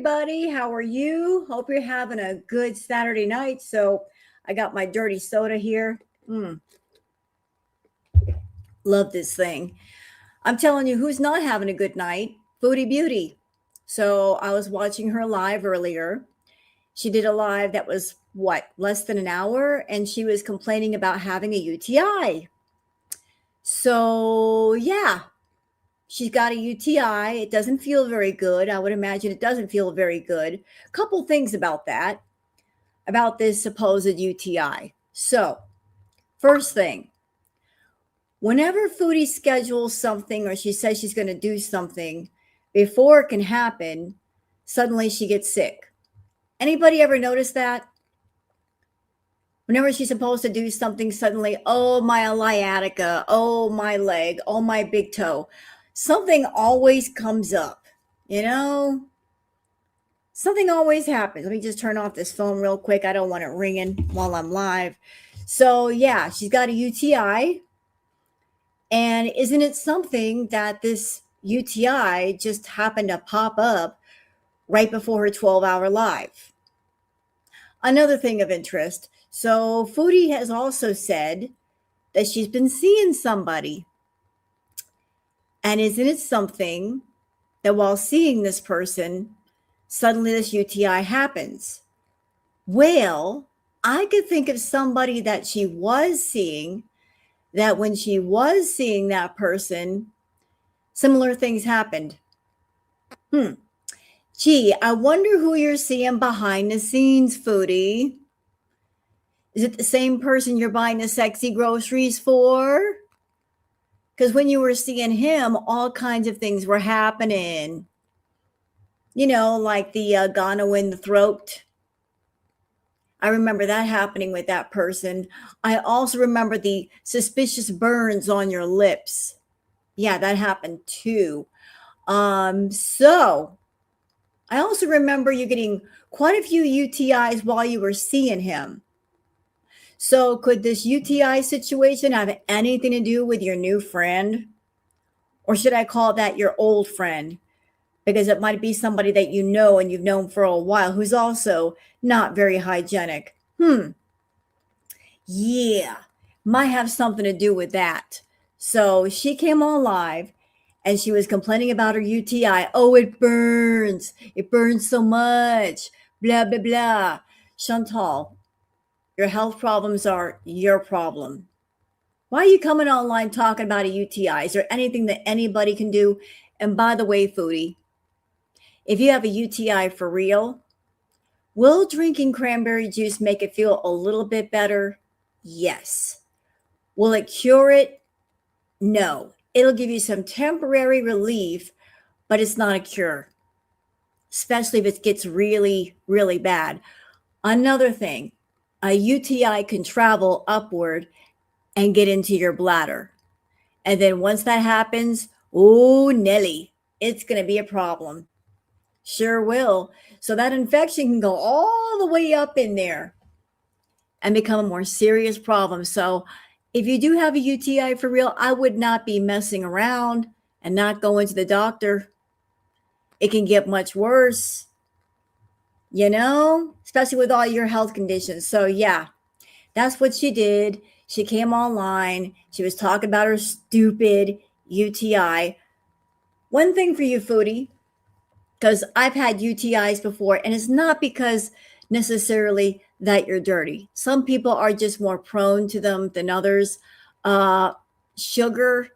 everybody. How are you? Hope you're having a good Saturday night. So, I got my dirty soda here. Love this thing. I'm telling you, who's not having a good night? Foodie Beauty. So, I was watching her live earlier. She did a live that was less than an hour, and she was complaining about having a UTI. So, yeah, she's got a UTI. It doesn't feel very good. I would imagine it doesn't feel very good. Couple things about that, about this supposed UTI. So, first thing, whenever Foodie schedules something or she says she's going to do something, before it can happen, suddenly she gets sick. Anybody ever notice that? Whenever she's supposed to do something, suddenly, oh, my sciatica, oh, my leg, oh, my big toe. Something always comes up, you know? Something always happens. Let me just turn off this phone real quick. I don't want it ringing while I'm live. So, yeah, she's got a UTI. And isn't it something that this UTI just happened to pop up right before her 12-hour live? Another thing of interest. So, Foodie has also said that she's been seeing somebody. And isn't it something that while seeing this person, suddenly this UTI happens? Well, I could think of somebody that she was seeing, that when she was seeing that person, similar things happened. Gee, I wonder who you're seeing behind the scenes, Foodie. Is it the same person you're buying the sexy groceries for? Because when you were seeing him, all kinds of things were happening. You know, like the gono in the throat. I remember that happening with that person. I also remember the suspicious burns on your lips. Yeah, that happened too. So I also remember you getting quite a few UTIs while you were seeing him. So could this UTI situation have anything to do with your new friend? Or should I call that your old friend? Because it might be somebody that you know and you've known for a while who's also not very hygienic. Yeah, might have something to do with that. So she came on live and she was complaining about her UTI. Oh, it burns. It burns so much. Blah, blah, blah. Chantal, your health problems are your problem. Why are you coming online talking about a UTI? Is there anything that anybody can do? And by the way, Foodie, if you have a UTI for real, will drinking cranberry juice make it feel a little bit better? Yes. Will it cure it? No. It'll give you some temporary relief, but it's not a cure, especially if it gets really, really bad. Another thing, a UTI can travel upward and get into your bladder. And then once that happens, oh, Nelly, it's going to be a problem. Sure will. So that infection can go all the way up in there and become a more serious problem. So if you do have a UTI for real, I would not be messing around and not going to the doctor. It can get much worse, especially with all your health conditions. So yeah, that's what she did. She came online. She was talking about her stupid UTI. One thing for you, Foodie, because I've had UTIs before, and it's not because necessarily that you're dirty. Some people are just more prone to them than others. Sugar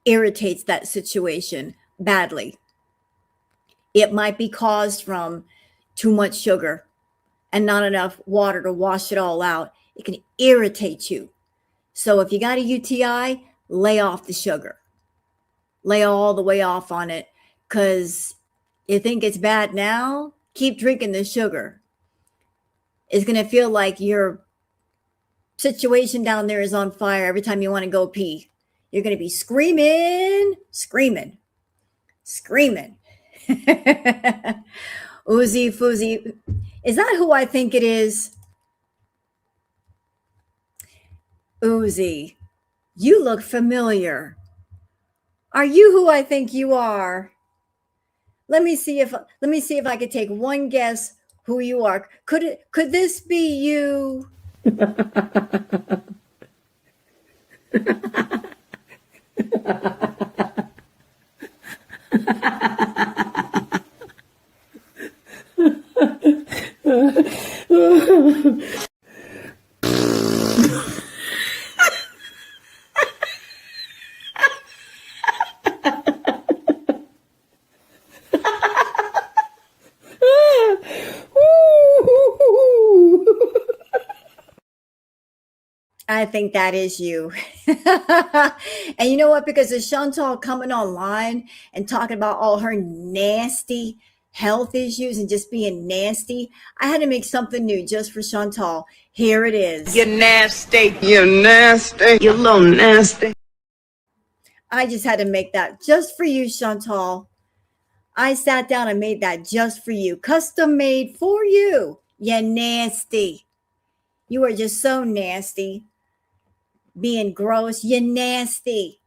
irritates that situation badly. It might be caused from too much sugar and not enough water to wash it all out. It can irritate you. So if you got a UTI, lay off the sugar. Lay all the way off on it, because you think it's bad now, keep drinking the sugar. It's going to feel like your situation down there is on fire every time you want to go pee. You're going to be screaming, screaming, screaming. Oozy Foozy. Is that who I think it is? Oozy, you look familiar. Are you who I think you are? let me see if I could take one guess who you are. Could this be you? I think that is you. And you know what? Because of Chantal coming online and talking about all her nasty health issues and just being nasty, I had to make something new just for Chantal. Here it is. You're nasty. You're nasty. You're a little nasty. I just had to make that just for you, Chantal. I sat down and made that just for you. Custom made for you. You nasty. You are just so nasty. Being gross. You nasty.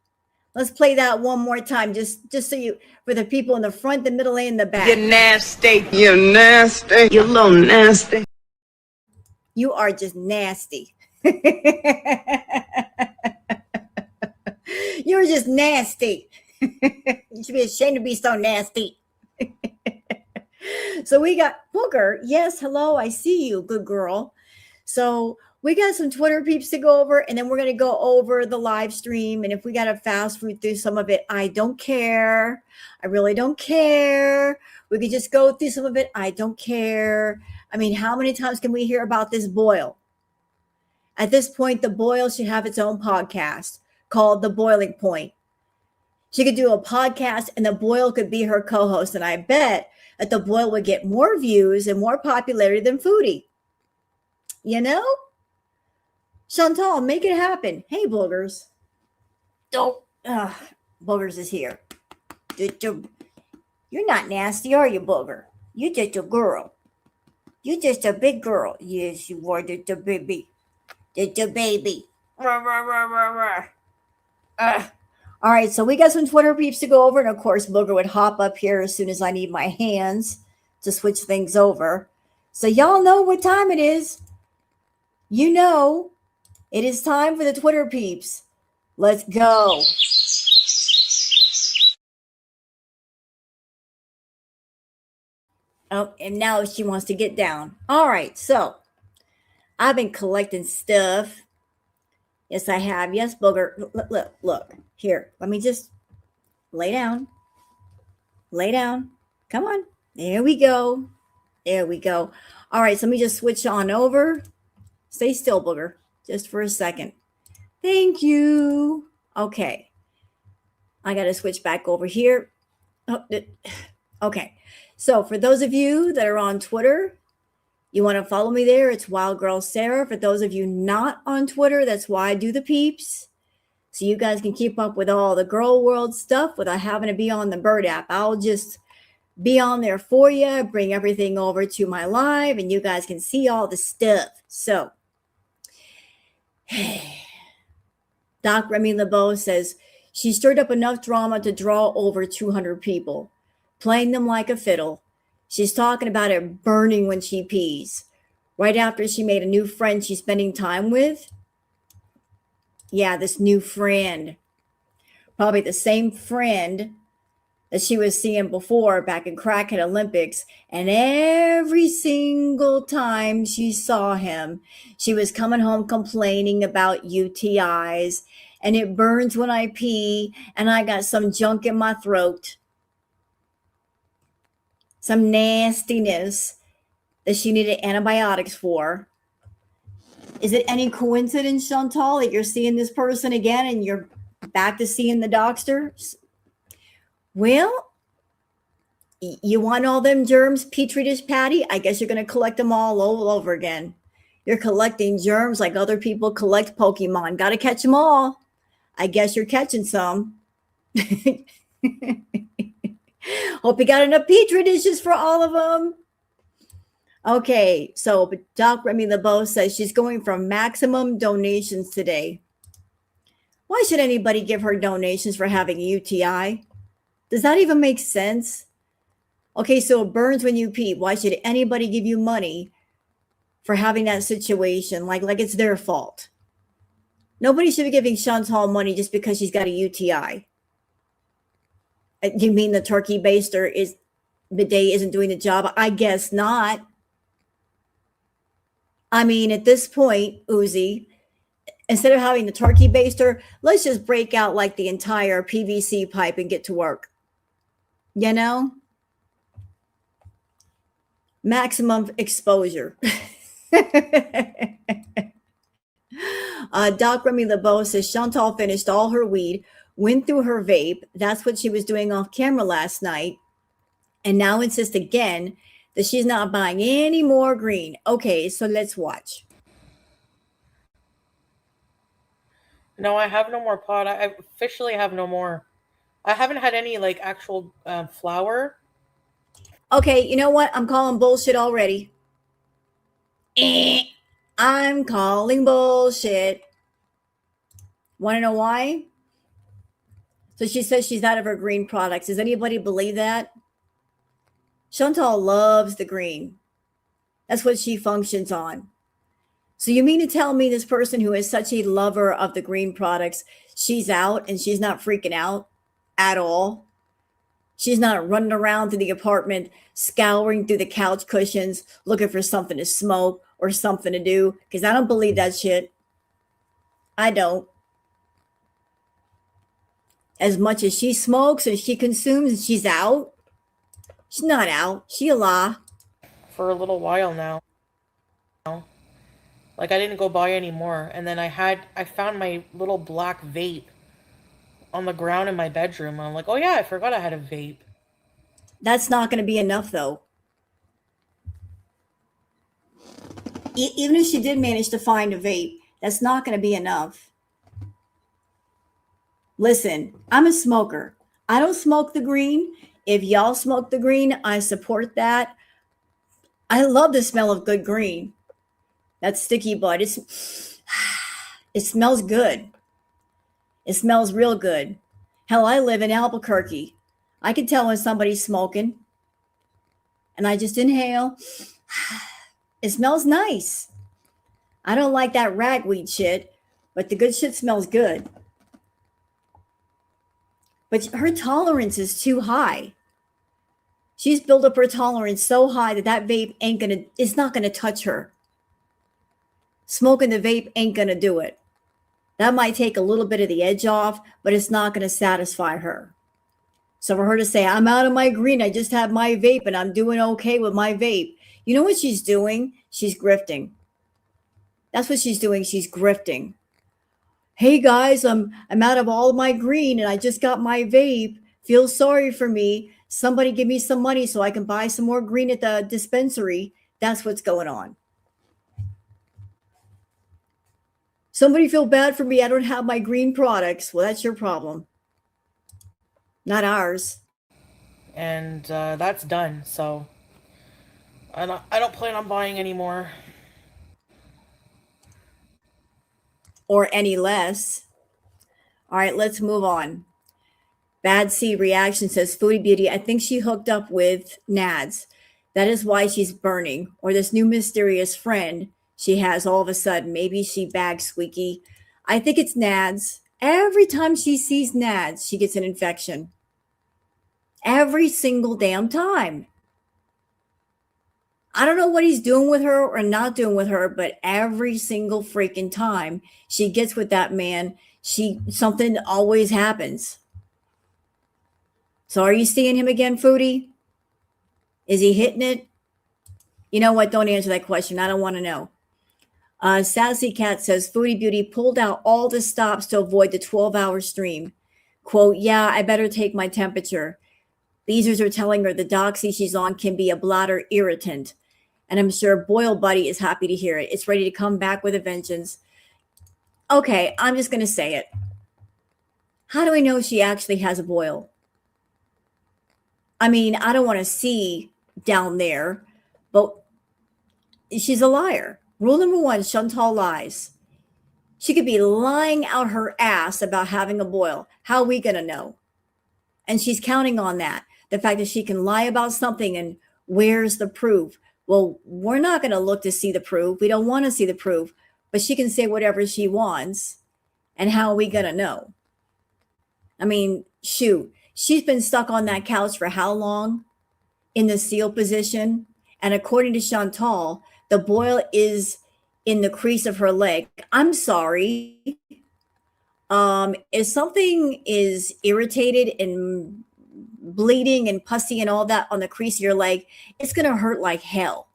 Let's play that one more time, just so you, for the people in the front, the middle, and the back. You're nasty. You're nasty. You're a little nasty. You are just nasty. You're just nasty. You should be ashamed to be so nasty. So we got Booger. Yes, hello, I see you, good girl. So we got some Twitter peeps to go over, and then we're going to go over the live stream. And if we got to fast food through some of it, I don't care. I really don't care. We could just go through some of it. I don't care. I mean, how many times can we hear about this boil? At this point, the boil should have its own podcast called The Boiling Point. She could do a podcast, and the boil could be her co-host. And I bet that the boil would get more views and more popularity than Foodie. You know? Chantal, make it happen. Hey, Boogers. Don't. Boogers is here. You're not nasty, are you, Booger? You're just a girl. You're just a big girl. Yes, you are just a baby. Just a baby. All right, so we got some Twitter peeps to go over. And, of course, Booger would hop up here as soon as I need my hands to switch things over. So y'all know what time it is. You know. It is time for the Twitter peeps. Let's go. Oh, and now she wants to get down. All right, so I've been collecting stuff. Yes, I have. Yes, Booger. Look. Here, let me just lay down. Lay down. Come on. There we go. There we go. All right, so let me just switch on over. Stay still, Booger. Just for a second. Thank you. Okay. I got to switch back over here. Oh, okay. So for those of you that are on Twitter, you want to follow me there. It's Wild Girl Sarah. For those of you not on Twitter, that's why I do the peeps. So you guys can keep up with all the girl world stuff without having to be on the Bird app. I'll just be on there for you, bring everything over to my live, and you guys can see all the stuff. So Doc Remy LeBeau says, she stirred up enough drama to draw over 200 people, playing them like a fiddle. She's talking about it burning when she pees. Right after she made a new friend she's spending time with. Yeah, this new friend. Probably the same friend that she was seeing before back in Crackhead Olympics. And every single time she saw him, she was coming home complaining about UTIs. And it burns when I pee, and I got some junk in my throat. Some nastiness that she needed antibiotics for. Is it any coincidence, Chantal, that you're seeing this person again and you're back to seeing the doctor? Well, you want all them germs, Petri dish Patty? I guess you're going to collect them all over again. You're collecting germs like other people collect Pokemon. Got to catch them all. I guess you're catching some. Hope you got enough Petri dishes for all of them. Okay, so Doc Remy LeBeau says she's going for maximum donations today. Why should anybody give her donations for having a UTI? Does that even make sense? Okay, so it burns when you pee. Why should anybody give you money for having that situation? Like it's their fault. Nobody should be giving Chantal money just because she's got a UTI. You mean the turkey baster is bidet isn't doing the job? I guess not. I mean, at this point, Uzi, instead of having the turkey baster, let's just break out like the entire PVC pipe and get to work. You know? Maximum exposure. Doc Remy LeBeau says Chantal finished all her weed, went through her vape. That's what she was doing off camera last night. And now insists again that she's not buying any more green. Okay, so let's watch. No, I have no more pot. I officially have no more. I haven't had any like actual flour. Okay, you know what? I'm calling bullshit already. I'm calling bullshit. Want to know why? So she says she's out of her green products. Does anybody believe that? Chantal loves the green. That's what she functions on. So you mean to tell me this person who is such a lover of the green products, she's out and she's not freaking out at all? She's not running around through the apartment, scouring through the couch cushions, looking for something to smoke or something to do? Because I don't believe that shit. I don't. As much as she smokes and she consumes and she's out, she's not out. She alive. For a little while now. Like I didn't go buy any more, and then I found my little black vape on the ground in my bedroom. I'm like, oh yeah, I forgot I had a vape. That's not going to be enough, though. Even if she did manage to find a vape, that's not going to be enough. Listen, I'm a smoker. I don't smoke the green. If y'all smoke the green, I support that. I love the smell of good green. That sticky bud. It smells good. It smells real good. Hell, I live in Albuquerque. I can tell when somebody's smoking. And I just inhale. It smells nice. I don't like that ragweed shit, but the good shit smells good. But her tolerance is too high. She's built up her tolerance so high that vape it's not gonna touch her. Smoking the vape ain't gonna do it. That might take a little bit of the edge off, but it's not gonna satisfy her. So for her to say, I'm out of my green, I just have my vape and I'm doing okay with my vape. You know what she's doing? She's grifting. That's what she's doing. She's grifting. Hey guys, I'm out of all of my green and I just got my vape. Feel sorry for me. Somebody give me some money so I can buy some more green at the dispensary. That's what's going on. Somebody feel bad for me. I don't have my green products. Well, that's your problem. Not ours. And that's done. So I don't plan on buying anymore. Or any less. All right, let's move on. Bad C Reaction says, Foodie Beauty, I think she hooked up with Nads. That is why she's burning. Or this new mysterious friend she has all of a sudden. Maybe she bagged Squeaky. I think it's Nads. Every time she sees Nads, she gets an infection. Every single damn time. I don't know what he's doing with her or not doing with her, but every single freaking time she gets with that man, something always happens. So are you seeing him again, Foodie? Is he hitting it? You know what? Don't answer that question. I don't want to know. Sassy Cat says, Foodie Beauty pulled out all the stops to avoid the 12-hour stream. Quote, yeah, I better take my temperature. The users are telling her the doxy she's on can be a bladder irritant. And I'm sure Boil Buddy is happy to hear it. It's ready to come back with a vengeance. Okay, I'm just going to say it. How do we know she actually has a boil? I mean, I don't want to see down there, but she's a liar. Rule number one, Chantal lies. She could be lying out her ass about having a boil. How are we going to know? And she's counting on that. The fact that she can lie about something and where's the proof? Well, we're not going to look to see the proof. We don't want to see the proof, but she can say whatever she wants. And how are we going to know? I mean, shoot, she's been stuck on that couch for how long in the seal position? And according to Chantal, the boil is in the crease of her leg. I'm sorry. If something is irritated and bleeding and pussy and all that on the crease of your leg, it's going to hurt like hell.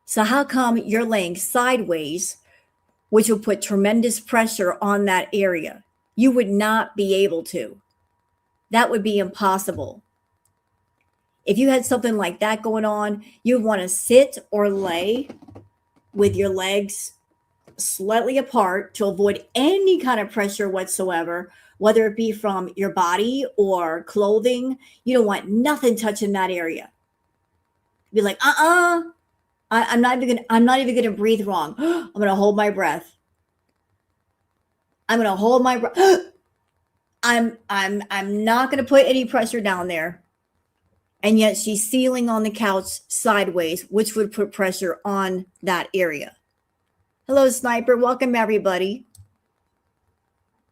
So how come you're laying sideways, which will put tremendous pressure on that area? You would not be able to. That would be impossible. If you had something like that going on, you'd want to sit or lay with your legs slightly apart to avoid any kind of pressure whatsoever, whether it be from your body or clothing. You don't want nothing touching that area. Be like, I'm not even gonna breathe wrong. I'm gonna hold my breath. I'm gonna hold my breath. I'm not gonna put any pressure down there. And yet she's sealing on the couch sideways, which would put pressure on that area. Hello, Sniper. Welcome, everybody.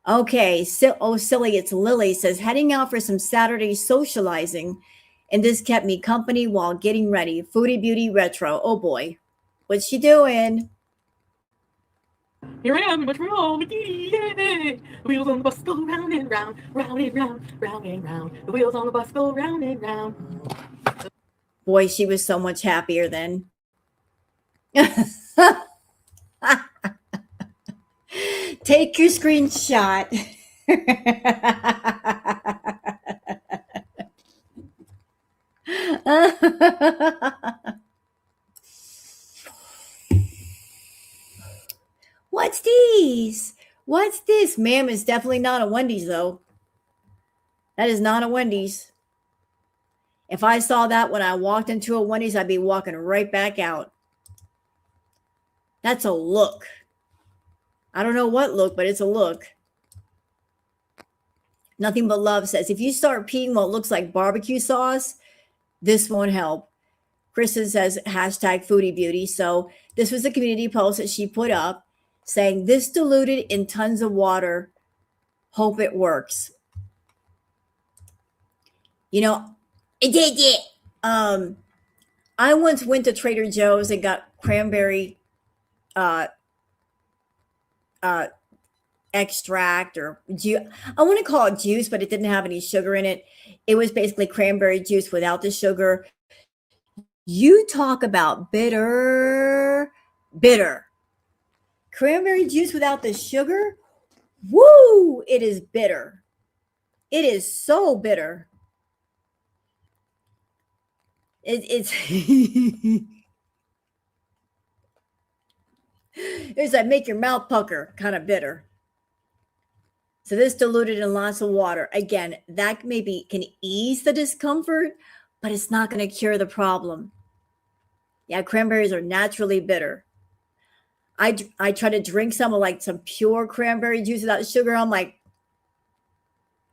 Okay. Oh, silly. It's Lily. Says, heading out for some Saturday socializing. And this kept me company while getting ready. Foodie Beauty Retro. Oh, boy. What's she doing? Here I am, much more. The wheels on the bus go round and round, round and round, round and round. The wheels on the bus go round and round. Boy, she was so much happier then. Take your screenshot. What's these? What's this? Ma'am, is definitely not a Wendy's, though. That is not a Wendy's. If I saw that when I walked into a Wendy's, I'd be walking right back out. That's a look. I don't know what look, but it's a look. Nothing But Love says, if you start peeing what looks like barbecue sauce, this won't help. Kristen says, hashtag Foodie Beauty. So this was a community post that she put up saying, this diluted in tons of water. Hope it works. You know, it did. I once went to Trader Joe's and got cranberry extract or juice. I want to call it juice, but it didn't have any sugar in it. It was basically cranberry juice without the sugar. You talk about bitter. Cranberry juice without the sugar. Woo! It is bitter. It is so bitter. It's it's like make your mouth pucker kind of bitter. So this diluted in lots of water. Again, that maybe can ease the discomfort, but it's not going to cure the problem. Yeah, cranberries are naturally bitter. I try to drink some of like some pure cranberry juice without sugar. I'm like,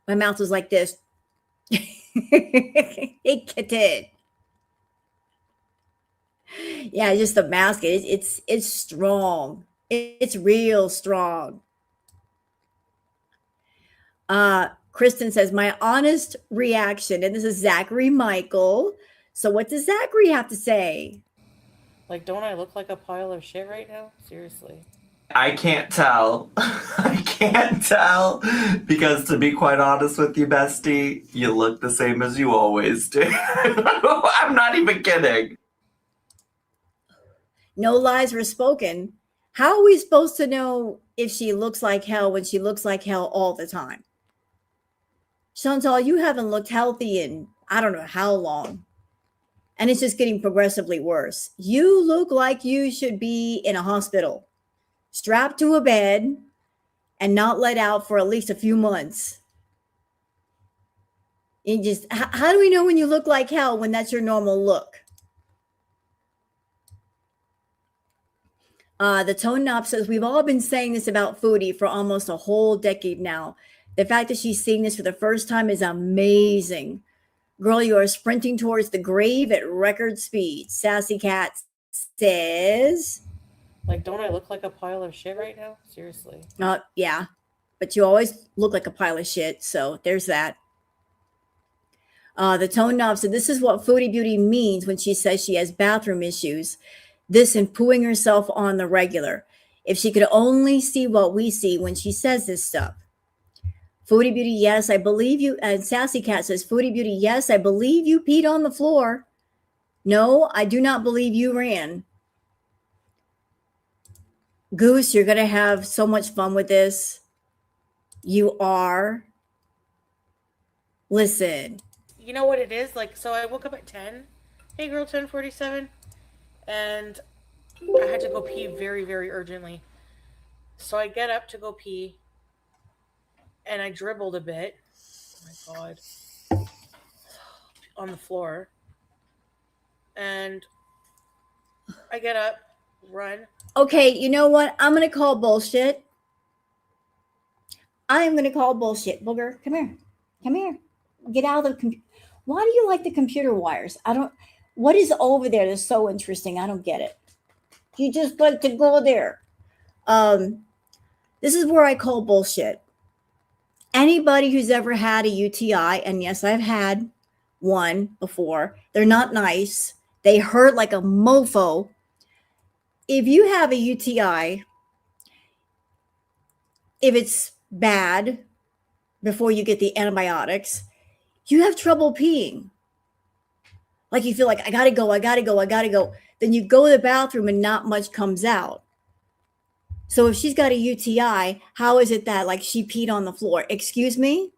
my mouth was like this. It did. Yeah, just the mask. It's strong. It's real strong. Kristen says, my honest reaction, and this is Zachary Michael. So what does Zachary have to say? Like, don't I look like a pile of shit right now? Seriously. I can't tell. I can't tell. Because to be quite honest with you, bestie, you look the same as you always do. I'm not even kidding. No lies were spoken. How are we supposed to know if she looks like hell when she looks like hell all the time? Chantal, you haven't looked healthy in I don't know how long. And it's just getting progressively worse. You look like you should be in a hospital, strapped to a bed, and not let out for at least a few months. You just, how do we know when you look like hell when that's your normal look? The Tone Knob says, we've all been saying this about Foodie for almost a whole decade now. The fact that she's seeing this for the first time is amazing. Girl, you are sprinting towards the grave at record speed. Sassy Cat says, Like, don't I look like a pile of shit right now? Seriously. yeah, but you always look like a pile of shit. So there's that. The Tone Knob said, this is what Foodie Beauty means when she says she has bathroom issues. This and pooing herself on the regular. If she could only see what we see when she says this stuff. Foodie Beauty, yes, I believe you. And Sassy Cat says, Foodie Beauty, yes, I believe you peed on the floor. No, I do not believe you ran. Goose, you're going to have so much fun with this. You are. Listen. You know what it is? Like, so I woke up at 10. Hey, girl, 10:47. And I had to go pee very, very urgently. So I get up to go pee. And I dribbled a bit. Oh, my God. On the floor. And I get up, run. Okay, you know what? I'm going to call bullshit. I am going to call bullshit. Booger, come here. Come here. Get out of the computer. Why do you like the computer wires? What is over there that's so interesting? I don't get it. You just like to go there. This is where I call bullshit. Anybody who's ever had a UTI, and yes, I've had one before, they're not nice. They hurt like a mofo. If you have a UTI, if it's bad before you get the antibiotics, you have trouble peeing. Like you feel like, I gotta go. Then you go to the bathroom and not much comes out. So if she's got a UTI, how is it that like she peed on the floor? Excuse me?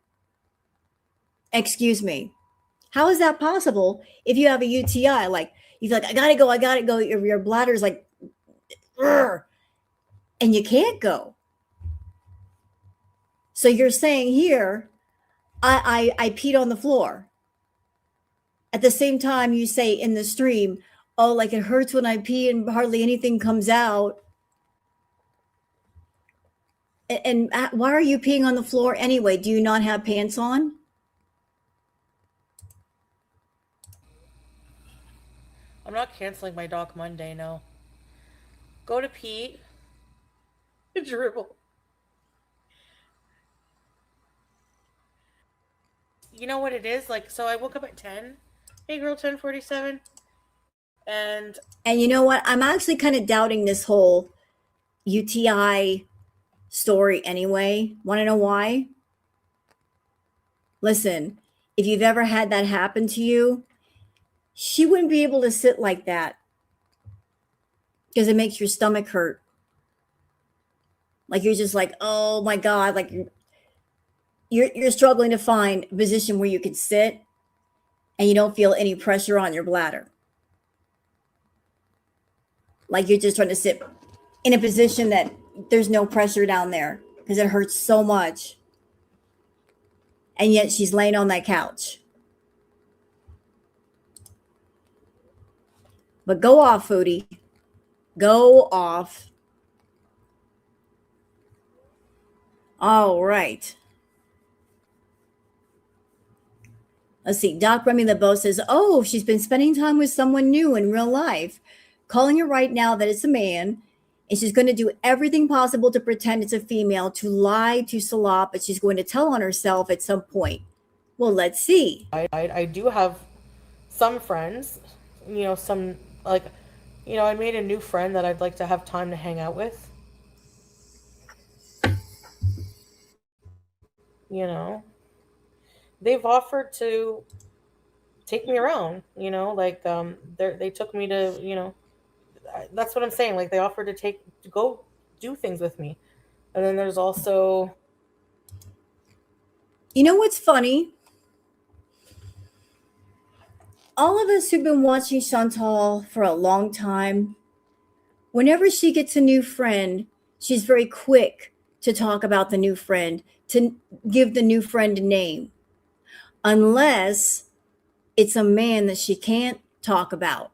How is that possible if you have a UTI? Like you feel like, I gotta go. Your bladder's like, and you can't go. So you're saying here, I peed on the floor. At the same time, you say in the stream, oh, like it hurts when I pee and hardly anything comes out. And why are you peeing on the floor anyway? Do you not have pants on? I'm not canceling my Doc Monday, no. Go to pee. Dribble. You know what it is? Like, so I woke up at 10. Hey, girl, 10:47. And you know what? I'm actually kind of doubting this whole UTI story anyway. Want to know why? Listen, if you've ever had that happen to you, she wouldn't be able to sit like that because it makes your stomach hurt. Like you're just like, oh my God, like you're struggling to find a position where you can sit and you don't feel any pressure on your bladder. Like you're just trying to sit in a position that there's no pressure down there because it hurts so much. And yet she's laying on that couch. But go off, Foodie. Go off. All right. Let's see. Doc Remy LeBeau says, oh, she's been spending time with someone new in real life. Calling her right now that it's a man. And she's going to do everything possible to pretend it's a female, to lie to Salah, but she's going to tell on herself at some point. Well, let's see. I do have some friends, some, like, I made a new friend that I'd like to have time to hang out with. They've offered to take me around, they took me to, that's what I'm saying. Like they offered to go do things with me. And then there's also, you know what's funny? All of us who've been watching Chantal for a long time, whenever she gets a new friend, she's very quick to talk about the new friend, to give the new friend a name, unless it's a man that she can't talk about.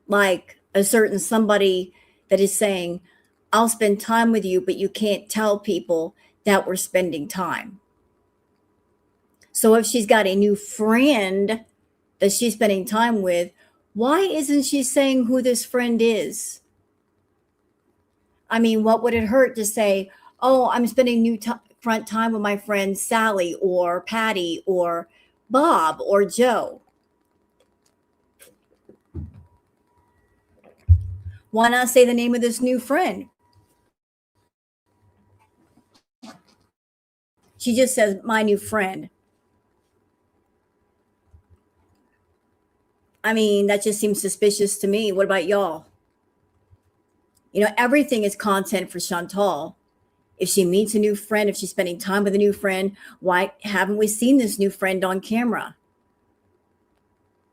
Like a certain somebody that is saying, I'll spend time with you, but you can't tell people that we're spending time. So if she's got a new friend that she's spending time with, why isn't she saying who this friend is? I mean, what would it hurt to say, oh, I'm spending front time with my friend Sally or Patty or Bob or Joe? Why not say the name of this new friend? She just says, my new friend. I mean, that just seems suspicious to me. What about y'all? You know, everything is content for Chantal. If she meets a new friend, if she's spending time with a new friend, why haven't we seen this new friend on camera?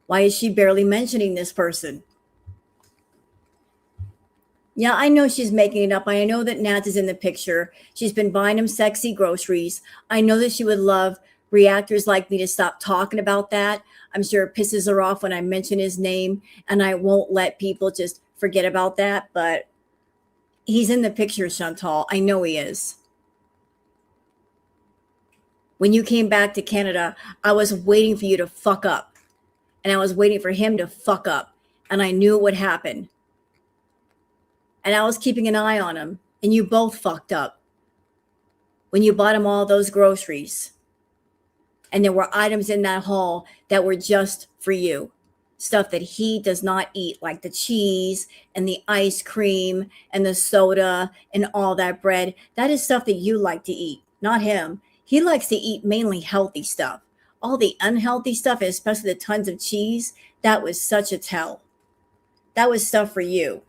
Why is she barely mentioning this person? Yeah, I know she's making it up. I know that Nat is in the picture. She's been buying him sexy groceries. I know that she would love reactors like me to stop talking about that. I'm sure it pisses her off when I mention his name, and I won't let people just forget about that. But he's in the picture, Chantal. I know he is. When you came back to Canada, I was waiting for you to fuck up. And I was waiting for him to fuck up. And I knew it would happen. And I was keeping an eye on him. And you both fucked up when you bought him all those groceries. And there were items in that haul that were just for you. Stuff that he does not eat, like the cheese and the ice cream and the soda and all that bread. That is stuff that you like to eat, not him. He likes to eat mainly healthy stuff. All the unhealthy stuff, especially the tons of cheese, that was such a tell. That was stuff for you.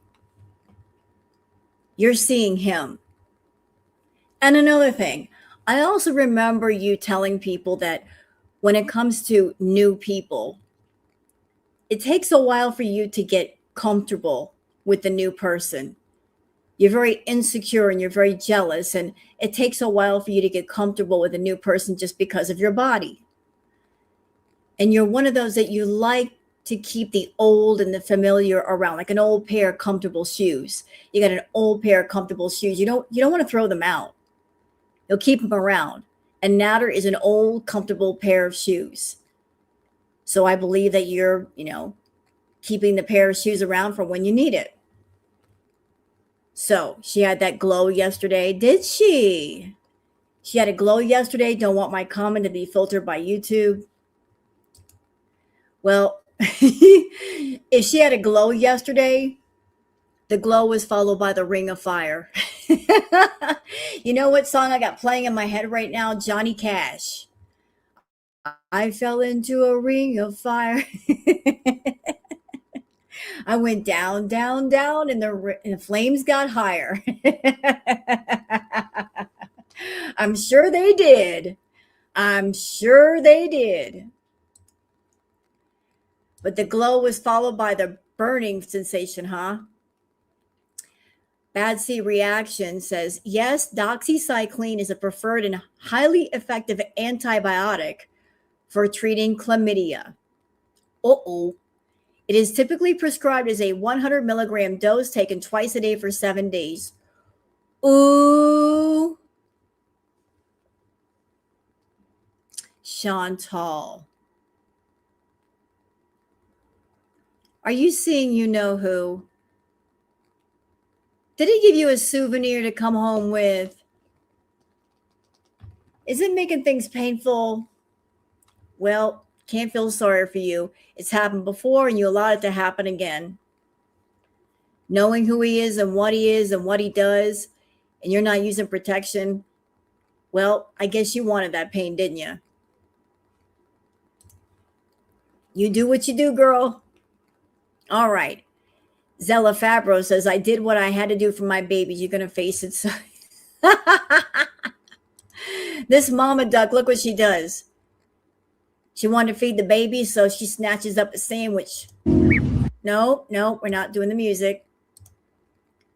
You're seeing him. And another thing, I also remember you telling people that when it comes to new people, it takes a while for you to get comfortable with the new person. You're very insecure and you're very jealous, and it takes a while for you to get comfortable with a new person just because of your body. And you're one of those that you like to keep the old and the familiar around, like an old pair of comfortable shoes. You got an old pair of comfortable shoes. You don't want to throw them out. You'll keep them around. And Natter is an old, comfortable pair of shoes. So I believe that you're, keeping the pair of shoes around for when you need it. So she had that glow yesterday. Did she? She had a glow yesterday. Don't want my comment to be filtered by YouTube. Well, if she had a glow yesterday, the glow was followed by the ring of fire. You know what song I got playing in my head right now? Johnny Cash. I fell into a ring of fire. I went down, down, down, and the flames got higher. I'm sure they did. I'm sure they did. But the glow was followed by the burning sensation, huh? Bad C Reaction says, yes, doxycycline is a preferred and highly effective antibiotic for treating chlamydia. Uh-oh. It is typically prescribed as a 100 milligram dose taken twice a day for 7 days. Ooh. Chantal. Are you seeing you know who? Did he give you a souvenir to come home with? Is it making things painful? Well, can't feel sorry for you. It's happened before and you allowed it to happen again. Knowing who he is and what he does, and you're not using protection, well, I guess you wanted that pain, didn't you? You do what you do, girl. All right. Zella Fabro says, I did what I had to do for my babies. You're going to face it. So this mama duck, look what she does. She wanted to feed the baby, so she snatches up a sandwich. No, we're not doing the music.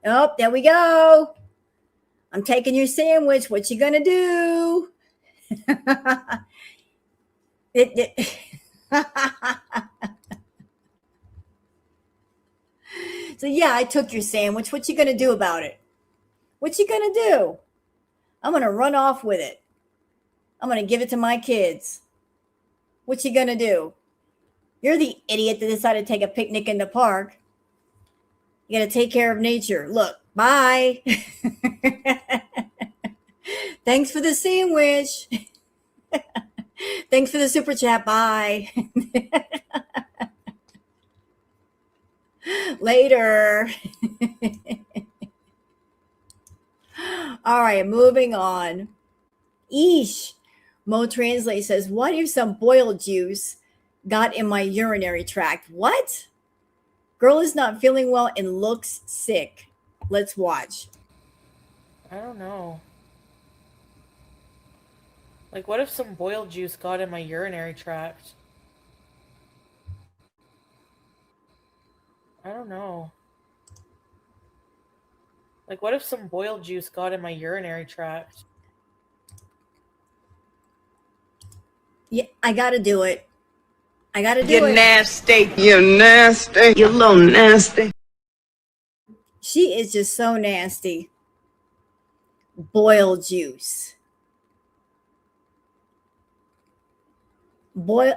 Oh, there we go. I'm taking your sandwich. What you going to do? So yeah, I took your sandwich. What you going to do about it? What you going to do? I'm going to run off with it. I'm going to give it to my kids. What you gonna do? You're the idiot that decided to take a picnic in the park. You gotta take care of nature. Look, bye. Thanks for the sandwich. Thanks for the super chat. Bye. Later. All right, moving on. Eesh. Mo Translate says, what if some boiled juice got in my urinary tract? What? Girl is not feeling well and looks sick. Let's watch. I don't know. Like, what if some boiled juice got in my urinary tract? I don't know. Like, what if some boiled juice got in my urinary tract? Yeah, I gotta do it. I gotta do You're it. nasty. You're nasty. You're a little nasty. She is just so nasty. Boiled juice. Boil.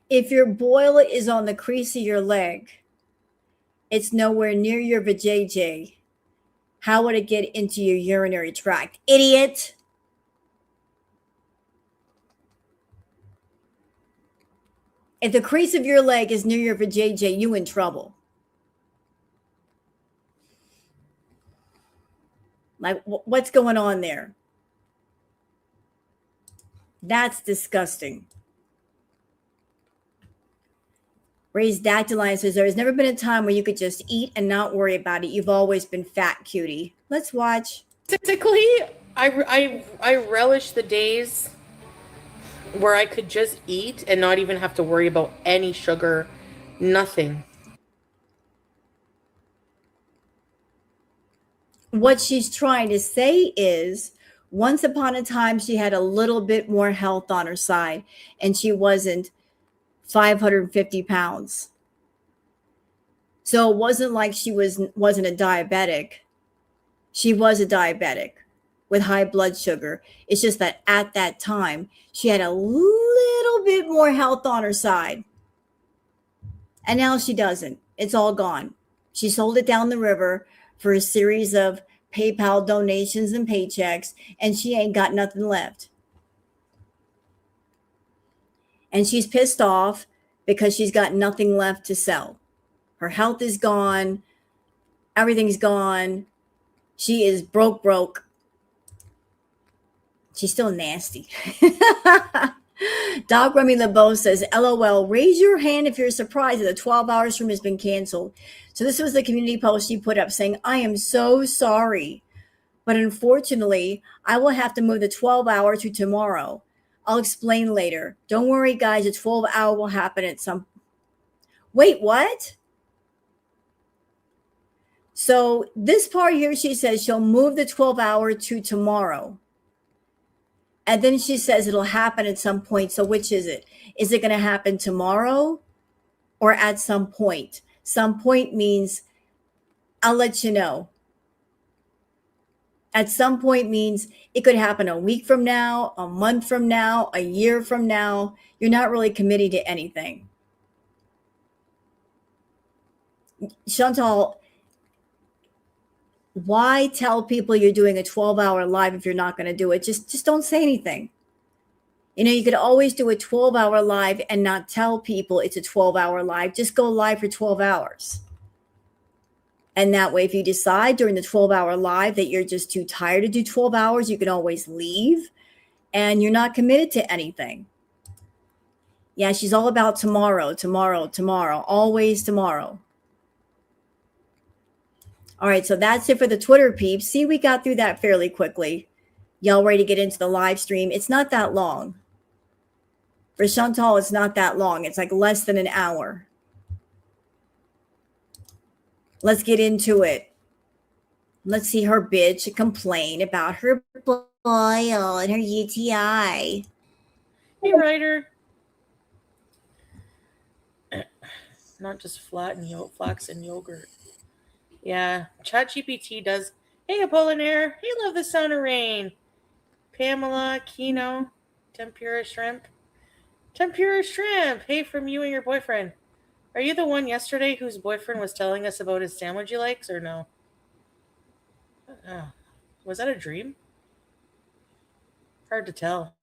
If your boil is on the crease of your leg, it's nowhere near your vajayjay. How would it get into your urinary tract? Idiot. If the crease of your leg is near your vajayjay, you in trouble. Like, what's going on there? That's disgusting. Raised Dactyline says, there has never been a time where you could just eat and not worry about it. You've always been fat, cutie. Let's watch. Basically, I relish the days where I could just eat and not even have to worry about any sugar, nothing. What she's trying to say is, once upon a time, she had a little bit more health on her side, and she wasn't 550 pounds. So it wasn't like she wasn't a diabetic. She was a diabetic with high blood sugar. It's just that at that time, she had a little bit more health on her side. And now she doesn't. It's all gone. She sold it down the river for a series of PayPal donations and paychecks, and she ain't got nothing left. And she's pissed off because she's got nothing left to sell. Her health is gone. Everything's gone. She is broke. She's still nasty. Dog Remy LeBeau says, LOL, raise your hand if you're surprised that the 12 hours room has been canceled. So this was the community post she put up saying, I am so sorry, but unfortunately, I will have to move the 12 hour to tomorrow. I'll explain later. Don't worry, guys. The 12 hour will happen at some... Wait, what? So this part here, she says she'll move the 12 hour to tomorrow. And then she says it'll happen at some point. So which is it? Is it going to happen tomorrow or at some point? Some point means I'll let you know. At some point means it could happen a week from now, a month from now, a year from now. You're not really committing to anything. Chantal, why tell people you're doing a 12-hour live if you're not going to do it? Just don't say anything. You know, you could always do a 12-hour live and not tell people it's a 12-hour live. Just go live for 12 hours. And that way, if you decide during the 12-hour live that you're just too tired to do 12 hours, you can always leave and you're not committed to anything. Yeah, she's all about tomorrow, always tomorrow. All right, so that's it for the Twitter peeps. See, we got through that fairly quickly. Y'all ready to get into the live stream? It's not that long. For Chantal, it's not that long. It's like less than an hour. Let's get into it. Let's see her bitch complain about her boil and her UTI. Hey, Ryder. not just flax and yogurt. Yeah, ChatGPT does. Hey, Apollinaire. Hey, love the sound of rain. Pamela, Kino, Tempura Shrimp. Tempura Shrimp. Hey, from you and your boyfriend. Are you the one yesterday whose boyfriend was telling us about his sandwich he likes, or no? Oh, was that a dream? Hard to tell.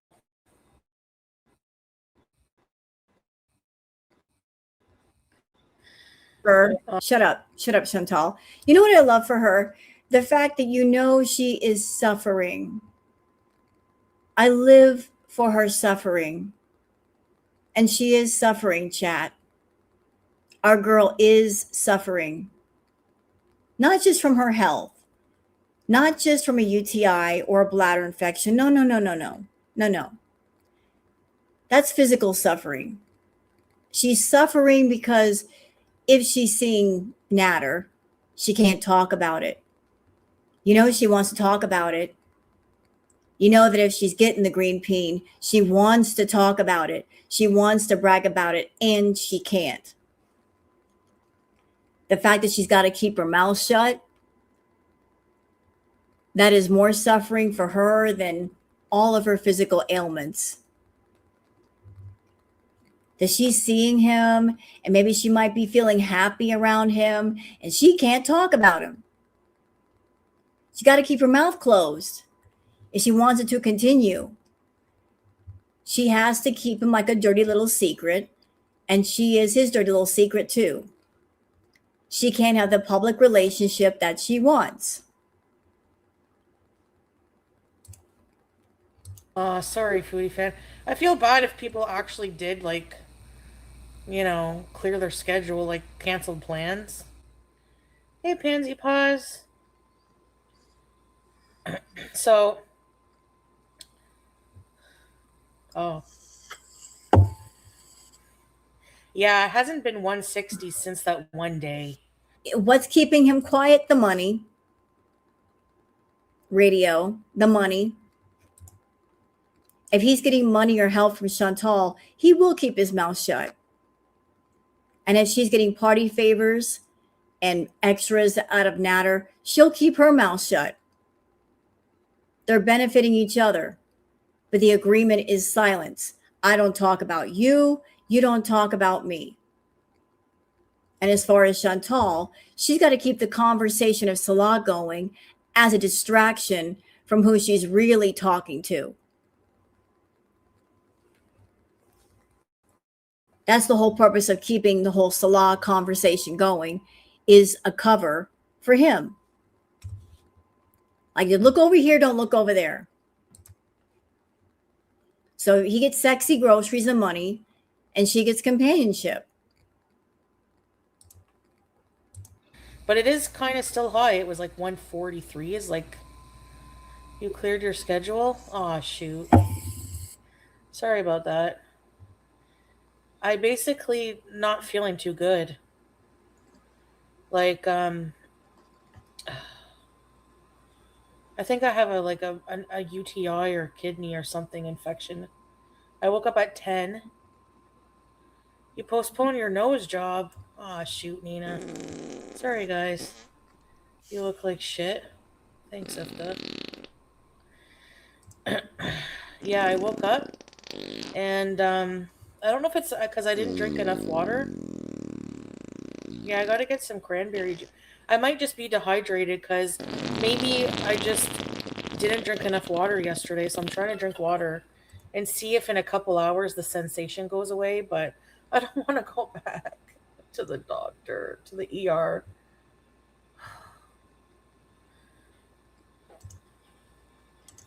Her. Shut up, Chantal. You know what I love for her? The fact that you know she is suffering. I live for her suffering. And she is suffering, chat. Our girl is suffering. Not just from her health, not just from a UTI or a bladder infection. No, no, no, no, no. No, no. That's physical suffering. She's suffering because if she's seeing natter, she can't talk about it. You know, she wants to talk about it. You know that if she's getting the green peen, she wants to talk about it. She wants to brag about it, and she can't. The fact that she's got to keep her mouth shut, that is more suffering for her than all of her physical ailments. That she's seeing him, and maybe she might be feeling happy around him, and she can't talk about him. She got to keep her mouth closed if she wants it to continue. She has to keep him like a dirty little secret, and she is his dirty little secret too. She can't have the public relationship that she wants. Sorry, foodie fan. I feel bad if people actually did, like, clear their schedule, like canceled plans. Hey, Pansy Paws. So, oh. Yeah, it hasn't been 160 since that one day. What's keeping him quiet? The money. Radio, the money. If he's getting money or help from Chantal, he will keep his mouth shut. And if she's getting party favors and extras out of natter, she'll keep her mouth shut. They're benefiting each other. But the agreement is silence. I don't talk about you. You don't talk about me. And as far as Chantal, she's got to keep the conversation of Salah going as a distraction from who she's really talking to. That's the whole purpose of keeping the whole Salah conversation going, is a cover for him. Like, you look over here, don't look over there. So he gets sexy groceries and money, and she gets companionship. But it is kind of still high. It was like 143 is like, you cleared your schedule? Aw, shoot. Sorry about that. I basically not feeling too good. Like, I think I have a UTI or kidney or something infection. I woke up at 10. You postpone your nose job. Aw, shoot, Nina. Sorry, guys. You look like shit. Thanks, Ifta. Yeah, I woke up and I don't know if it's because I didn't drink enough water. Yeah, I gotta get some cranberry juice. I might just be dehydrated because maybe I just didn't drink enough water yesterday, so I'm trying to drink water and see if in a couple hours the sensation goes away, but I don't want to go back to the doctor, to the ER.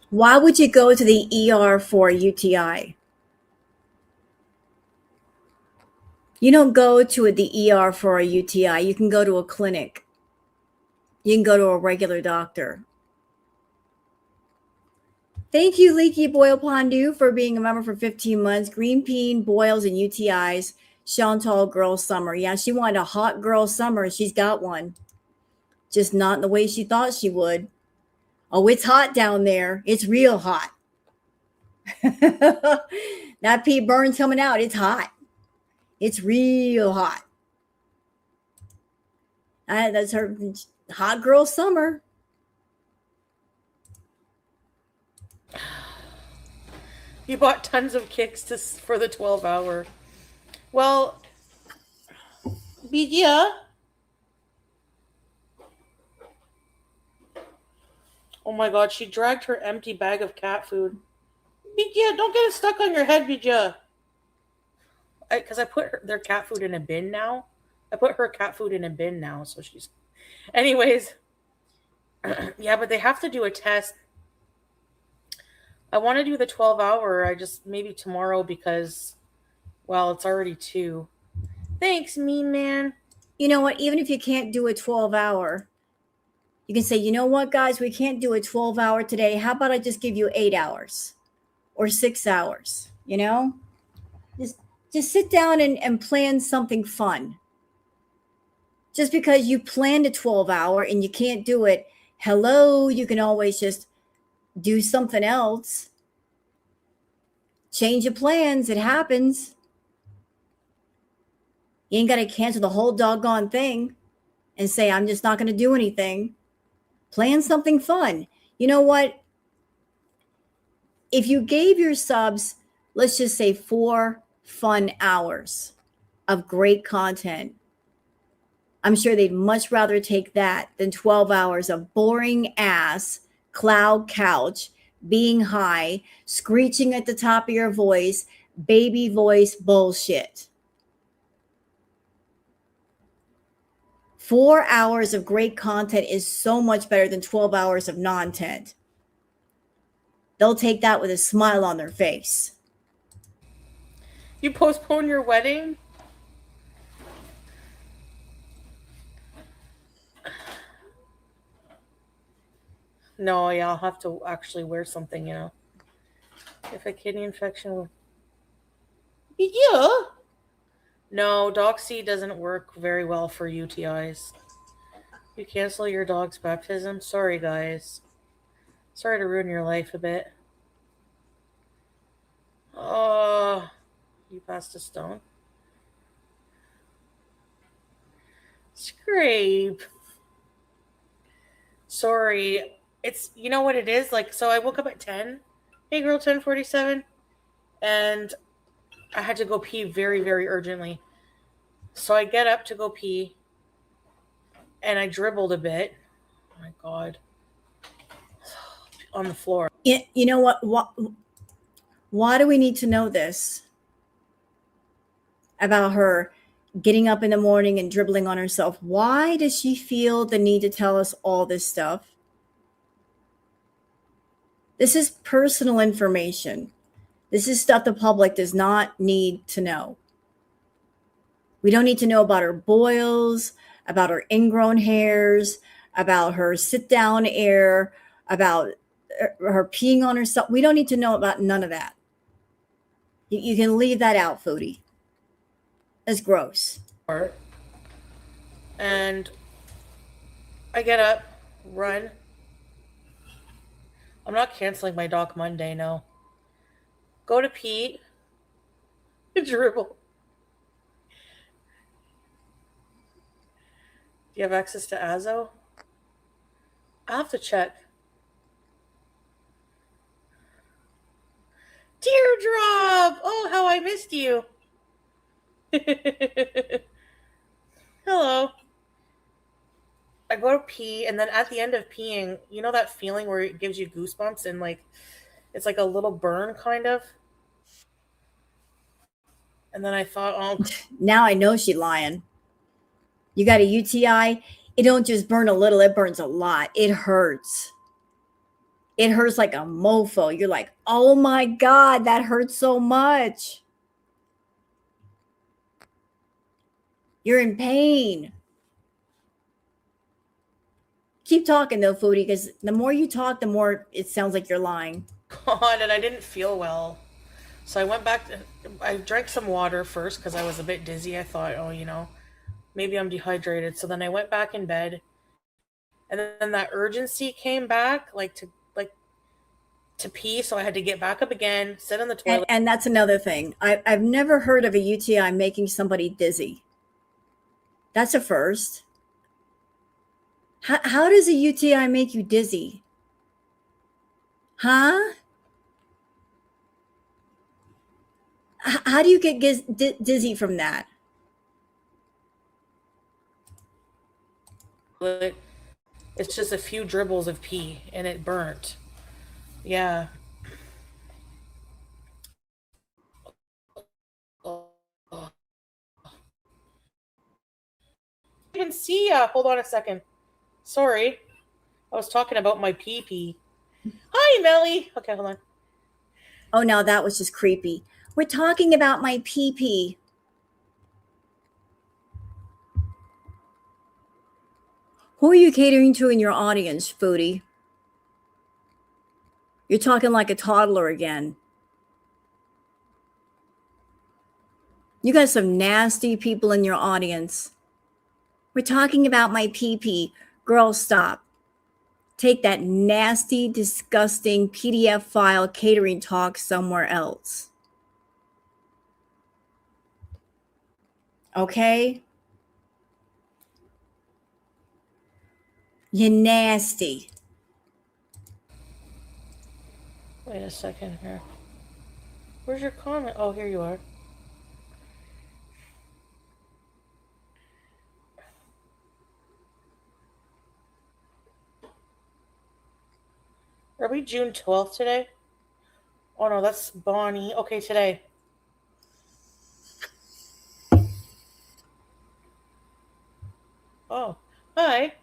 Why would you go to the ER for a UTI? You don't go to the ER for a UTI. You can go to a clinic. You can go to a regular doctor. Thank you, Leaky Boil Pondu, for being a member for 15 months. Green peen, boils, and UTIs. Chantal Girl Summer. Yeah, she wanted a hot girl summer. She's got one. Just not in the way she thought she would. Oh, it's hot down there. It's real hot. That pee burns coming out. It's hot. It's real hot. That's her hot girl summer. You bought tons of kicks for the 12-hour. Well, yeah. Oh my god, she dragged her empty bag of cat food. Yeah, don't get it stuck on your head, Bija. Because I put their cat food in a bin now. I put her cat food in a bin now, so she's. Anyways, yeah, but they have to do a test. I want to do the 12-hour. I just maybe tomorrow because, well, it's already 2. Thanks, mean man. You know what? Even if you can't do a 12-hour, you can say, you know what, guys, we can't do a 12-hour today. How about I just give you 8 hours or 6 hours? You know, just sit down and plan something fun. Just because you planned a 12-hour and you can't do it, hello, you can always just do something else. Change your plans. It happens. You ain't got to cancel the whole doggone thing and say, I'm just not going to do anything. Plan something fun. You know what? If you gave your subs, let's just say 4 fun hours of great content, I'm sure they'd much rather take that than 12 hours of boring ass cloud couch, being high, screeching at the top of your voice, baby voice bullshit. 4 hours of great content is so much better than 12 hours of non-tent. They'll take that with a smile on their face. You postpone your wedding? No, yeah, I'll have to actually wear something, you know. If a kidney infection will. Yeah. No, Doxy doesn't work very well for UTIs. You cancel your dog's baptism? Sorry, guys. Sorry to ruin your life a bit. Oh, you passed a stone. Scrape. Sorry. It's, you know what it is? Like, so I woke up at 10. Hey, girl, 10:47. And I had to go pee very, very urgently. So I get up to go pee. And I dribbled a bit. Oh my God. On the floor. You know what? Why do we need to know this about her getting up in the morning and dribbling on herself? Why does she feel the need to tell us all this stuff? This is personal information. This is stuff the public does not need to know. We don't need to know about her boils, about her ingrown hairs, about her sit down air, about her peeing on herself. We don't need to know about none of that. You can leave that out, Foodie. That's gross. And I get up, run. I'm not canceling my Doc Monday, no. Go to pee. Dribble. Do you have access to Azo? I'll have to check. Teardrop! Oh, how I missed you. Hello. I go to pee, and then at the end of peeing, you know that feeling where it gives you goosebumps and like it's like a little burn kind of? And then I thought, oh. Now I know she lying. You got a UTI, it don't just burn a little, it burns a lot. It hurts. It hurts like a mofo. You're like, oh my God, that hurts so much. You're in pain. Keep talking though, Foodie, because the more you talk, the more it sounds like you're lying. God, and I didn't feel well. So I went back, I drank some water first because I was a bit dizzy. I thought, oh, you know, maybe I'm dehydrated. So then I went back in bed. And then that urgency came back, like to pee. So I had to get back up again, sit on the toilet. And that's another thing. I've never heard of a UTI making somebody dizzy. That's a first. How does a UTI make you dizzy? Huh? How do you get dizzy from that? It's just a few dribbles of pee and it burnt. Yeah. Oh. I can see ya. Hold on a second. Sorry. I was talking about my pee pee. Hi, Melly. Okay, hold on. Oh, now that was just creepy. We're talking about my pee pee. Who are you catering to in your audience, Foodie? You're talking like a toddler again. You got some nasty people in your audience. We're talking about my pee pee. Girl, stop. Take that nasty, disgusting PDF file catering talk somewhere else. Okay? You're nasty. Wait a second here. Where's your comment? Oh, here you are. Are we June 12th today? Oh no, that's Bonnie. Okay, today. Oh, hi.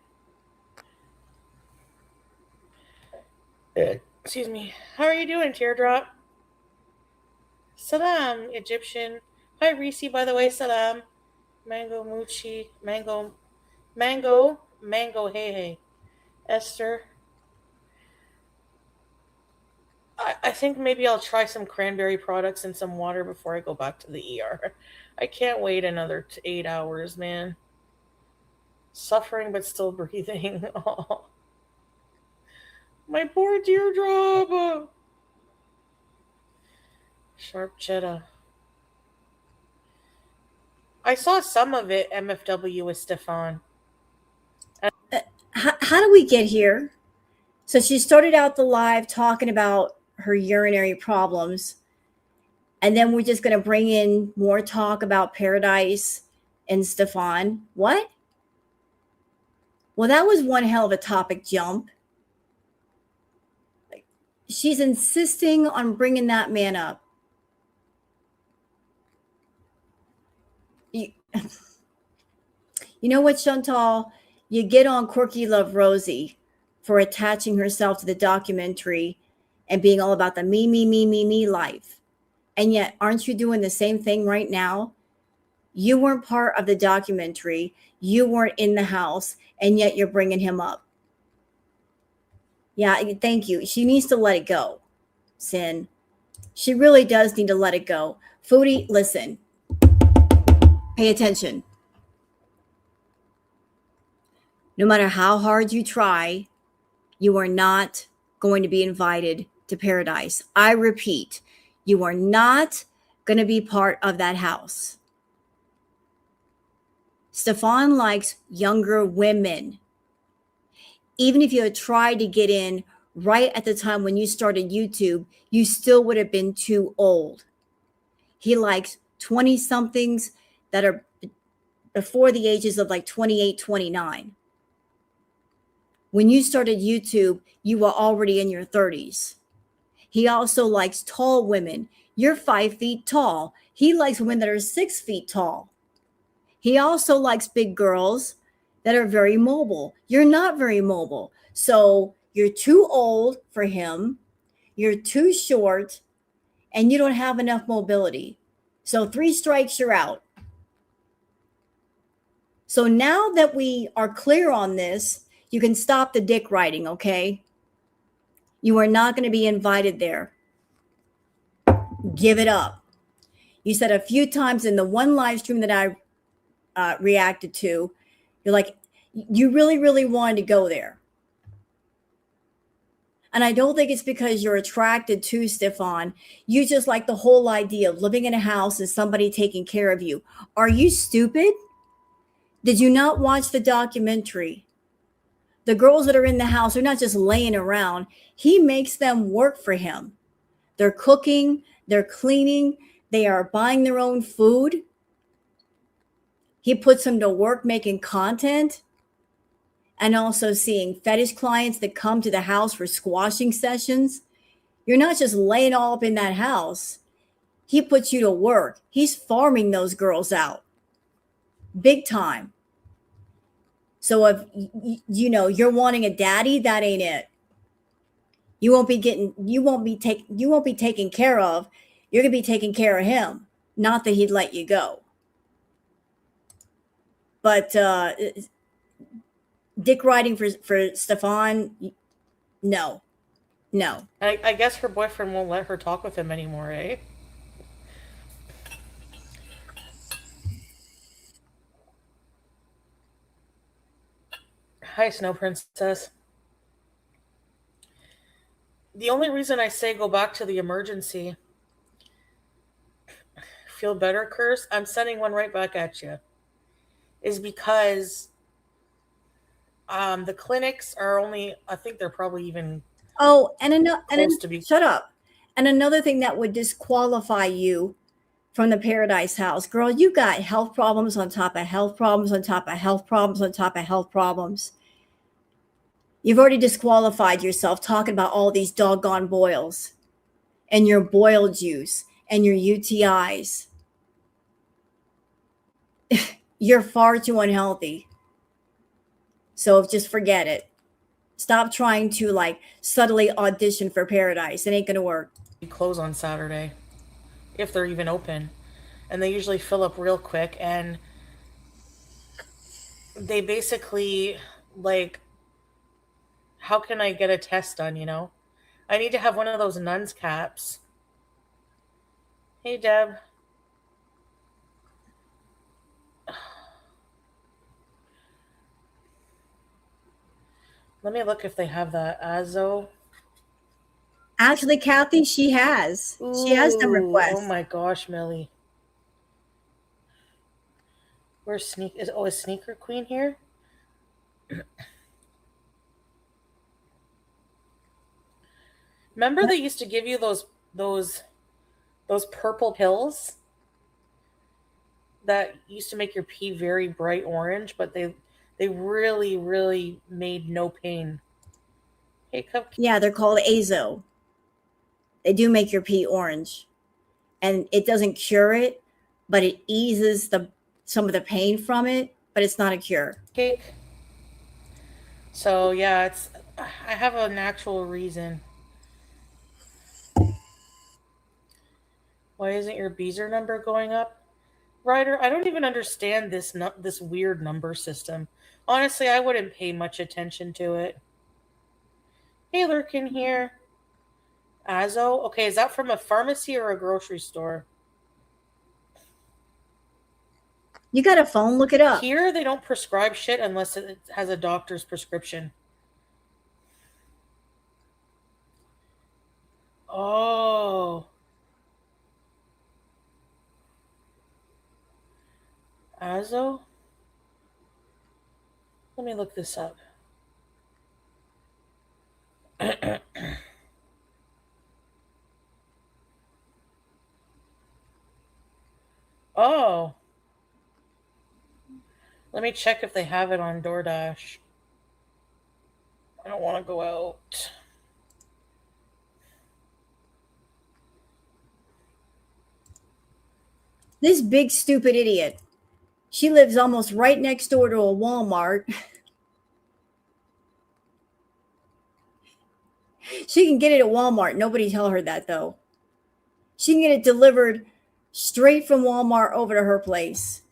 Excuse me. How are you doing, Teardrop? Salam, Egyptian. Hi, Reese, by the way, salam. Mango Moochie. Mango, hey, hey. Esther. I think maybe I'll try some cranberry products and some water before I go back to the ER. I can't wait another 8 hours, man. Suffering but still breathing. Oh, my poor teardrop. Sharp cheddar. I saw some of it MFW with Stefan. How do we get here? So she started out the live talking about her urinary problems. And then we're just going to bring in more talk about Paradise and Stefan. What? Well, that was one hell of a topic jump. She's insisting on bringing that man up. You know what, Chantal? You get on Quirky Love Rosie for attaching herself to the documentary and being all about the me life. And yet, aren't you doing the same thing right now? You weren't part of the documentary. You weren't in the house, and yet you're bringing him up. Yeah, thank you. She needs to let it go, Sin. She really does need to let it go. Foodie, listen. Pay attention. No matter how hard you try, you are not going to be invited to Paradise. I repeat, you are not going to be part of that house. Stefan likes younger women. Even if you had tried to get in right at the time when you started YouTube, you still would have been too old. He likes 20-somethings that are before the ages of like 28, 29. When you started YouTube, you were already in your 30s. He also likes tall women. You're 5 feet tall. He likes women that are 6 feet tall. He also likes big girls that are very mobile. You're not very mobile. So you're too old for him. You're too short and you don't have enough mobility. So 3 strikes, you're out. So now that we are clear on this, you can stop the dick riding, okay? You are not going to be invited there. Give it up. You said a few times in the one live stream that I reacted to, you're like, you really, really wanted to go there. And I don't think it's because you're attracted to Stefan. You just like the whole idea of living in a house and somebody taking care of you. Are you stupid? Did you not watch the documentary? The girls that are in the house are not just laying around. He makes them work for him. They're cooking, they're cleaning, they are buying their own food. He puts them to work making content and also seeing fetish clients that come to the house for squashing sessions. You're not just laying all up in that house. He puts you to work. He's farming those girls out big time. So if you're wanting a daddy, that ain't it. You won't be taken care of. You're going to be taking care of him. Not that he'd let you go. But dick riding for Stefan, no. I guess her boyfriend won't let her talk with him anymore, eh? Hi, Snow Princess. The only reason I say go back to the emergency, feel better, Curse, I'm sending one right back at you, is because the clinics are only, I think they're probably even shut up. And another thing that would disqualify you from the Paradise House, girl, you got health problems on top of health problems on top of health problems on top of health problems. You've already disqualified yourself talking about all these doggone boils and your boil juice and your UTIs. You're far too unhealthy. So just forget it. Stop trying to subtly audition for Paradise. It ain't going to work. You close on Saturday, if they're even open. And they usually fill up real quick. And they basically, how can I get a test done, I need to have one of those nun's caps. Hey, Deb. Let me look if they have the Azo. Actually, Kathy, she has. Ooh, she has some requests. Oh my gosh, Millie. Where's is Sneaker Queen here? Remember they used to give you those purple pills that used to make your pee very bright orange, but they really, really made no pain. Hey, Cupcake. Yeah, they're called Azo. They do make your pee orange. And it doesn't cure it, but it eases some of the pain from it, but it's not a cure. Cake. So yeah, I have an actual reason. Why isn't your Beezer number going up? Ryder, I don't even understand this weird number system. Honestly, I wouldn't pay much attention to it. Hey, Lurkin here. Azo? Okay, is that from a pharmacy or a grocery store? You got a phone? Look it up. Here, they don't prescribe shit unless it has a doctor's prescription. Oh. Azo? Let me look this up. Oh. Let me check if they have it on DoorDash. I don't want to go out. This big stupid idiot. She lives almost right next door to a Walmart. She can get it at Walmart. Nobody tell her that, though. She can get it delivered straight from Walmart over to her place.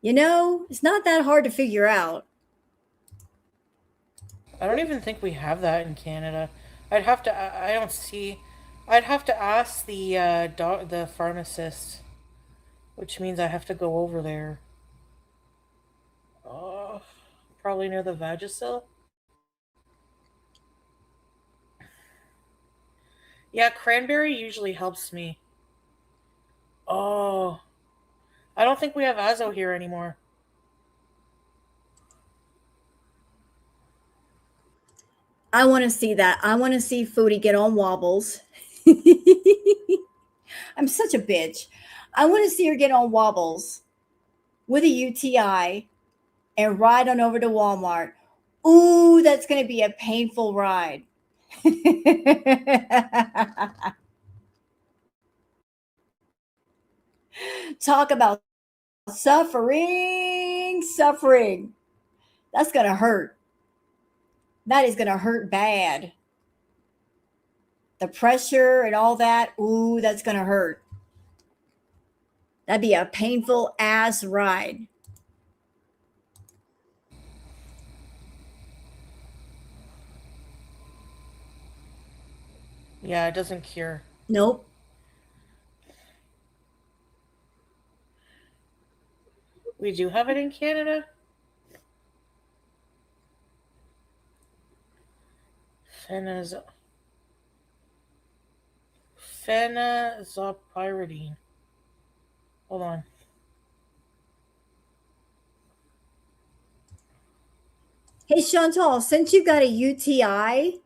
It's not that hard to figure out. I don't even think we have that in Canada. I'd have to ask the pharmacist, which means I have to go over there. Probably near the Vagisil. Yeah, cranberry usually helps me. Oh. I don't think we have Azo here anymore. I want to see that. I want to see Foodie get on wobbles. I'm such a bitch. I want to see her get on wobbles with a UTI and ride on over to Walmart. Ooh, that's going to be a painful ride. Talk about suffering, suffering. That's going to hurt. That is going to hurt bad. The pressure and all that. Ooh, that's going to hurt. That'd be a painful ass ride. Yeah, it doesn't cure. Nope. We do have it in Canada. Phenazopyridine. Hold on. Hey Chantal, since you got a UTI,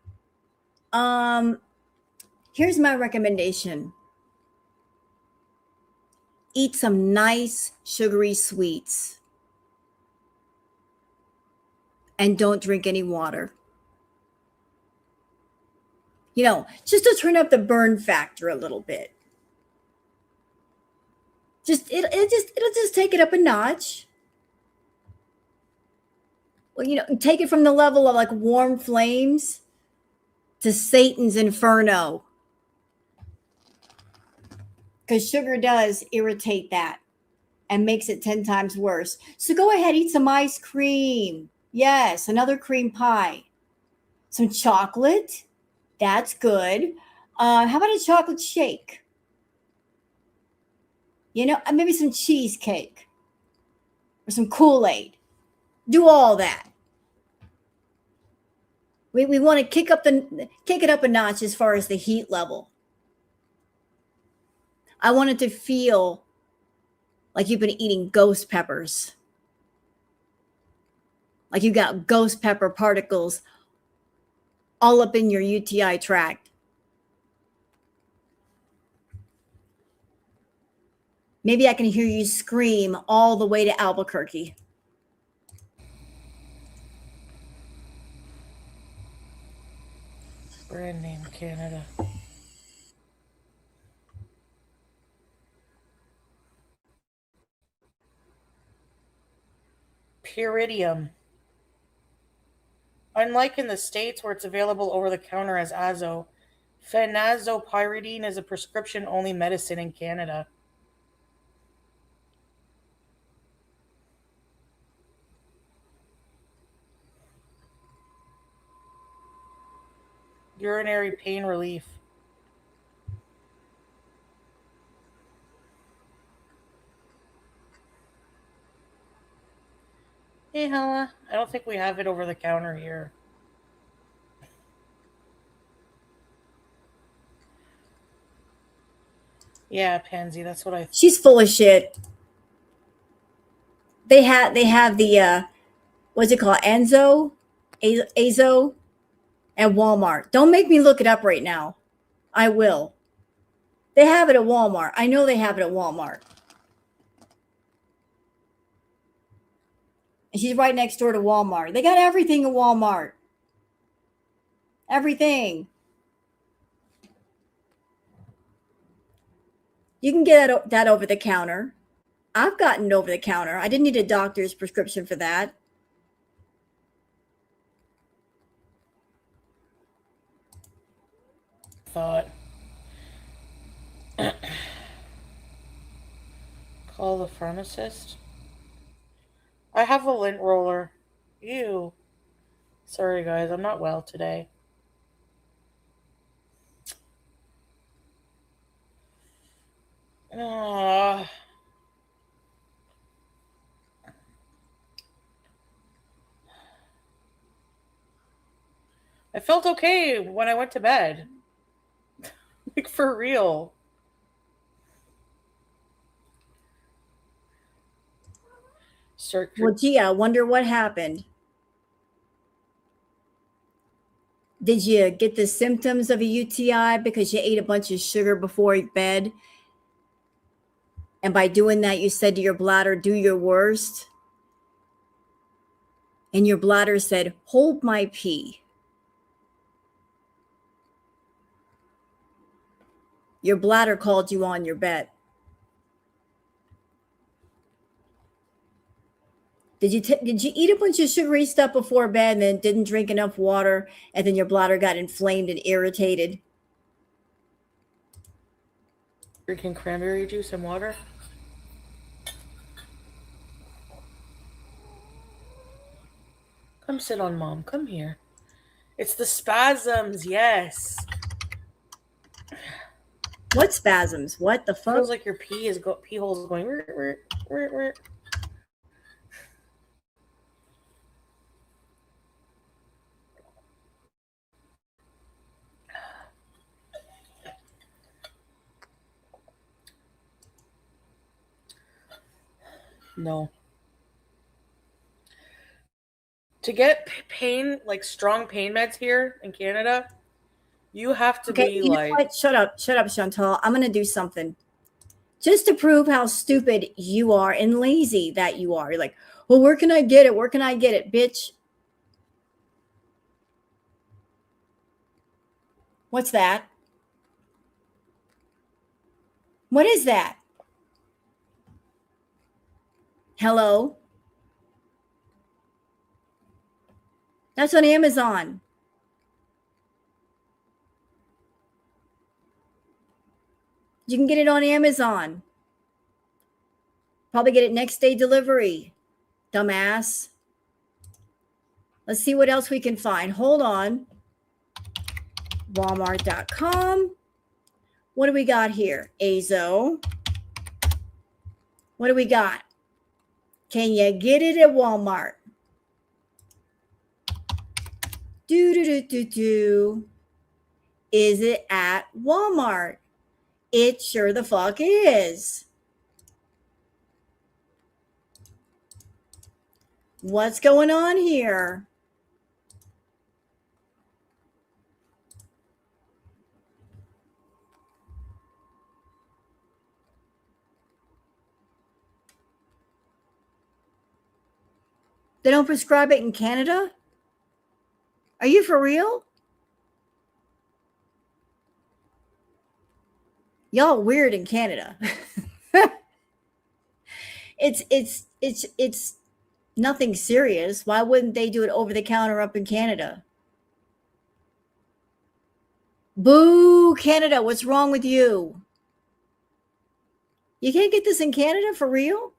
here's my recommendation. Eat some nice sugary sweets and don't drink any water. You know, just to turn up the burn factor a little bit. It'll just take it up a notch. Well, you know, take it from the level of like warm flames to Satan's inferno. Because sugar does irritate that and makes it 10 times worse. So go ahead, eat some ice cream. Yes, another cream pie. Some chocolate. That's good. How about a chocolate shake? You know, maybe some cheesecake or some Kool-Aid. Do all that. We want to kick it up a notch as far as the heat level. I want it to feel like you've been eating ghost peppers. Like you got ghost pepper particles all up in your UTI tract. Maybe I can hear you scream all the way to Albuquerque. Brand name Canada. Pyridium. Unlike in the States where it's available over the counter as Azo, phenazopyridine is a prescription-only medicine in Canada. Urinary pain relief. Hey, Hella. I don't think we have it over the counter here. Yeah, Pansy, that's what I thought. She's full of shit. They have the what's it called? Azo at Walmart. Don't make me look it up right now. I will. They have it at Walmart. I know they have it at Walmart. And she's right next door to Walmart. They got everything at Walmart. Everything. You can get that over the counter. I've gotten it over the counter. I didn't need a doctor's prescription for that. Thought. Call the pharmacist. I have a lint roller. Ew. Sorry, guys. I'm not well today. I felt okay when I went to bed. Like, for real. Well, gee, I wonder what happened. Did you get the symptoms of a UTI because you ate a bunch of sugar before bed? And by doing that, you said to your bladder, do your worst. And your bladder said, hold my pee. Your bladder called you on your bet. Did you eat a bunch of sugary stuff before bed and then didn't drink enough water and then your bladder got inflamed and irritated? Drinking cranberry juice and water. Come sit on Mom. Come here. It's the spasms. Yes. What spasms? What the fuck? Feels like your pee hole's going. No. To get pain, like strong pain meds here in Canada, you have to be you like. know what? Shut up, Chantal. I'm gonna do something just to prove how stupid you are and lazy that you are. You're like, well, where can I get it? Where can I get it, bitch? What's that? What is that? Hello? That's on Amazon. You can get it on Amazon. Probably get it next day delivery. Dumbass. Let's see what else we can find. Hold on. Walmart.com. What do we got here? Azo. What do we got? Can you get it at Walmart? Do. Is it at Walmart? It sure the fuck is. What's going on here? They don't prescribe it in Canada? Are you for real? Y'all weird in Canada. It's nothing serious. Why wouldn't they do it over the counter up in Canada? Boo, Canada, what's wrong with you? You can't get this in Canada for real?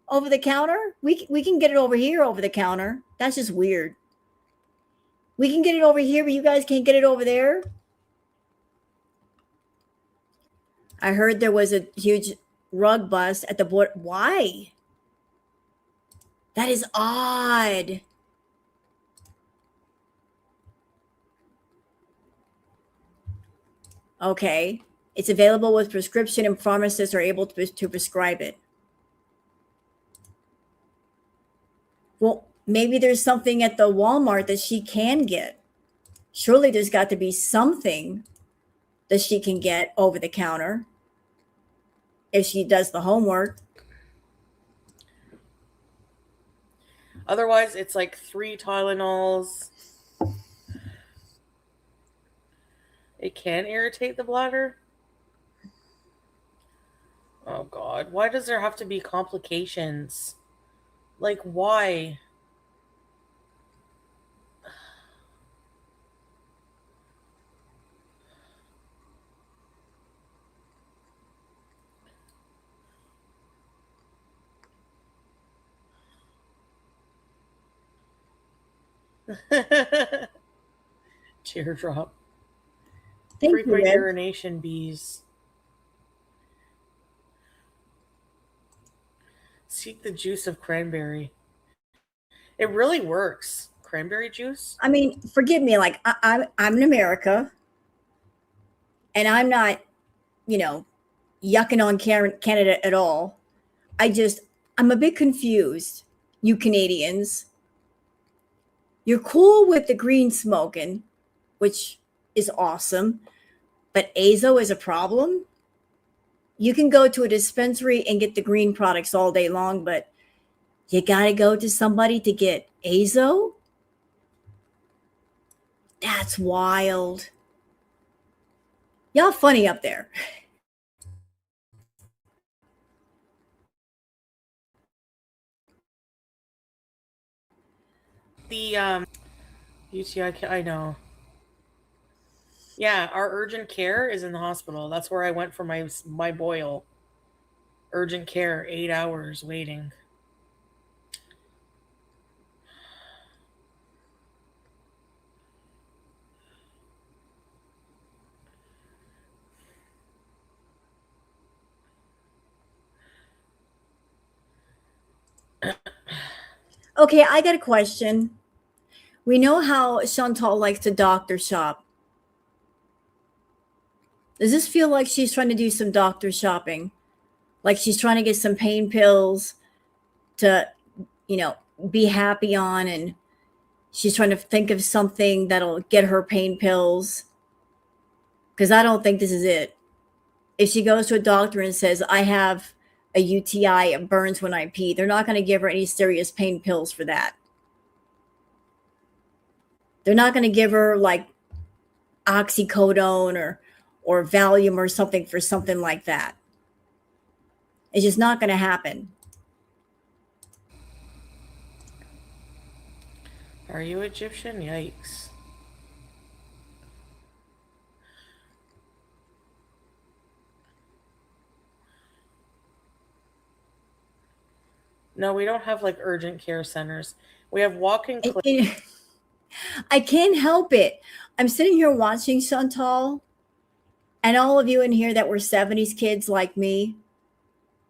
Over the counter? We can get it over here over the counter. That's just weird. We can get it over here, but you guys can't get it over there? I heard there was a huge rug bust at the border. Why? That is odd. Okay. It's available with prescription and pharmacists are able to prescribe it. Well, maybe there's something at the Walmart that she can get. Surely there's got to be something that she can get over the counter if she does the homework. Otherwise, it's like 3 Tylenols. It can irritate the bladder. Oh, God. Why does there have to be complications? Like, why? Teardrop. Frequent urination bees. Seek the juice of cranberry. It really works. Cranberry juice? I mean, forgive me, like I'm in America and I'm not, yucking on Canada at all. I'm a bit confused, you Canadians. You're cool with the green smoking, which is awesome. But azo is a problem. You can go to a dispensary and get the green products all day long, but you got to go to somebody to get azo? That's wild. Y'all funny up there. The UTI, I know. Yeah, our urgent care is in the hospital. That's where I went for my boil. Urgent care, 8 hours waiting. Okay, I got a question. We know how Chantal likes to doctor shop. Does this feel like she's trying to do some doctor shopping? Like she's trying to get some pain pills to, be happy on, and she's trying to think of something that'll get her pain pills? Because I don't think this is it. If she goes to a doctor and says, I have a UTI, it burns when I pee, they're not going to give her any serious pain pills for that. They're not going to give her like oxycodone or Valium or something for something like that. It's just not going to happen. Are you Egyptian? Yikes. No, we don't have like urgent care centers. We have walk-in clinics. I can't help it. I'm sitting here watching Chantal, and all of you in here that were 70s kids like me,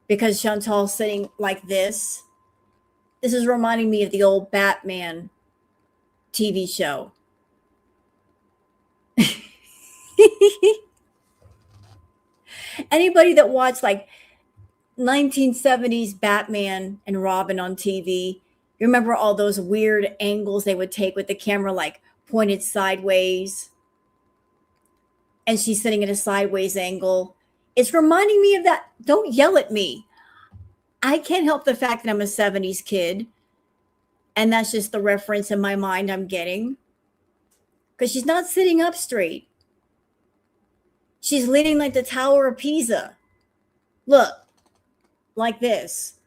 because Chantal's sitting like this. This is reminding me of the old Batman TV show. Anybody that watched like 1970s Batman and Robin on TV, you remember all those weird angles they would take with the camera, like pointed sideways, and she's sitting at a sideways angle? It's reminding me of that. Don't yell at me. I can't help the fact that I'm a 70s kid, and that's just the reference in my mind I'm getting. Because she's not sitting up straight. She's leaning like the Tower of Pisa. Look, like this.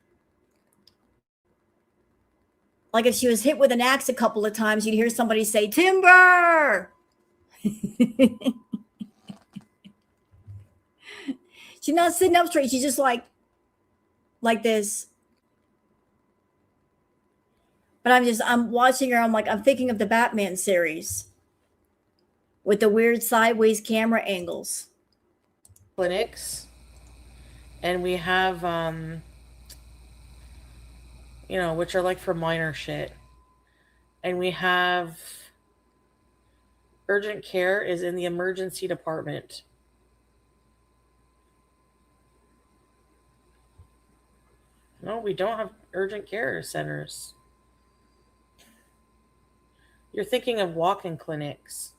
Like if she was hit with an axe a couple of times, you'd hear somebody say, timber! She's not sitting up straight. She's just like this. But I'm watching her. I'm thinking of the Batman series with the weird sideways camera angles. Clinics. And we have, which are like for minor shit. And we have urgent care is in the emergency department. No, we don't have urgent care centers. You're thinking of walk-in clinics.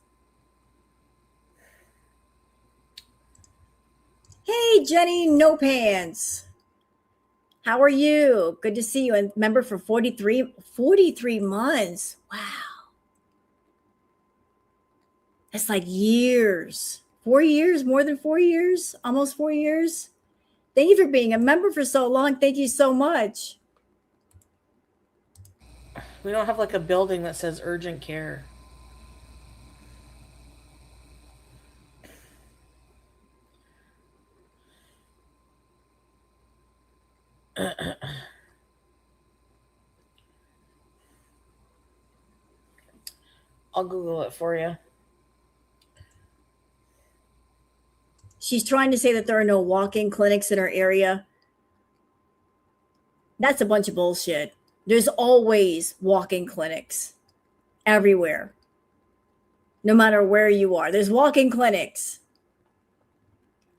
Hey, Jenny, no pants. How are you? Good to see you. And member for 43 months. Wow. That's like years. 4 years, more than 4 years, almost 4 years. Thank you for being a member for so long. Thank you so much. We don't have like a building that says urgent care. I'll Google it for you. She's trying to say that there are no walk-in clinics in her area. That's a bunch of bullshit. There's always walk-in clinics everywhere. No matter where you are, there's walk-in clinics.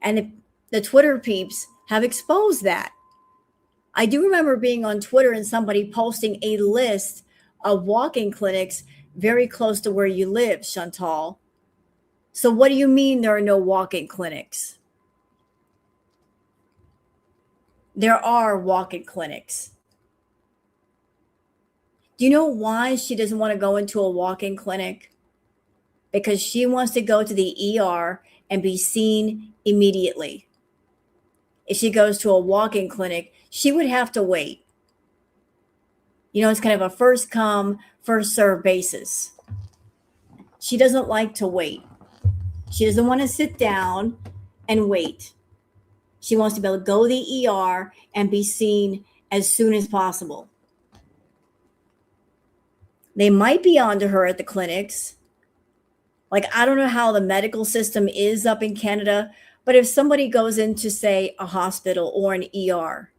And the Twitter peeps have exposed that. I do remember being on Twitter and somebody posting a list of walk-in clinics very close to where you live, Chantal. So what do you mean there are no walk-in clinics? There are walk-in clinics. Do you know why she doesn't want to go into a walk-in clinic? Because she wants to go to the ER and be seen immediately. If she goes to a walk-in clinic, she would have to wait. You know, it's kind of a first come, first serve basis. She doesn't like to wait. She doesn't want to sit down and wait. She wants to be able to go to the ER and be seen as soon as possible. They might be onto her at the clinics. Like, I don't know how the medical system is up in Canada, but if somebody goes into, say, a hospital or an ER,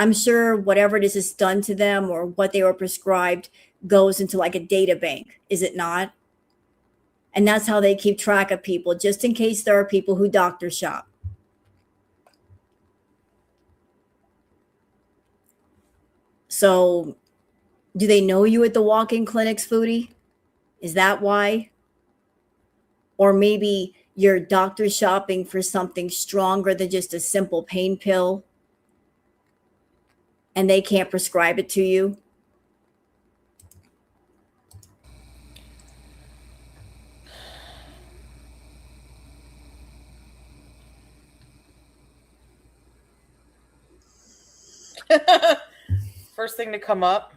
I'm sure whatever it is done to them or what they were prescribed goes into like a data bank, is it not? And that's how they keep track of people, just in case there are people who doctor shop. So, do they know you at the walk-in clinics, Foodie? Is that why? Or maybe you're doctor shopping for something stronger than just a simple pain pill and they can't prescribe it to you? First thing to come up,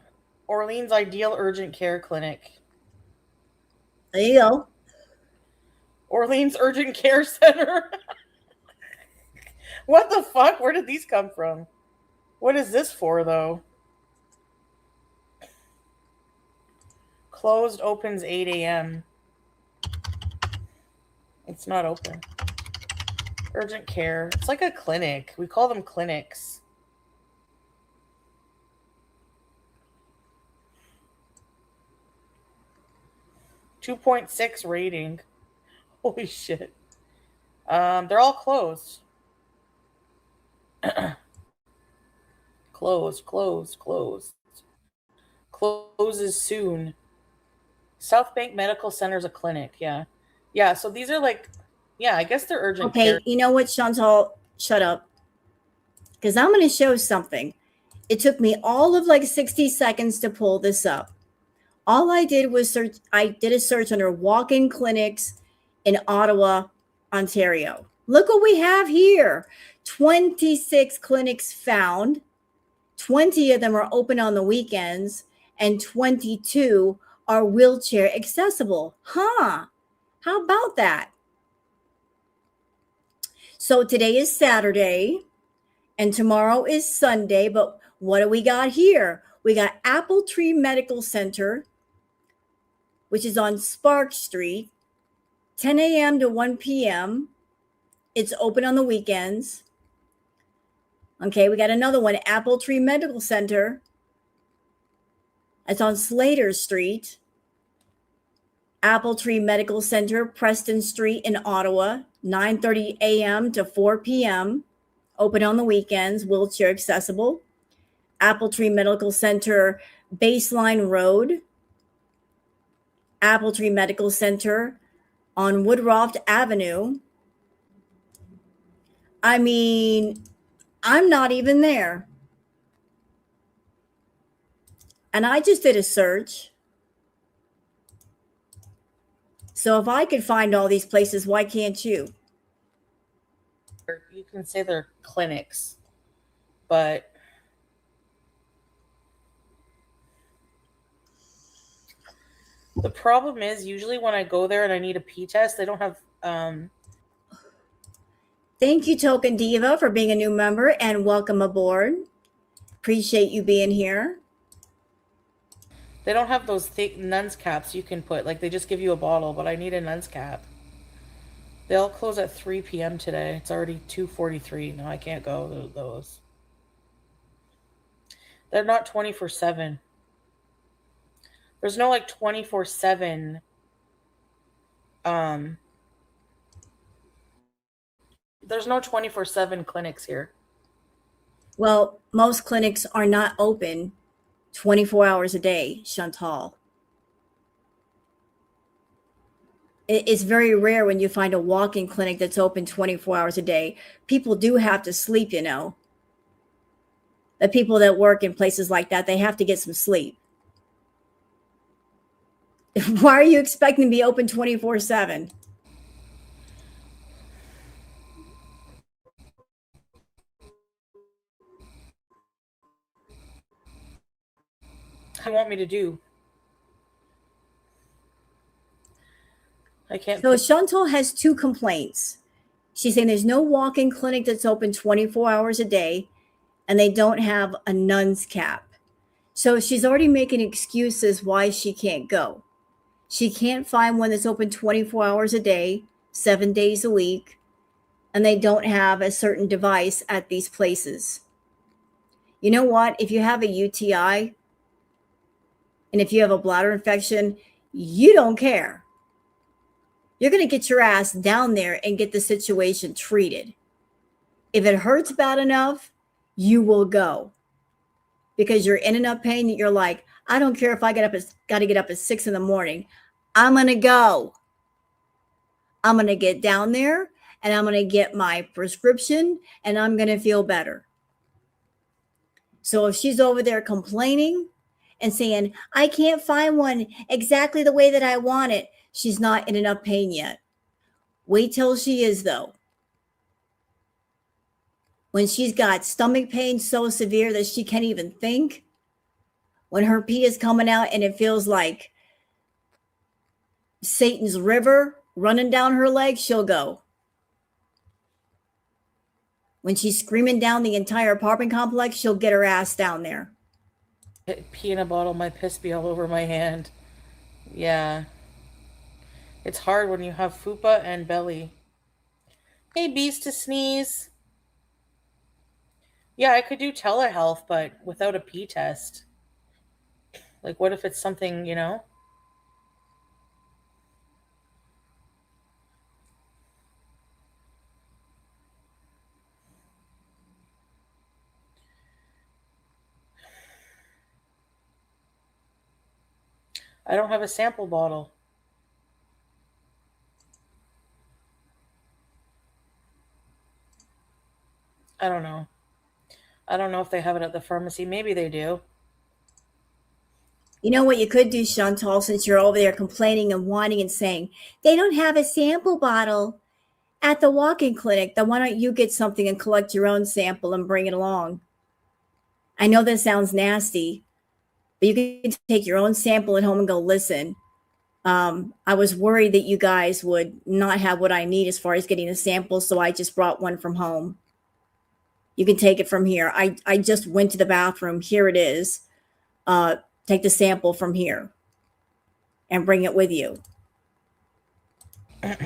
Orleans Ideal Urgent Care Clinic. There you go. Orleans Urgent Care Center. What the fuck? Where did these come from? What is this for, though? Closed, opens 8 a.m. It's not open. Urgent care. It's like a clinic. We call them clinics. .6 rating. Holy shit. They're all closed. Closed. Closes soon. South Bank Medical Center's a clinic. Yeah. So these are like, yeah, I guess they're urgent care. Okay, you know what, Chantal? Shut up. Because I'm going to show something. It took me all of like 60 seconds to pull this up. All I did was search. I did a search under walk-in clinics in Ottawa, Ontario. Look what we have here. 26 clinics found. 20 of them are open on the weekends, and 22 are wheelchair accessible. Huh? How about that? So today is Saturday, and tomorrow is Sunday, but what do we got here? We got Apple Tree Medical Center, which is on Spark Street, 10 a.m. to 1 p.m. It's open on the weekends. Okay, we got another one, Apple Tree Medical Center. It's on Slater Street. Apple Tree Medical Center, Preston Street in Ottawa, 9:30 a.m. to 4 p.m. Open on the weekends, wheelchair accessible. Apple Tree Medical Center, Baseline Road. Apple Tree Medical Center on Woodroft Avenue. I mean, I'm not even there. And I just did a search. So if I could find all these places, why can't you? You can say they're clinics, but the problem is usually when I go there and I need a pee test, they don't have Thank you, Token Diva, for being a new member and welcome aboard. Appreciate you being here. they don't have those thick nuns caps you can put. Like, they just give you a bottle, but I need a nuns cap. They all close at 3 p.m. today. It's already 2:43. No, I can't go to those. They're not 24/7. There's no like 24/7 there's no 24/7 clinics here. Well, most clinics are not open 24 hours a day, Chantal. It's very rare when you find a walk-in clinic that's open 24 hours a day. People do have to sleep, you know. The people that work in places like that, they have to get some sleep. Why are you expecting to be open 24/7? What do you want me to do? I can't So pick. Chantal has two complaints. She's saying there's no walk-in clinic that's open 24 hours a day, and they don't have a nun's cap. So she's already making excuses why she can't go. She can't find one that's open 24 hours a day, 7 days a week, and they don't have a certain device at these places. You know what? If you have a UTI and if you have a bladder infection, you don't care. You're going to get your ass down there and get the situation treated. If it hurts bad enough, you will go because you're in enough pain that you're like, I don't care if I got to get up at 6 in the morning. I'm going to go. I'm going to get down there and I'm going to get my prescription and I'm going to feel better. So if she's over there complaining and saying, I can't find one exactly the way that I want it, she's not in enough pain yet. Wait till she is, though. When she's got stomach pain so severe that she can't even think, when her pee is coming out and it feels like Satan's river running down her leg, she'll go. When she's screaming down the entire apartment complex, she'll get her ass down there. Pee in a bottle, my piss be all over my hand. Yeah. It's hard when you have fupa and belly. Hey, bees to sneeze. Yeah, I could do telehealth, but without a pee test. Like, what if it's something, you know? I don't have a sample bottle. I don't know. I don't know if they have it at the pharmacy. Maybe they do. You know what you could do, Chantal, since you're over there complaining and whining and saying, they don't have a sample bottle at the walk-in clinic, then why don't you get something and collect your own sample and bring it along? I know that sounds nasty, but you can take your own sample at home and go, listen, I was worried that you guys would not have what I need as far as getting a sample, so I just brought one from home. You can take it from here. I just went to the bathroom. Here it is. Take the sample from here and bring it with you. I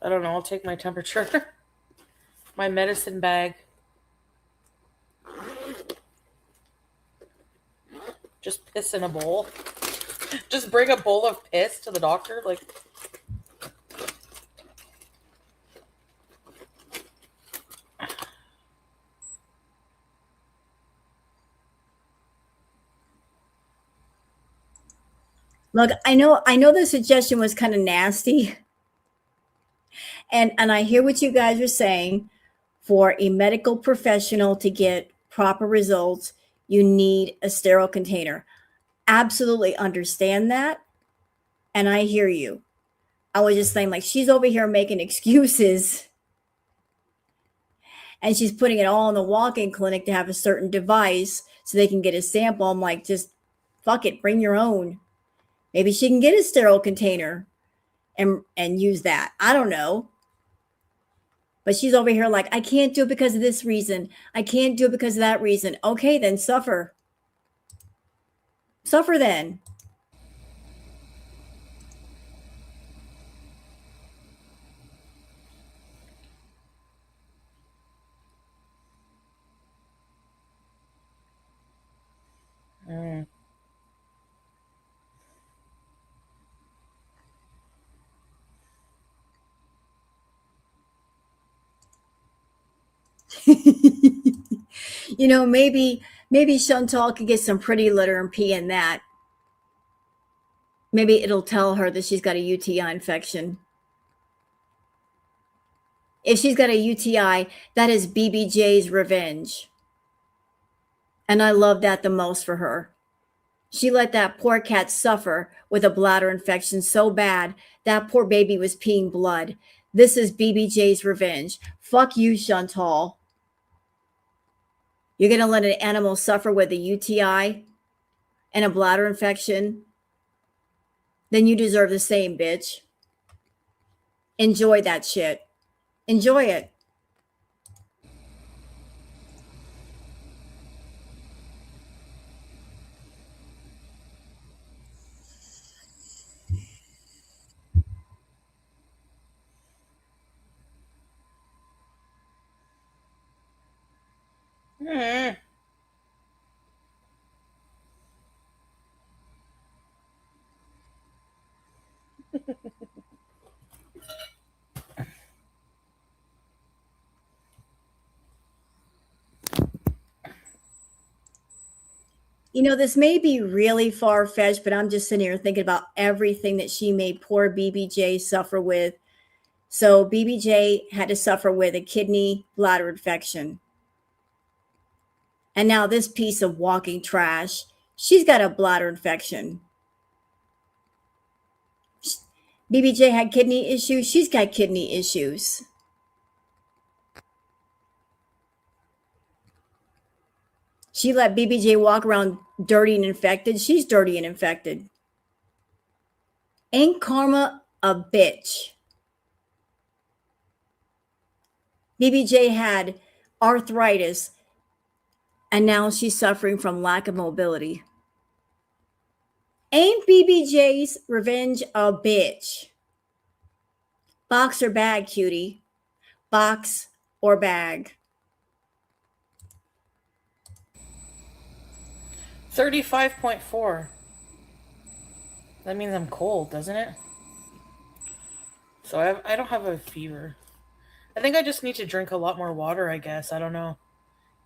don't know. I'll take my temperature. My medicine bag. Just piss in a bowl. Just bring a bowl of piss to the doctor. Like, Look, I know the suggestion was kind of nasty. And I hear what you guys are saying. For a medical professional to get proper results, you need a sterile container. Absolutely understand that. And I hear you. I was just saying, like, she's over here making excuses and she's putting it all in the walk-in clinic to have a certain device so they can get a sample. I'm like, just fuck it, bring your own. Maybe she can get a sterile container and use that. I don't know. But she's over here like, I can't do it because of this reason. I can't do it because of that reason. Okay, then suffer. Suffer then. mm. maybe Chantal could get some pretty litter and pee in that. Maybe it'll tell her that she's got a UTI infection. If she's got a UTI, that is BBJ's revenge. And I love that the most for her. She let that poor cat suffer with a bladder infection so bad that poor baby was peeing blood. This is BBJ's revenge. Fuck you, Chantal. You're going to let an animal suffer with a UTI and a bladder infection? Then you deserve the same, bitch. Enjoy that shit. Enjoy it. Hmm. This may be really far-fetched, but I'm just sitting here thinking about everything that she made poor BBJ suffer with. So BBJ had to suffer with a kidney bladder infection. And now this piece of walking trash, she's got a bladder infection. BBJ had kidney issues. She's got kidney issues. She let BBJ walk around dirty and infected. She's dirty and infected. Ain't karma a bitch? BBJ had arthritis, and now she's suffering from lack of mobility. Ain't BBJ's revenge a bitch? Box or bag, cutie? Box or bag? 35.4. That means I'm cold, doesn't it? So I don't have a fever. I think I just need to drink a lot more water, I guess. I don't know.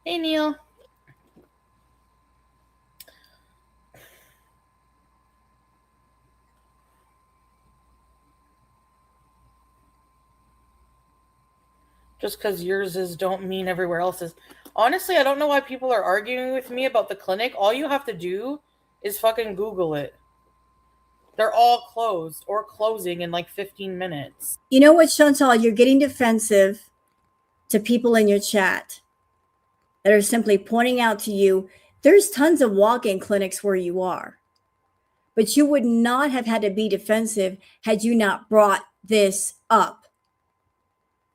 Hey, Neil. Just because yours is don't mean everywhere else is. Honestly, I don't know why people are arguing with me about the clinic. All you have to do is fucking Google it. They're all closed or closing in like 15 minutes. You know what, Chantal? You're getting defensive to people in your chat that are simply pointing out to you, there's tons of walk-in clinics where you are. But you would not have had to be defensive had you not brought this up.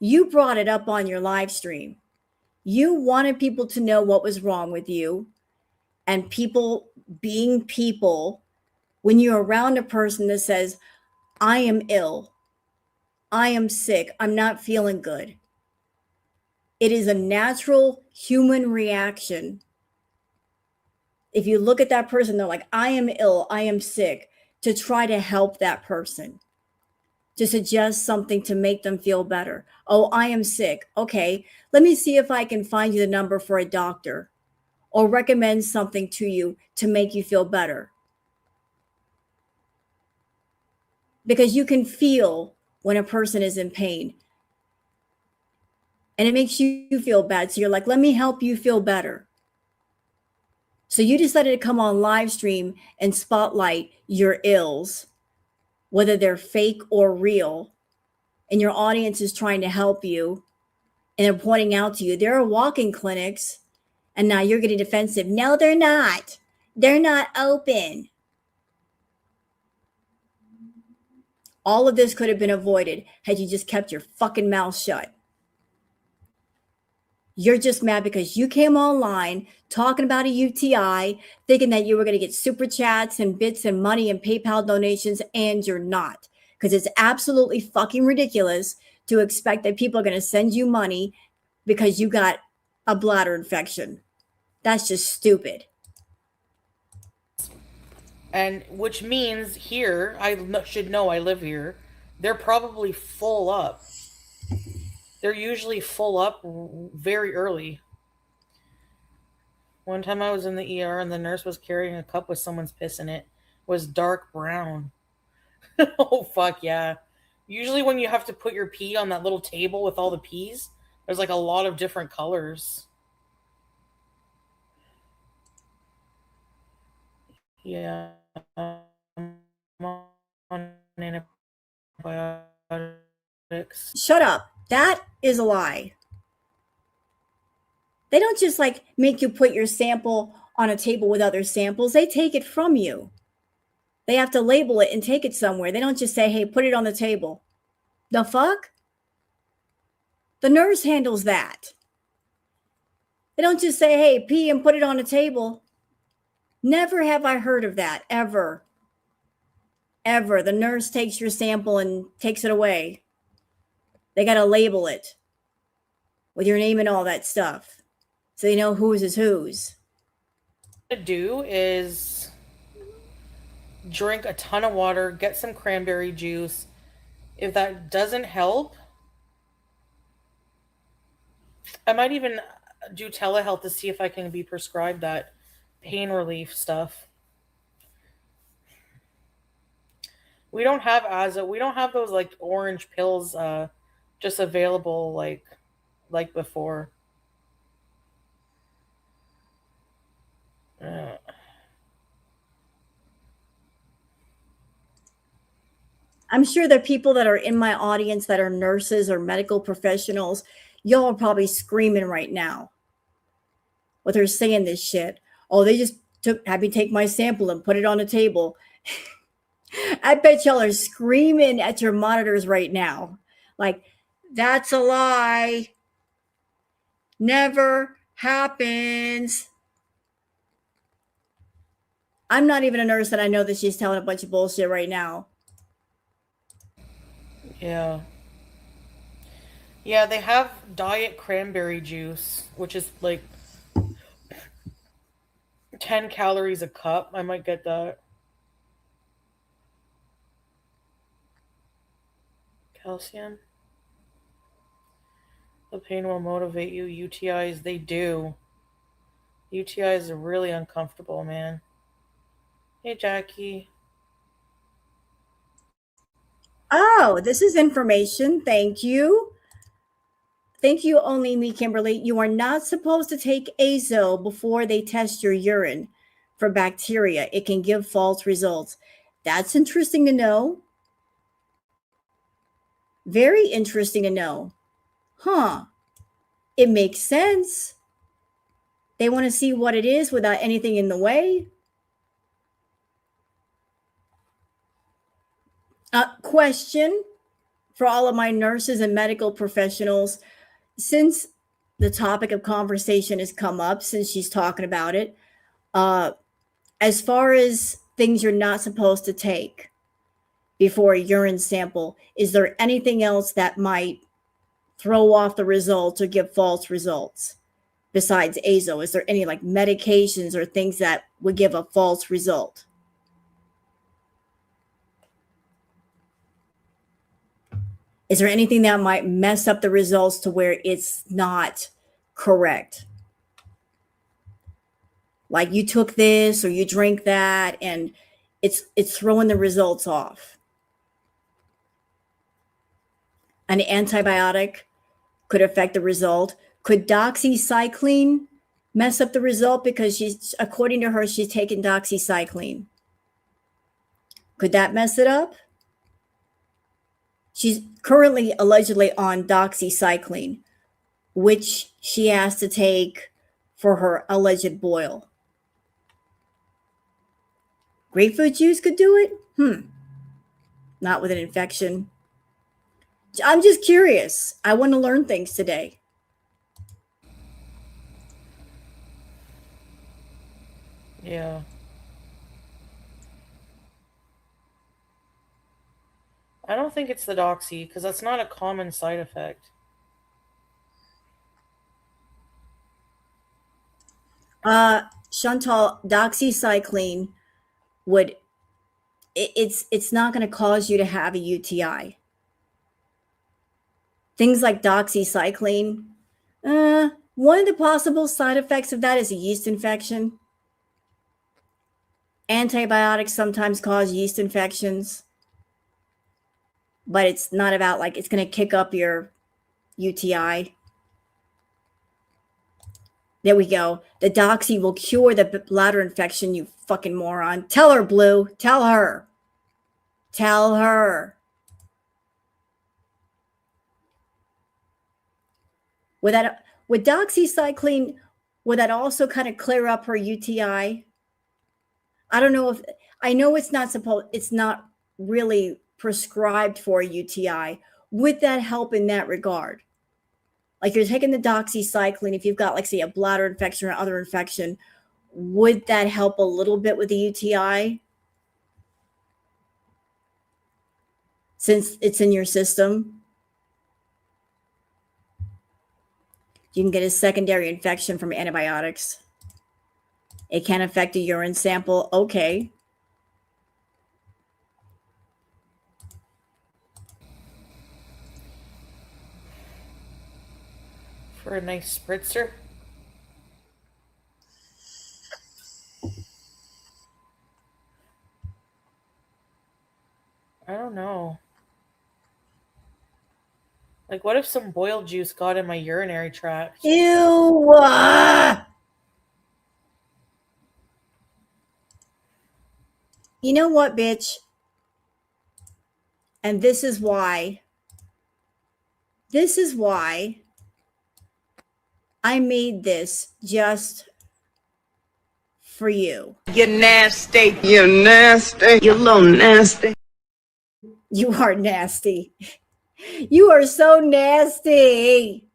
You brought it up on your live stream. You wanted people to know what was wrong with you, and people being people, when you're around a person that says, I am ill, I am sick, I'm not feeling good. It is a natural human reaction. If you look at that person, they're like, I am ill, I am sick, to try to help that person, to suggest something to make them feel better. Oh, I am sick. Okay, let me see if I can find you the number for a doctor or recommend something to you to make you feel better. Because you can feel when a person is in pain and it makes you feel bad. So you're like, let me help you feel better. So you decided to come on live stream and spotlight your ills, whether they're fake or real, and your audience is trying to help you, and they're pointing out to you, there are walk-in clinics, and now you're getting defensive. No, they're not. They're not open. All of this could have been avoided had you just kept your fucking mouth shut. You're just mad because you came online talking about a UTI, thinking that you were going to get super chats and bits and money and PayPal donations, and you're not. Because it's absolutely fucking ridiculous to expect that people are going to send you money because you got a bladder infection. That's just stupid. And which means here, I should know I live here, they're probably full up. They're usually full up very early. One time I was in the ER and the nurse was carrying a cup with someone's piss in it. It was dark brown. Oh, fuck yeah. Usually when you have to put your pee on that little table with all the peas, there's like a lot of different colors. Yeah. I'm on antibiotics. Shut up. That is a lie. They don't just like make you put your sample on a table with other samples. They take it from you. They have to label it and take it somewhere. They don't just say, hey, put it on the table. The fuck? The nurse handles that. They don't just say, hey, pee and put it on a table. Never have I heard of that, ever. Ever. The nurse takes your sample and takes it away. They got to label it with your name and all that stuff, so they know whose is whose. What to do is drink a ton of water, get some cranberry juice. If that doesn't help, I might even do telehealth to see if I can be prescribed that pain relief stuff. We don't have we don't have those like orange pills just available like before. I'm sure the people that are in my audience that are nurses or medical professionals, y'all are probably screaming right now with her saying this shit. Oh, they just had me take my sample and put it on a table. I bet y'all are screaming at your monitors right now. Like, that's a lie. Never happens. I'm not even a nurse, and I know that she's telling a bunch of bullshit right now. Yeah. Yeah, they have diet cranberry juice, which is like 10 calories a cup. I might get that. Calcium. The pain will motivate you. UTIs, they do. UTIs are really uncomfortable, man. Hey, Jackie. Oh, this is information. Thank you. Thank you, only me, Kimberly. You are not supposed to take azo before they test your urine for bacteria. It can give false results. That's interesting to know. Very interesting to know. Huh. It makes sense. They want to see what it is without anything in the way. Question for all of my nurses and medical professionals. Since the topic of conversation has come up, since she's talking about it, as far as things you're not supposed to take before a urine sample, is there anything else that might throw off the results or give false results besides azo? Is there any like medications or things that would give a false result? Is there anything that might mess up the results to where it's not correct? Like you took this or you drink that and it's throwing the results off. An antibiotic could affect the result. Could doxycycline mess up the result because according to her, she's taking doxycycline? Could that mess it up? She's currently allegedly on doxycycline, which she has to take for her alleged boil. Grapefruit juice could do it? Not with an infection. I'm just curious. I want to learn things today. Yeah. I don't think it's the doxy because that's not a common side effect. Chantal, doxycycline would it's not going to cause you to have a UTI. Things like doxycycline, One of the possible side effects of that is a yeast infection. Antibiotics sometimes cause yeast infections, but it's not about like it's going to kick up your UTI. There we go. The doxy will cure the bladder infection, you fucking moron. Tell her, Blue. Tell her. Tell her. With doxycycline, would that also kind of clear up her UTI? I don't know if I know it's not really prescribed for a UTI. Would that help in that regard? Like you're taking the doxycycline, if you've got like say a bladder infection or other infection, would that help a little bit with the UTI? Since it's in your system, you can get a secondary infection from antibiotics. It can affect a urine sample. Okay. For a nice spritzer. I don't know. Like, what if some boiled juice got in my urinary tract? Ew. You know what, bitch? And this is why I made this just for you. You're nasty. You're nasty. You're a little nasty. You are nasty. You are so nasty.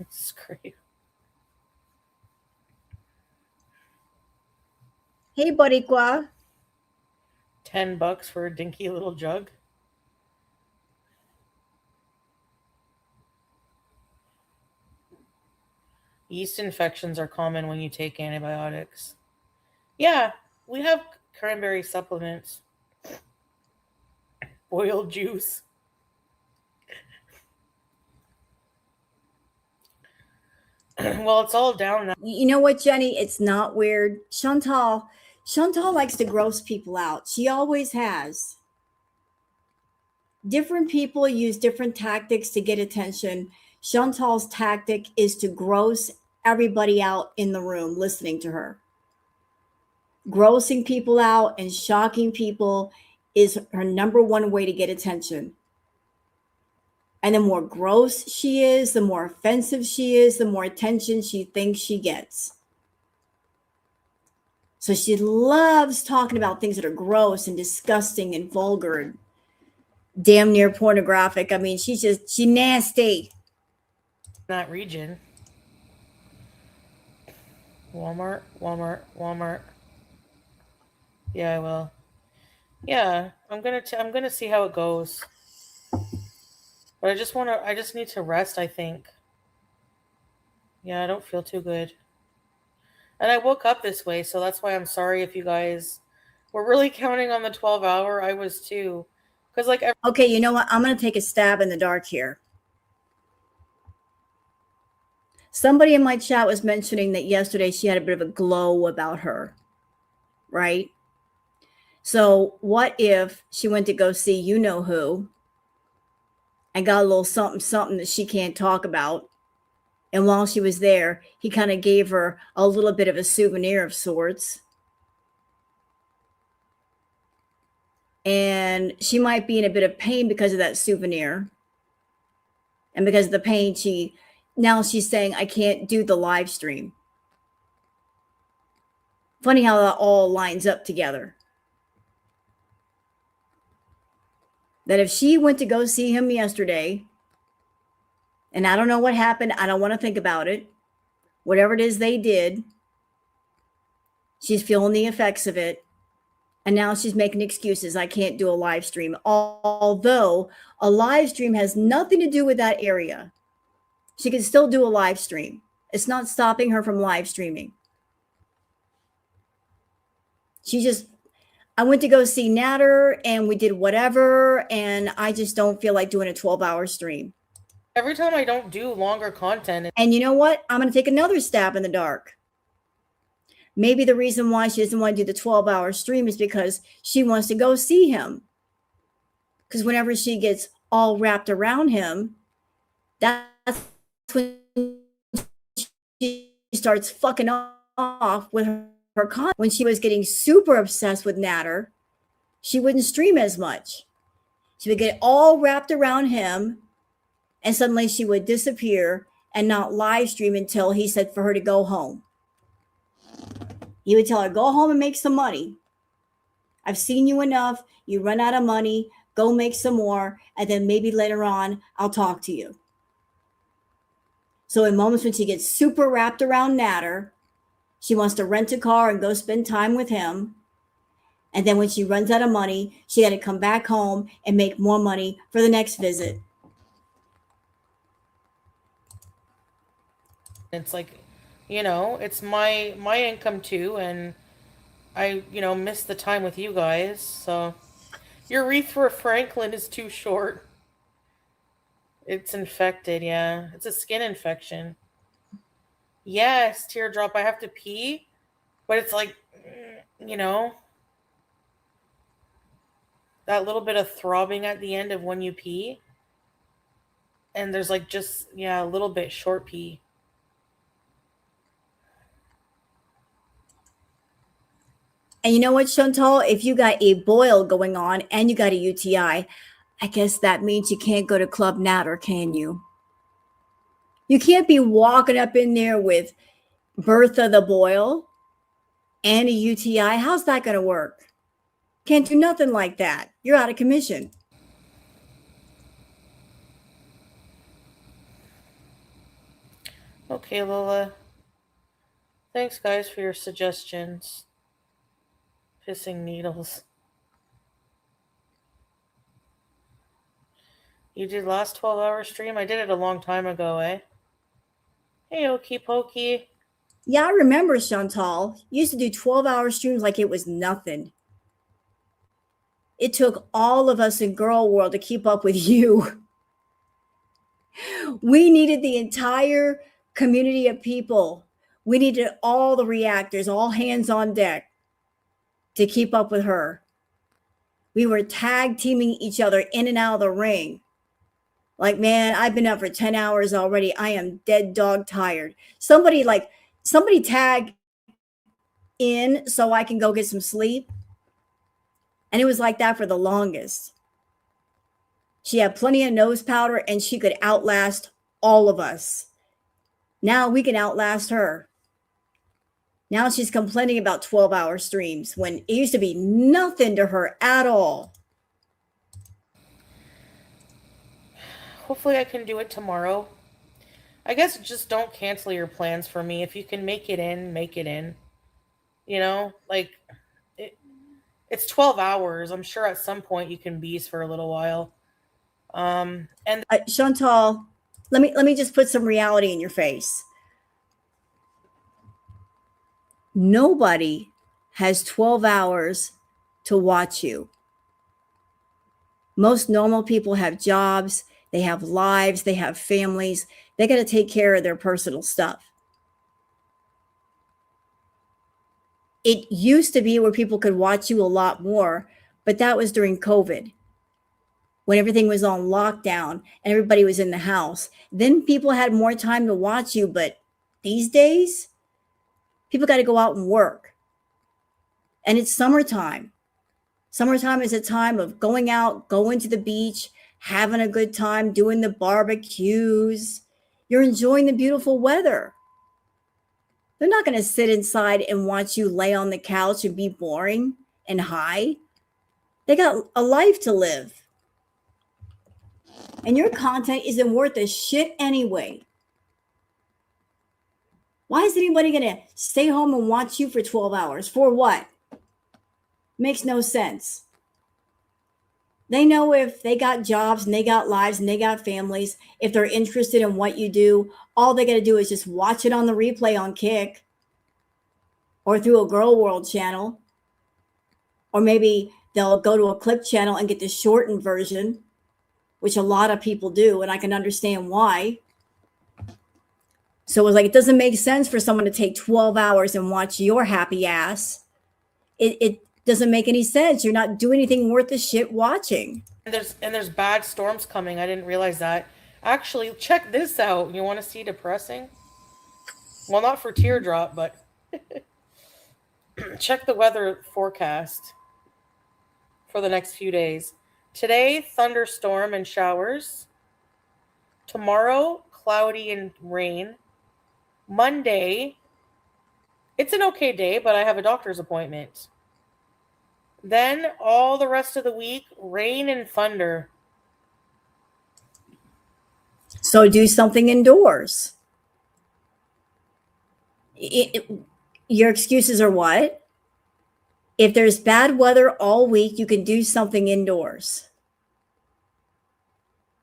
It's great. Hey, Boricua. $10 for a dinky little jug. Yeast infections are common when you take antibiotics. Yeah, we have cranberry supplements. Boiled juice. Well, it's all down now. You know what, Jenny? It's not weird. Chantal likes to gross people out. She always has. Different people use different tactics to get attention. Chantal's tactic is to gross everybody out in the room listening to her. Grossing people out and shocking people is her number one way to get attention. And the more gross she is, the more offensive she is, the more attention she thinks she gets. So she loves talking about things that are gross and disgusting and vulgar and damn near pornographic. I mean, she's nasty. That region. Walmart. Yeah, I will. Yeah, I'm gonna see how it goes. But I just need to rest, I think. Yeah, I don't feel too good. And I woke up this way, so that's why I'm sorry if you guys were really counting on the 12-hour. I was too. Because okay, you know what? I'm going to take a stab in the dark here. Somebody in my chat was mentioning that yesterday she had a bit of a glow about her, right? So what if she went to go see you-know-who and got a little something that she can't talk about? And while she was there, he kind of gave her a little bit of a souvenir of sorts. And she might be in a bit of pain because of that souvenir. And because of the pain, she's saying, I can't do the live stream. Funny how that all lines up together. That if she went to go see him yesterday, and I don't know what happened, I don't want to think about it. Whatever it is they did, she's feeling the effects of it. And now she's making excuses. I can't do a live stream. Although a live stream has nothing to do with that area. She can still do a live stream. It's not stopping her from live streaming. I went to go see Natter and we did whatever. And I just don't feel like doing a 12-hour stream. Every time I don't do longer content. And you know what? I'm going to take another stab in the dark. Maybe the reason why she doesn't want to do the 12-hour stream is because she wants to go see him. Because whenever she gets all wrapped around him, that's when she starts fucking off with her content. When she was getting super obsessed with Natter, she wouldn't stream as much. She would get all wrapped around him, and suddenly she would disappear and not live stream until he said for her to go home. He would tell her, go home and make some money. I've seen you enough. You run out of money. Go make some more. And then maybe later on, I'll talk to you. So in moments when she gets super wrapped around Natter, she wants to rent a car and go spend time with him. And then when she runs out of money, she got to come back home and make more money for the next visit. It's like, it's my income too, and I, miss the time with you guys. So your Urethra Franklin is too short. It's infected, yeah. It's a skin infection. Yes, Teardrop, I have to pee, but it's like, that little bit of throbbing at the end of when you pee. And there's like just, a little bit short pee. And you know what, Chantal? If you got a boil going on and you got a UTI, I guess that means you can't go to Club Natter, can you? You can't be walking up in there with Bertha the boil and a UTI. How's that going to work? Can't do nothing like that. You're out of commission. Okay, Lola. Thanks, guys, for your suggestions. Pissing needles. You did last 12-hour stream? I did it a long time ago, eh? Hey, Okie Pokey. Yeah, I remember, Chantal. You used to do 12-hour streams like it was nothing. It took all of us in Girl World to keep up with you. We needed the entire community of people. We needed all the reactors, all hands on deck to keep up with her. We were tag teaming each other in and out of the ring. Like, man, I've been up for 10 hours already. I am dead dog tired. Somebody tag in so I can go get some sleep. And it was like that for the longest. She had plenty of nose powder and she could outlast all of us. Now we can outlast her. Now she's complaining about 12-hour streams when it used to be nothing to her at all. Hopefully I can do it tomorrow. I guess just don't cancel your plans for me. If you can make it in, make it in. It's 12 hours. I'm sure at some point you can beast for a little while. Chantal, let me just put some reality in your face. Nobody has 12 hours to watch you. Most normal people have jobs, they have lives, they have families. They got to take care of their personal stuff. It used to be where people could watch you a lot more, but that was during COVID, when everything was on lockdown and everybody was in the house. Then people had more time to watch you, but these days, people got to go out and work. And it's summertime. Summertime is a time of going out, going to the beach, having a good time, doing the barbecues. You're enjoying the beautiful weather. They're not going to sit inside and watch you lay on the couch and be boring and high. They got a life to live. And your content isn't worth a shit anyway. Why is anybody going to stay home and watch you for 12 hours? For what? Makes no sense. They know if they got jobs and they got lives and they got families, if they're interested in what you do, all they got to do is just watch it on the replay on Kick or through a Girl World channel Or maybe they'll go to a clip channel and get the shortened version, which a lot of people do, and I can understand why. So it was like, it doesn't make sense for someone to take 12 hours and watch your happy ass. It doesn't make any sense. You're not doing anything worth the shit watching. And there's bad storms coming. I didn't realize that. Actually, check this out. You want to see depressing? Well, not for teardrop, but check the weather forecast for the next few days. Today, thunderstorm and showers. Tomorrow, cloudy and rain. Monday, it's an okay day, but I have a doctor's appointment. Then all the rest of the week, rain and thunder. So do something indoors. Your excuses are what? If there's bad weather all week, you can do something indoors.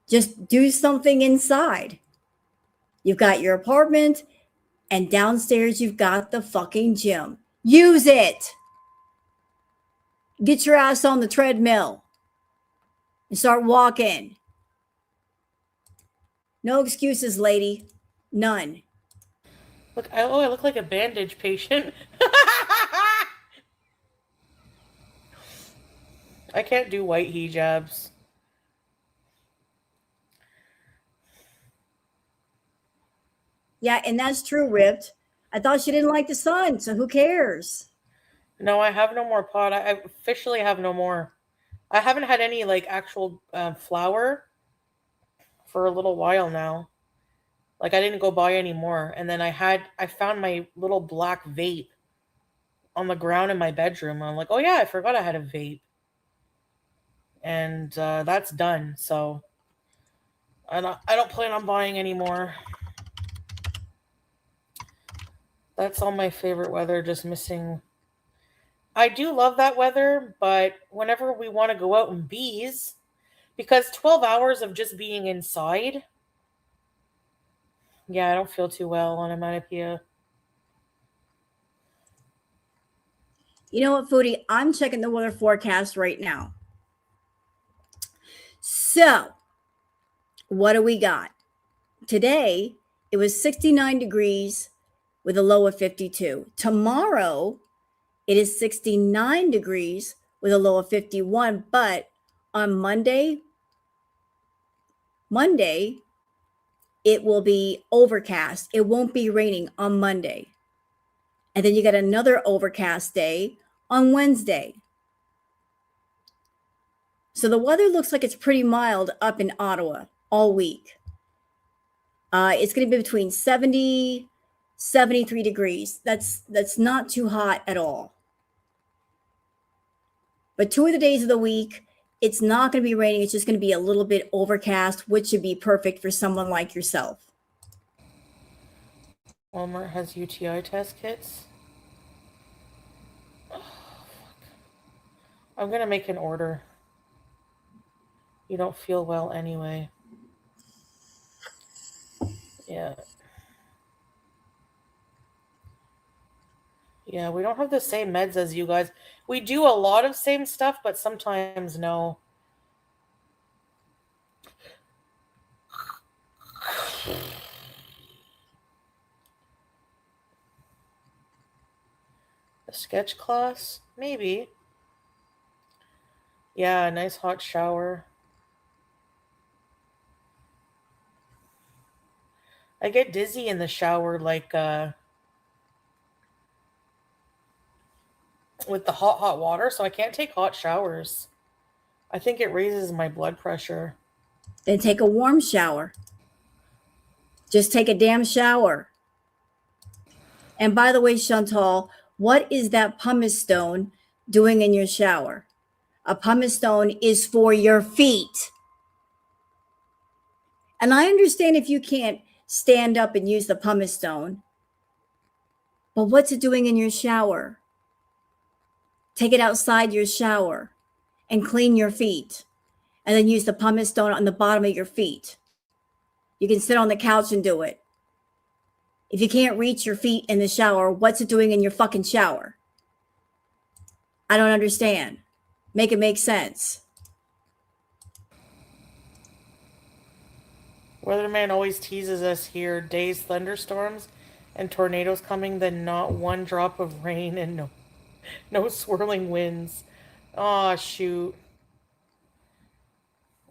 Just do something inside. You've got your apartment, and downstairs you've got the fucking gym. Use it. Get your ass on the treadmill and start walking. No excuses, lady. None. Look, I look like a bandage patient. I can't do white hijabs. Yeah, and that's true, Ripped. I thought she didn't like the sun, so who cares? No, I have no more pot. I officially have no more. I haven't had any like actual flour for a little while now. Like I didn't go buy any more, and then I found my little black vape on the ground in my bedroom. I'm like, oh yeah, I forgot I had a vape, and that's done. So I don't plan on buying anymore. That's all my favorite weather. Just missing. I do love that weather, but whenever we want to go out and bees, because 12 hours of just being inside. Yeah, I don't feel too well on onomatopoeia. You know what, Foodie? I'm checking the weather forecast right now. So, what do we got? Today, it was 69 degrees with a low of 52. Tomorrow, it is 69 degrees with a low of 51. But on Monday, it will be overcast. It won't be raining on Monday. And then you got another overcast day on Wednesday. So the weather looks like it's pretty mild up in Ottawa all week. It's going to be between 70, 73 degrees. That's not too hot at all. But 2 of the days of the week, it's not going to be raining. It's just going to be a little bit overcast, which should be perfect for someone like yourself. Walmart has UTI test kits. Oh, fuck. I'm going to make an order. You don't feel well anyway. Yeah. Yeah, we don't have the same meds as you guys. We do a lot of same stuff, but sometimes no. A sketch class? Maybe. Yeah, a nice hot shower. I get dizzy in the shower, like, with the hot water, so I can't take hot showers. I think it raises my blood pressure. Then take a warm shower. Just take a damn shower. And by the way, Chantal, what is that pumice stone doing in your shower? A pumice stone is for your feet. And I understand if you can't stand up and use the pumice stone, but what's it doing in your shower? Take it outside your shower and clean your feet, and then use the pumice stone on the bottom of your feet. You can sit on the couch and do it. If you can't reach your feet in the shower, what's it doing in your fucking shower? I don't understand. Make it make sense. Weatherman always teases us here. Days, thunderstorms, and tornadoes coming, then not one drop of rain and no swirling winds. Aw, shoot.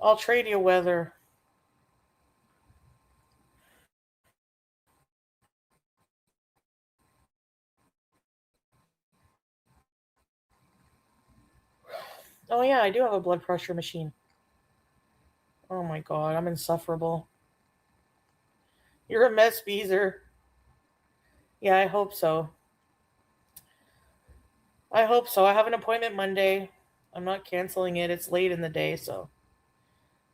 I'll trade you weather. Oh yeah, I do have a blood pressure machine. Oh my god, I'm insufferable. You're a mess, Beezer. Yeah, I hope so. I hope so. I have an appointment Monday. I'm not canceling it. It's late in the day, so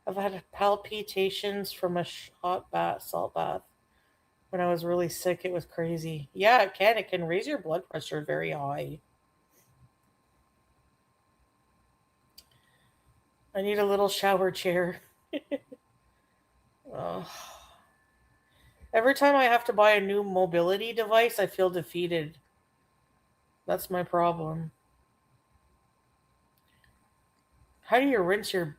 I've had palpitations from a hot bath, salt bath. When I was really sick, it was crazy. Yeah, it can. It can raise your blood pressure very high. I need a little shower chair. Ugh. Every time I have to buy a new mobility device, I feel defeated. That's my problem. How do you rinse your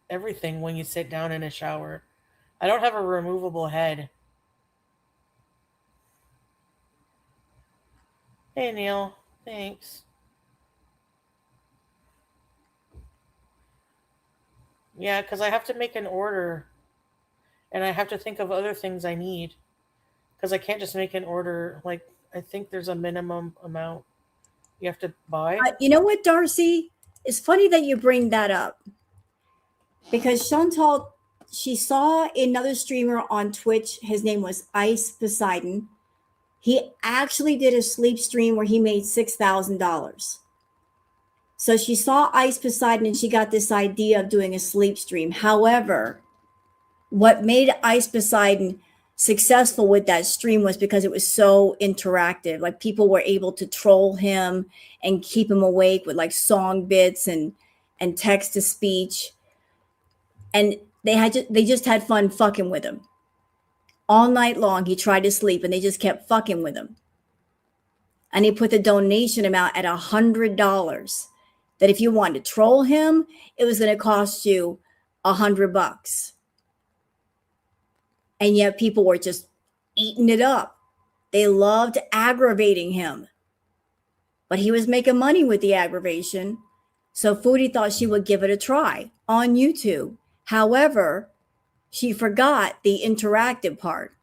everything when you sit down in a shower? I don't have a removable head. Hey, Neil. Thanks. Yeah, because I have to make an order and I have to think of other things I need because I can't just make an order. Like, I think there's a minimum amount you have to buy. You know what, Darcy? It's funny that you bring that up because Chantal, she saw another streamer on Twitch. His name was Ice Poseidon. He actually did a sleep stream where he made $6,000. So she saw Ice Poseidon and she got this idea of doing a sleep stream. However, what made Ice Poseidon successful with that stream was because it was so interactive. Like people were able to troll him and keep him awake with like song bits and text to speech. And they just had fun fucking with him. All night long he tried to sleep and they just kept fucking with him. And he put the donation amount at $100. That if you wanted to troll him, it was going to cost you $100. And yet people were just eating it up. They loved aggravating him. But he was making money with the aggravation. So Foodie thought she would give it a try on YouTube. However, she forgot the interactive part.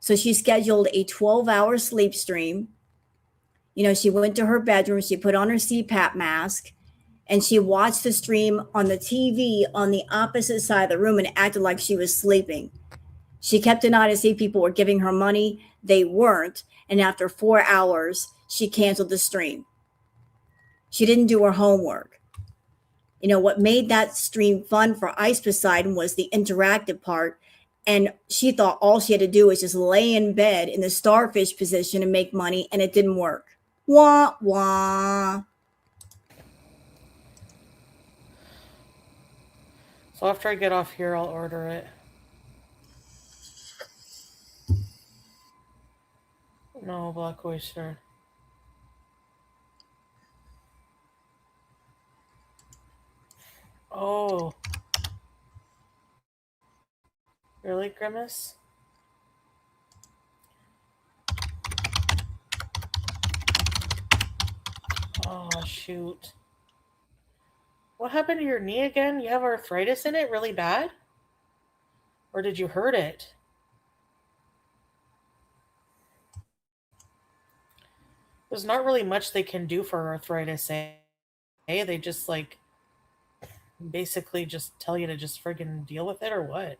So she scheduled a 12-hour sleep stream. You know, she went to her bedroom, she put on her CPAP mask, and she watched the stream on the TV on the opposite side of the room and acted like she was sleeping. She kept an eye to see if people were giving her money. They weren't. And after 4 hours, she canceled the stream. She didn't do her homework. You know, what made that stream fun for Ice Poseidon was the interactive part. And she thought all she had to do was just lay in bed in the starfish position and make money, and it didn't work. Wah, wah. So after I get off here, I'll order it. No, black oyster. Oh. Really, Grimace? Oh, shoot. What happened to your knee again? You have arthritis in it really bad? Or did you hurt it? There's not really much they can do for arthritis, eh? They just, like, basically just tell you to just friggin' deal with it or what?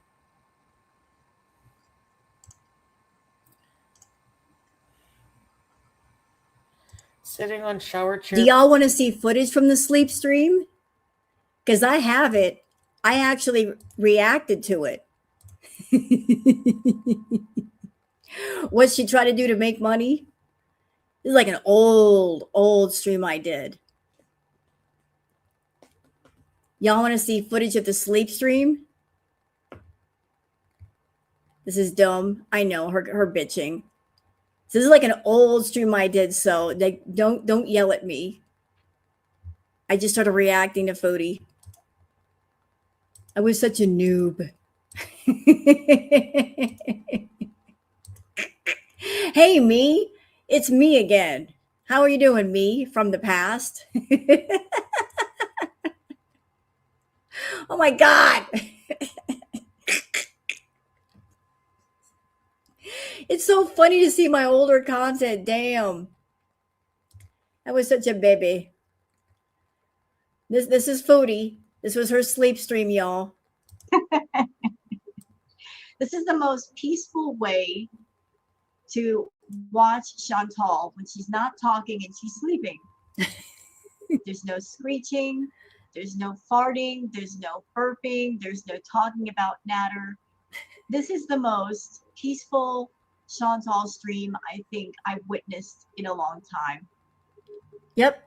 Sitting on shower chair. Do y'all want to see footage from the sleep stream? Because I have it. I actually reacted to it. What she tried to do to make money? This is like an old stream I did. Y'all want to see footage of the sleep stream? This is dumb. I know her bitching. This is like an old stream I did, so they don't yell at me. I just started reacting to Foodie. I was such a noob. Hey, me. It's me again. How are you doing, me from the past? Oh my God. It's so funny to see my older content. Damn. I was such a baby. This is Foodie. This was her sleep stream, y'all. This is the most peaceful way to watch Chantal when she's not talking and she's sleeping. There's no screeching, there's no farting, there's no burping, there's no talking about Natter. This is the most peaceful Chantal stream I think I've witnessed in a long time. Yep.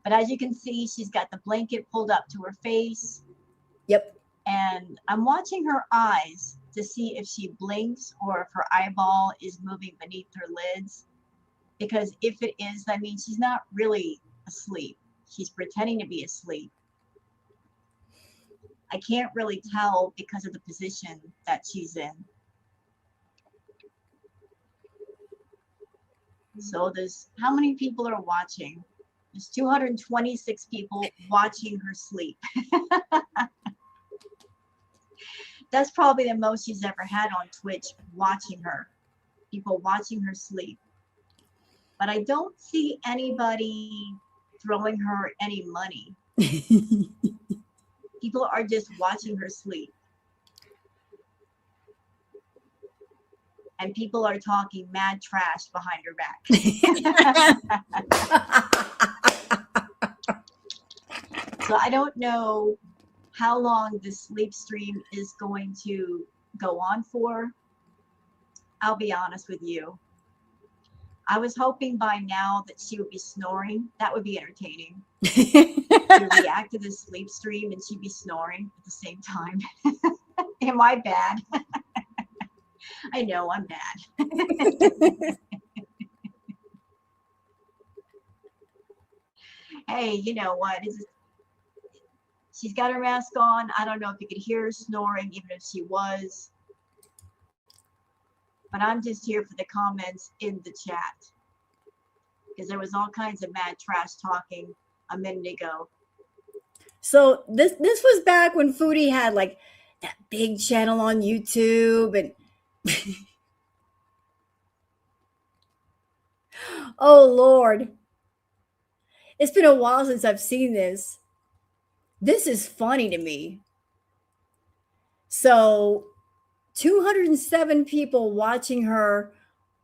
But as you can see, she's got the blanket pulled up to her face. Yep. And I'm watching her eyes to see if she blinks or if her eyeball is moving beneath her lids. Because if it is, that means she's not really asleep. She's pretending to be asleep. I can't really tell because of the position that she's in. So there's, how many people are watching? There's 226 people watching her sleep. That's probably the most she's ever had on Twitch, watching her. People watching her sleep. But I don't see anybody throwing her any money. People are just watching her sleep. And people are talking mad trash behind her back. So I don't know how long this sleep stream is going to go on for. I'll be honest with you. I was hoping by now that she would be snoring. That would be entertaining. To react to this sleep stream and she'd be snoring at the same time. Am I bad? I know I'm bad. Hey, you know what? She's got her mask on. I don't know if you could hear her snoring, even if she was. But I'm just here for the comments in the chat. Because there was all kinds of mad trash talking a minute ago. So this was back when Foodie had like that big channel on YouTube and oh Lord. It's been a while since I've seen this. This is funny to me. So 207 people watching her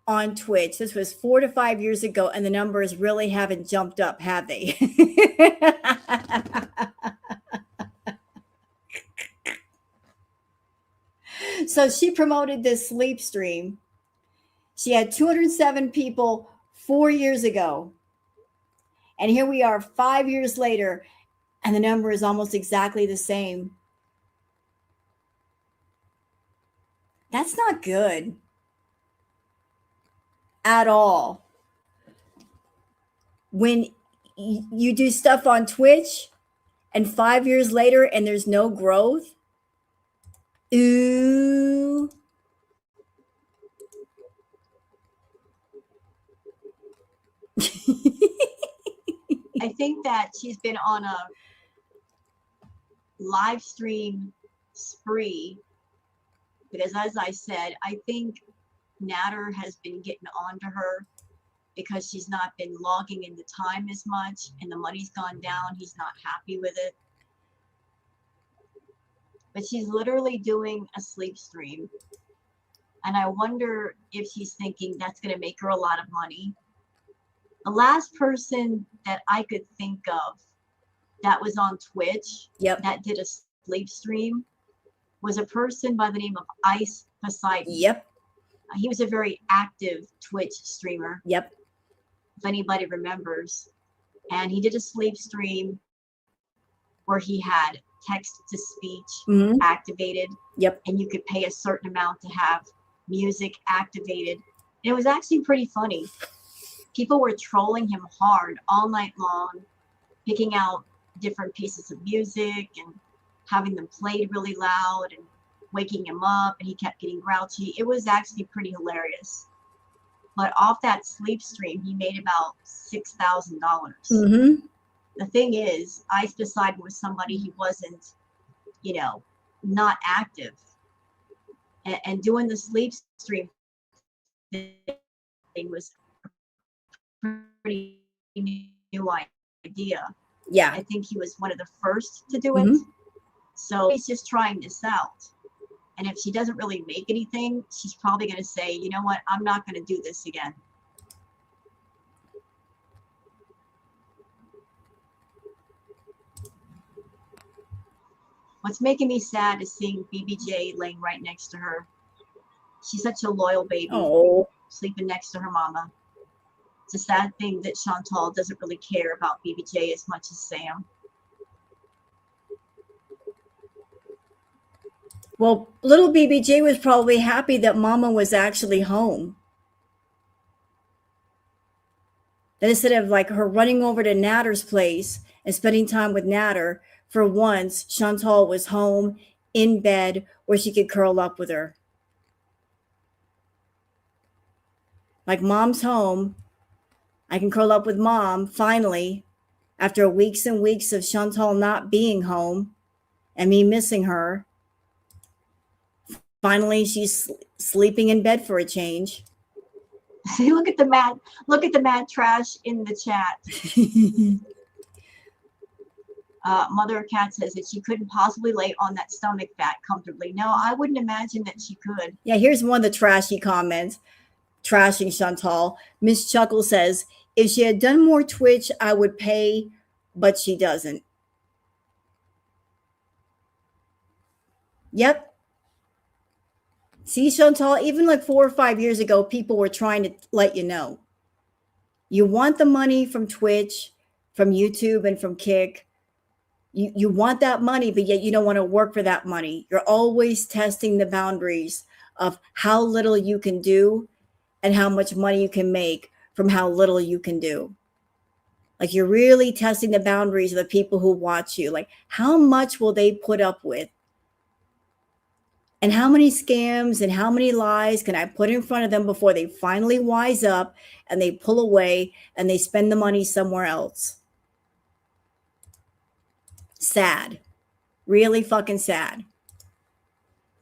on Twitch. This was 4 to 5 years ago, and the numbers really haven't jumped up, have they? So she promoted this sleep stream. She had 207 people 4 years ago. And here we are 5 years later, and the number is almost exactly the same. That's not good at all. When you do stuff on Twitch and 5 years later and there's no growth, ooh. I think that she's been on a live stream spree because, as I said, I think Natter has been getting onto her because she's not been logging in the time as much and the money's gone down. He's not happy with it. But she's literally doing a sleep stream. And I wonder if she's thinking that's going to make her a lot of money. The last person that I could think of that was on Twitch that did a sleep stream was a person by the name of Ice Poseidon. Yep. He was a very active Twitch streamer. Yep. If anybody remembers. And he did a sleep stream where he had text to speech activated. Yep. And you could pay a certain amount to have music activated. And it was actually pretty funny. People were trolling him hard all night long. picking out different pieces of music and having them played really loud and waking him up, and he kept getting grouchy. It was actually pretty hilarious. But off that sleep stream, he made about $6,000. Mm-hmm. The thing is, Ice Poseidon was somebody he wasn't, you know, not active. And doing the sleep stream thing was a pretty new idea. Yeah. I think he was one of the first to do it. Mhm. So he's just trying this out. And if she doesn't really make anything, she's probably going to say, you know what, I'm not going to do this again. What's making me sad is seeing BBJ laying right next to her. She's such a loyal baby, Oh. sleeping next to her mama. It's a sad thing that Chantal doesn't really care about BBJ as much as Sam. Well, little BBJ was probably happy that Mama was actually home. That instead of like her running over to Natter's place and spending time with Natter, for once, Chantal was home in bed where she could curl up with her. Like, Mom's home. I can curl up with Mom, finally, after weeks and weeks of Chantal not being home and me missing her. Finally, she's sleeping in bed for a change. See, look at the mad trash in the chat. Mother of Cat says that she couldn't possibly lay on that stomach fat comfortably. No, I wouldn't imagine that she could. Yeah, here's one of the trashy comments, trashing Chantal. Miss Chuckle says, if she had done more Twitch, I would pay, but she doesn't. Yep. See, Chantal, even like 4 or 5 years ago, people were trying to let you know. You want the money from Twitch, from YouTube, and from Kick. You want that money, but yet you don't want to work for that money. You're always testing the boundaries of how little you can do and how much money you can make from how little you can do. Like, you're really testing the boundaries of the people who watch you. Like, how much will they put up with? And how many scams and how many lies can I put in front of them before they finally wise up and they pull away and they spend the money somewhere else? Sad. Really fucking sad.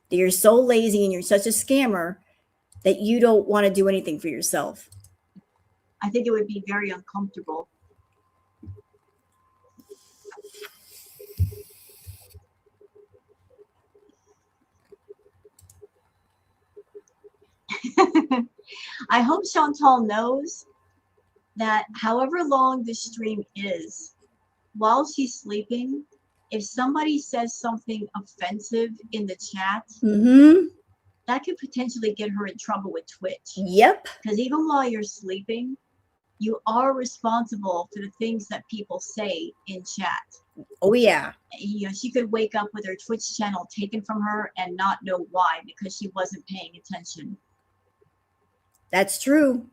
That you're so lazy and you're such a scammer that you don't want to do anything for yourself. I think it would be very uncomfortable. I hope Chantal knows that however long this stream is, while she's sleeping, if somebody says something offensive in the chat, that could potentially get her in trouble with Twitch. Yep. Because even while you're sleeping, you are responsible for the things that people say in chat. Oh, yeah. You know, she could wake up with her Twitch channel taken from her and not know why, because she wasn't paying attention. That's true.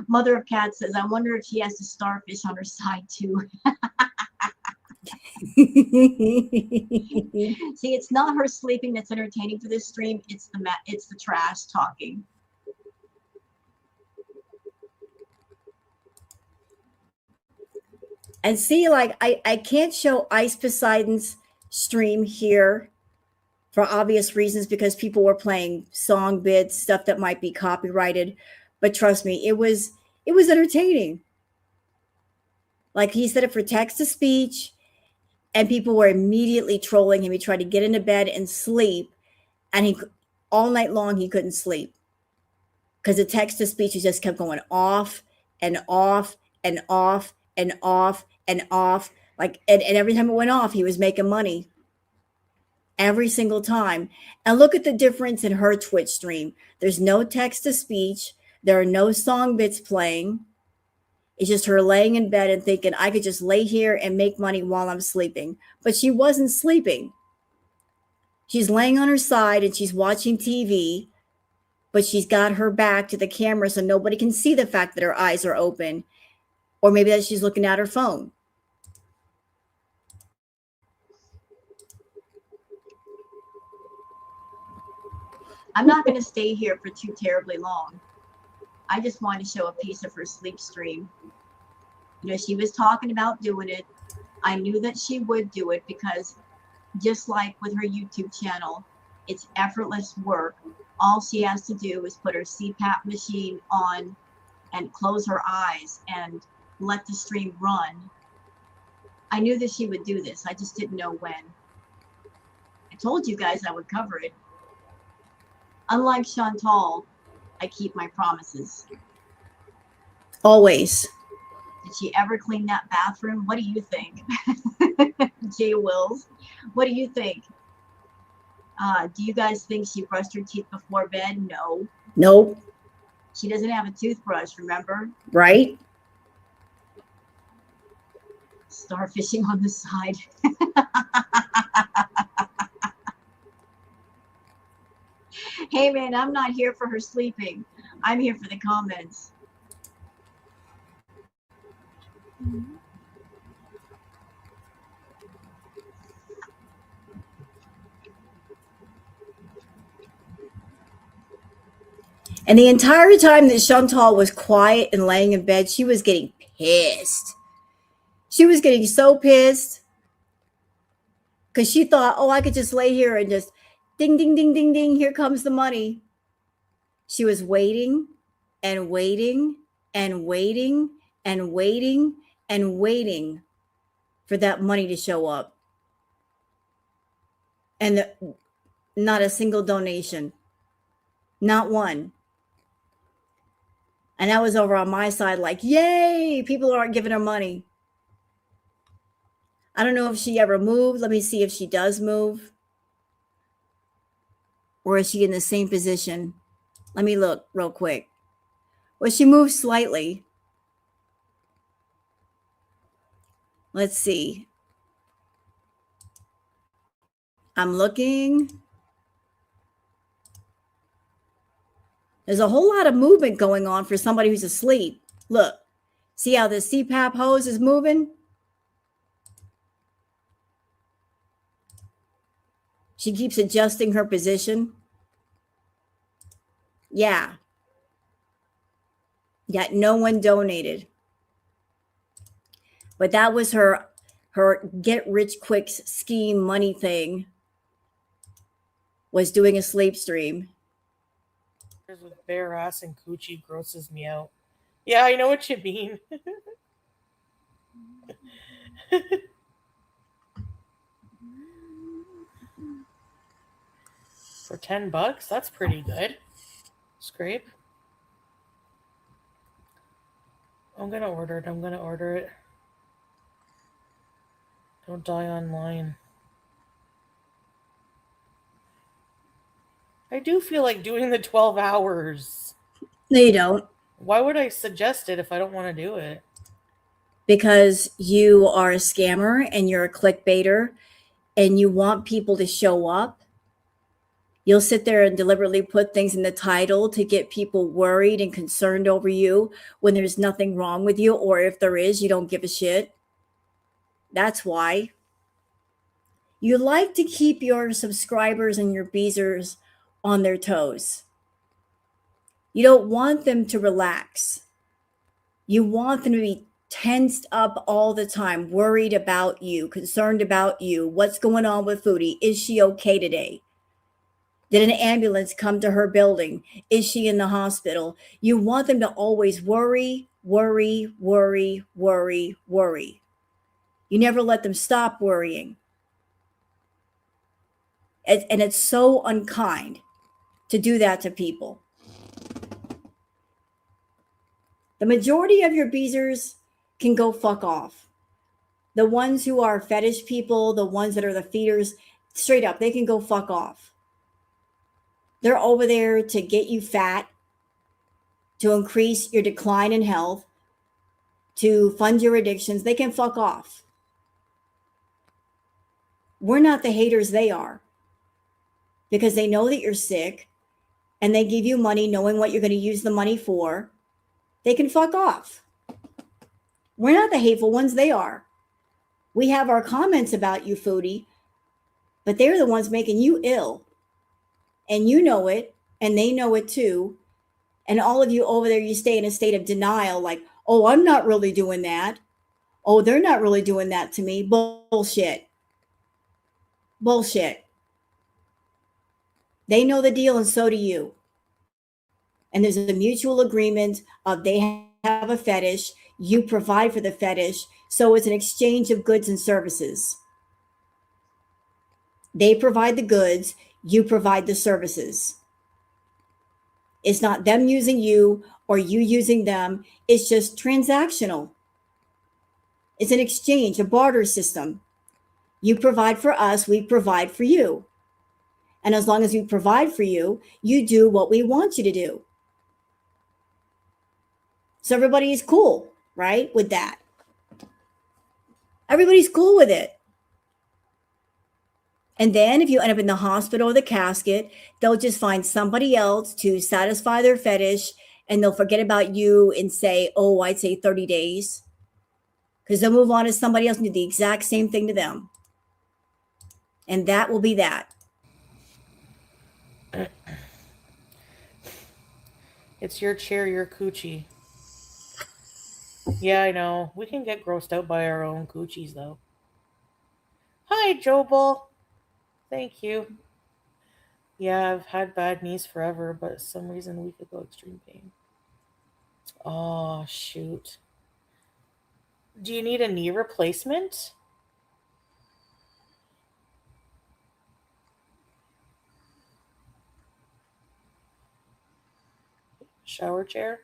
Mother of Cat says, I wonder if she has the starfish on her side too. See, it's not her sleeping that's entertaining for this stream. It's the trash talking. And see, like, I can't show Ice Poseidon's stream here for obvious reasons, because people were playing song bits, stuff that might be copyrighted. But trust me, it was entertaining. Like, he set it for text to speech, and people were immediately trolling him. He tried to get into bed and sleep, and all night long he couldn't sleep because the text to speech just kept going off and off and off and off and off. Like, and every time it went off, he was making money. Every single time. And look at the difference in her Twitch stream. There's no text to speech. There are no song bits playing. It's just her laying in bed and thinking, I could just lay here and make money while I'm sleeping. But she wasn't sleeping. She's laying on her side and she's watching TV, but she's got her back to the camera so nobody can see the fact that her eyes are open. Or maybe that she's looking at her phone. I'm not going to stay here for too terribly long. I just want to show a piece of her sleep stream. You know, she was talking about doing it. I knew that she would do it because just like with her YouTube channel, it's effortless work. All she has to do is put her CPAP machine on and close her eyes and let the stream run. I knew that she would do this. I just didn't know when. I told you guys I would cover it. Unlike Chantal, I keep my promises. Always. Did she ever clean that bathroom? What do you think? Jay Wills, what do you think? Do you guys think she brushed her teeth before bed? No. Nope. She doesn't have a toothbrush, remember? Right? Starfishing on the side. Hey man, I'm not here for her sleeping. I'm here for the comments. And the entire time that Chantal was quiet and laying in bed, she was getting pissed. She was getting so pissed because she thought, oh, I could just lay here and just ding, ding, ding, ding, ding. Here comes the money. She was waiting and waiting and waiting and waiting and waiting for that money to show up. And not a single donation. Not one. And I was over on my side like, yay, people aren't giving her money. I don't know if she ever moved. Let me see if she does move. Or is she in the same position? Let me look real quick. Well, she moved slightly. Let's see. I'm looking. There's a whole lot of movement going on for somebody who's asleep. Look, see how the CPAP hose is moving? She keeps adjusting her position. Yeah. Yet no one donated. But that was her get rich quick scheme money thing, was doing a sleep stream. With bare ass and coochie grosses me out. Yeah, I know what you mean. For $10, that's pretty good. Scrape. I'm gonna order it. Don't die online. I do feel like doing the 12 hours. No, you don't. Why would I suggest it if I don't want to do it? Because you are a scammer and you're a clickbaiter and you want people to show up. You'll sit there and deliberately put things in the title to get people worried and concerned over you when there's nothing wrong with you, or if there is, you don't give a shit. That's why. You like to keep your subscribers and your beezers on their toes. You don't want them to relax. You want them to be tensed up all the time, worried about you, concerned about you. What's going on with Foodie? Is she okay today? Did an ambulance come to her building? Is she in the hospital? You want them to always worry, worry, worry, worry, worry. You never let them stop worrying. And it's so unkind to do that to people. The majority of your beezers can go fuck off. The ones who are fetish people, the ones that are the feeders, straight up, they can go fuck off. They're over there to get you fat, to increase your decline in health, to fund your addictions. They can fuck off. We're not the haters they are, because they know that you're sick and they give you money knowing what you're going to use the money for. They can fuck off. We're not the hateful ones, they are. We have our comments about you, Foodie, but they're the ones making you ill. And you know it, and they know it too. And all of you over there, you stay in a state of denial, like, oh, I'm not really doing that. Oh, they're not really doing that to me. Bullshit. Bullshit. They know the deal, and so do you. And there's a mutual agreement of they have a fetish, you provide for the fetish, so it's an exchange of goods and services. They provide the goods, you provide the services. It's not them using you or you using them, it's just transactional. It's an exchange, a barter system. You provide for us, we provide for you. And as long as we provide for you, you do what we want you to do. So everybody's cool, right, with that. Everybody's cool with it. And then if you end up in the hospital or the casket, they'll just find somebody else to satisfy their fetish, and they'll forget about you and say, oh, I'd say 30 days. Because they'll move on to somebody else and do the exact same thing to them. And that will be that. It's your chair, your coochie. Yeah, I know. We can get grossed out by our own coochies, though. Hi, Jobel. Thank you. Yeah, I've had bad knees forever, but some reason a week ago, extreme pain. Oh, shoot. Do you need a knee replacement? Shower chair?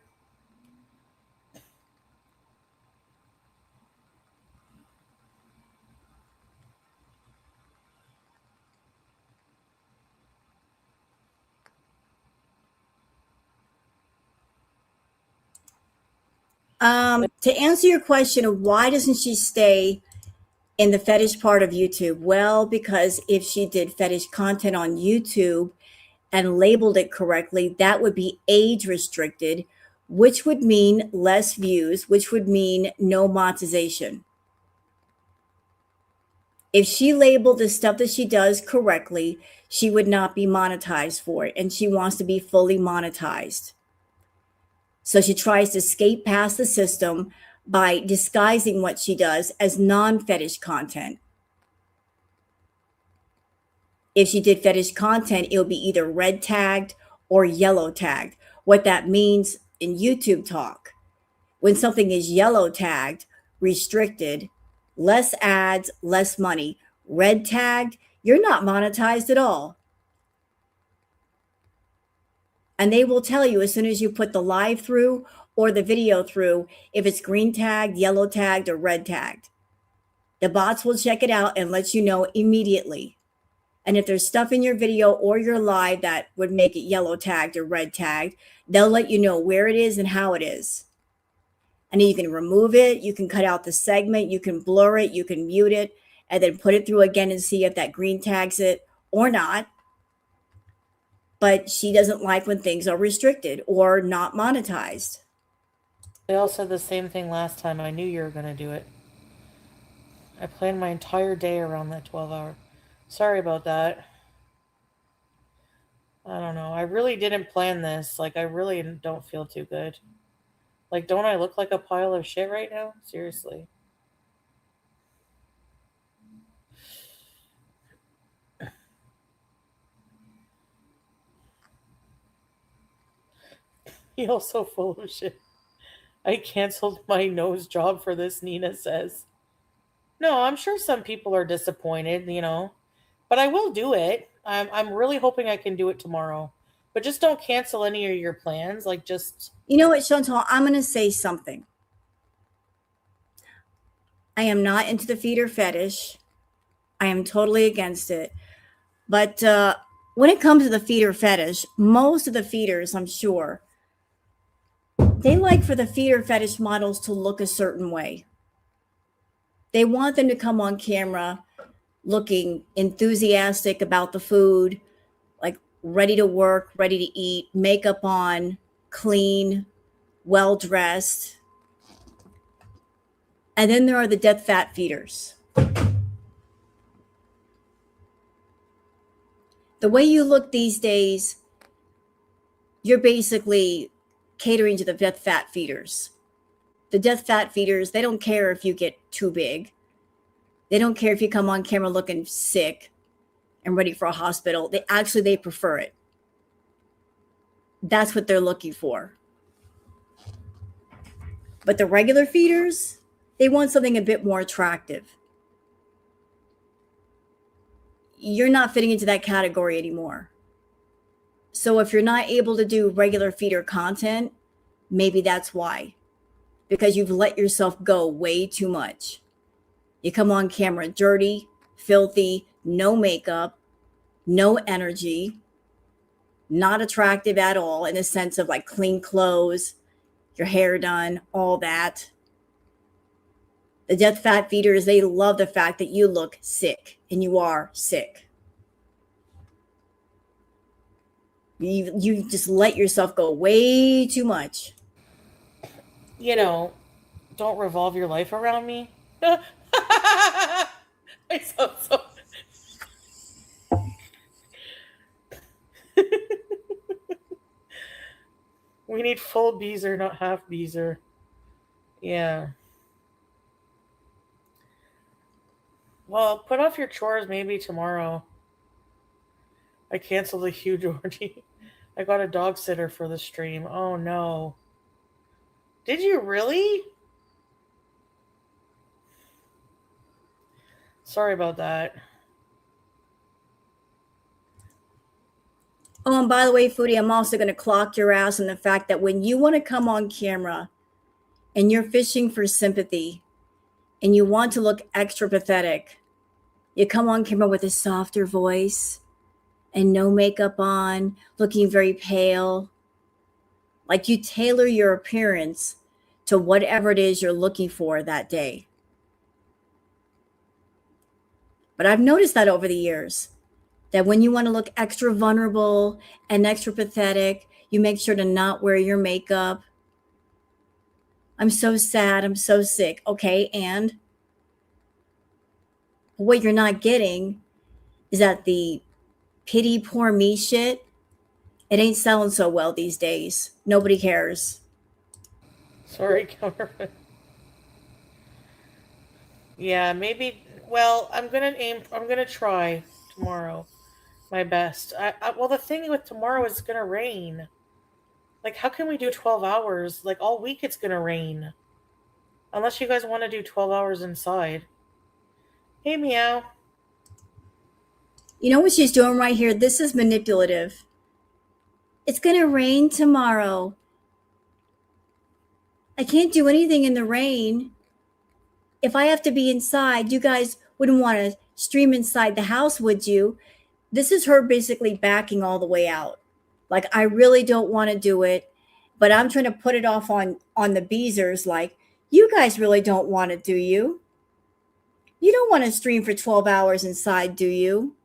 To answer your question of why doesn't she stay in the fetish part of YouTube? Well, because if she did fetish content on YouTube and labeled it correctly, that would be age restricted, which would mean less views, which would mean no monetization. If she labeled the stuff that she does correctly, she would not be monetized for it. And she wants to be fully monetized. So she tries to skate past the system by disguising what she does as non-fetish content. If she did fetish content, it would be either red tagged or yellow tagged. What that means in YouTube talk, when something is yellow tagged, restricted, less ads, less money. Red tagged, you're not monetized at all. And they will tell you as soon as you put the live through or the video through, if it's green tagged, yellow tagged, or red tagged. The bots will check it out and let you know immediately. And if there's stuff in your video or your live that would make it yellow tagged or red tagged, they'll let you know where it is and how it is. And you can remove it, you can cut out the segment, you can blur it, you can mute it, and then put it through again and see if that green tags it or not. But she doesn't like when things are restricted or not monetized. They all said the same thing last time. I knew you were going to do it. I planned my entire day around that 12-hour. Sorry about that. I don't know. I really didn't plan this. Like, I really don't feel too good. Like, don't I look like a pile of shit right now? Seriously. You're also full of shit. I canceled my nose job for this, Nina says. No, I'm sure some people are disappointed, but I will do it. I'm really hoping I can do it tomorrow. But just don't cancel any of your plans. Like, just... You know what, Chantal? I'm going to say something. I am not into the feeder fetish. I am totally against it. But when it comes to the feeder fetish, most of the feeders, I'm sure, they like for the feeder fetish models to look a certain way. They want them to come on camera looking enthusiastic about the food, like ready to work, ready to eat, makeup on, clean, well-dressed. And then there are the death fat feeders. The way you look these days, you're basically catering to the death fat feeders. The death fat feeders, they don't care if you get too big. They don't care if you come on camera looking sick and ready for a hospital. They prefer it. That's what they're looking for. But the regular feeders, they want something a bit more attractive. You're not fitting into that category anymore. So if you're not able to do regular feeder content, maybe that's why. Because you've let yourself go way too much. You come on camera dirty, filthy, no makeup, no energy, not attractive at all in the sense of like clean clothes, your hair done, all that. The death fat feeders, they love the fact that you look sick, and you are sick. You just let yourself go way too much. You know, don't revolve your life around me. I sound so. We need full Beezer, not half Beezer. Yeah. Well, put off your chores maybe tomorrow. I canceled a huge orgy. I got a dog sitter for the stream. Oh no. Did you really? Sorry about that. Oh, and by the way, Foodie, I'm also going to clock your ass on the fact that when you want to come on camera and you're fishing for sympathy and you want to look extra pathetic, you come on camera with a softer voice and no makeup on, looking very pale. Like you tailor your appearance to whatever it is you're looking for that day. But I've noticed that over the years, that when you want to look extra vulnerable and extra pathetic, you make sure to not wear your makeup. I'm so sad. I'm so sick. Okay, and what you're not getting is that the pity poor me shit, it ain't selling so well these days. Nobody cares. Sorry, counterfeit. Yeah, maybe. Well, I'm gonna try tomorrow my best. Well, the thing with tomorrow is gonna rain. Like, how can we do 12 hours? Like, all week it's gonna rain. Unless you guys want to do 12 hours inside. Hey, Meow. You know what she's doing right here? This is manipulative. It's going to rain tomorrow. I can't do anything in the rain. If I have to be inside, you guys wouldn't want to stream inside the house, would you? This is her basically backing all the way out. Like, I really don't want to do it, but I'm trying to put it off on the Beezers. Like, you guys really don't want it, do you? You don't want to stream for 12 hours inside, do you?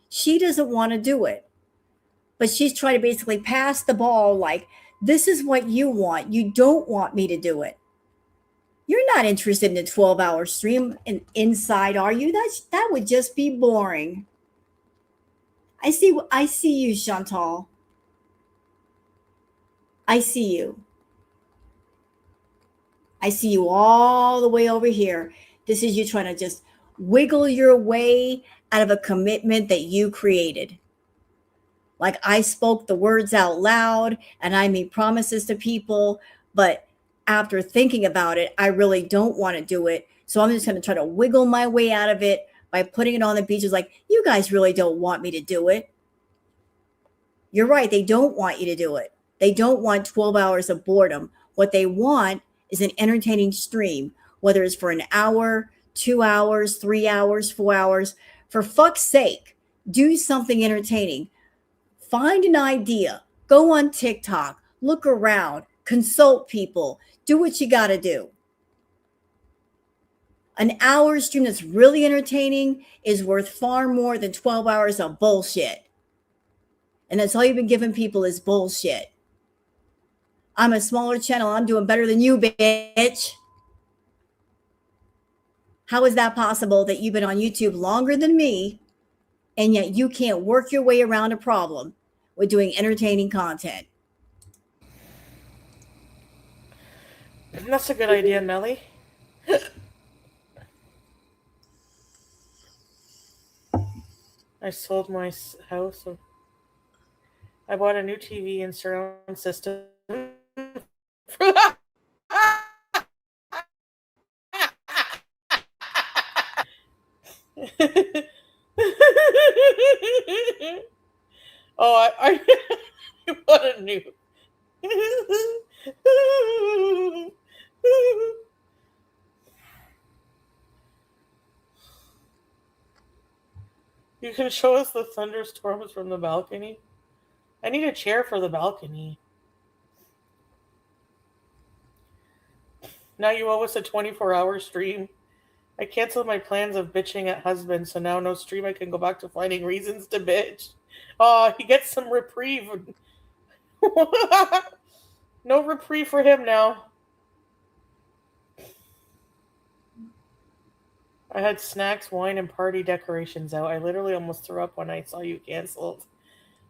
She doesn't want to do it. But she's trying to basically pass the ball like, this is what you want. You don't want me to do it. You're not interested in a 12-hour stream inside, are you? That would just be boring. I see you, Chantal. I see you. I see you all the way over here. This is you trying to just wiggle your way out of a commitment that you created. Like, I spoke the words out loud and I made promises to people, but after thinking about it, I really don't want to do it. So I'm just going to try to wiggle my way out of it by putting it on the beach. It's like, you guys really don't want me to do it. You're right. They don't want you to do it. They don't want 12 hours of boredom. What they want is an entertaining stream, whether it's for an hour, 2 hours, 3 hours, 4 hours. For fuck's sake, do something entertaining. Find an idea. Go on TikTok. Look around. Consult people. Do what you got to do. An hour stream that's really entertaining is worth far more than 12 hours of bullshit. And that's all you've been giving people is bullshit. I'm a smaller channel. I'm doing better than you, bitch. How is that possible that you've been on YouTube longer than me and yet you can't work your way around a problem with doing entertaining content? That's a good idea, Melly. I sold my house. I bought a new TV and surround system. Oh, I bought a new. You can show us the thunderstorms from the balcony. I need a chair for the balcony. Now you owe us a 24-hour stream. I canceled my plans of bitching at husband, so now no stream. I can go back to finding reasons to bitch. Oh, he gets some reprieve. No reprieve for him now. I had snacks, wine, and party decorations out. I literally almost threw up when I saw you canceled.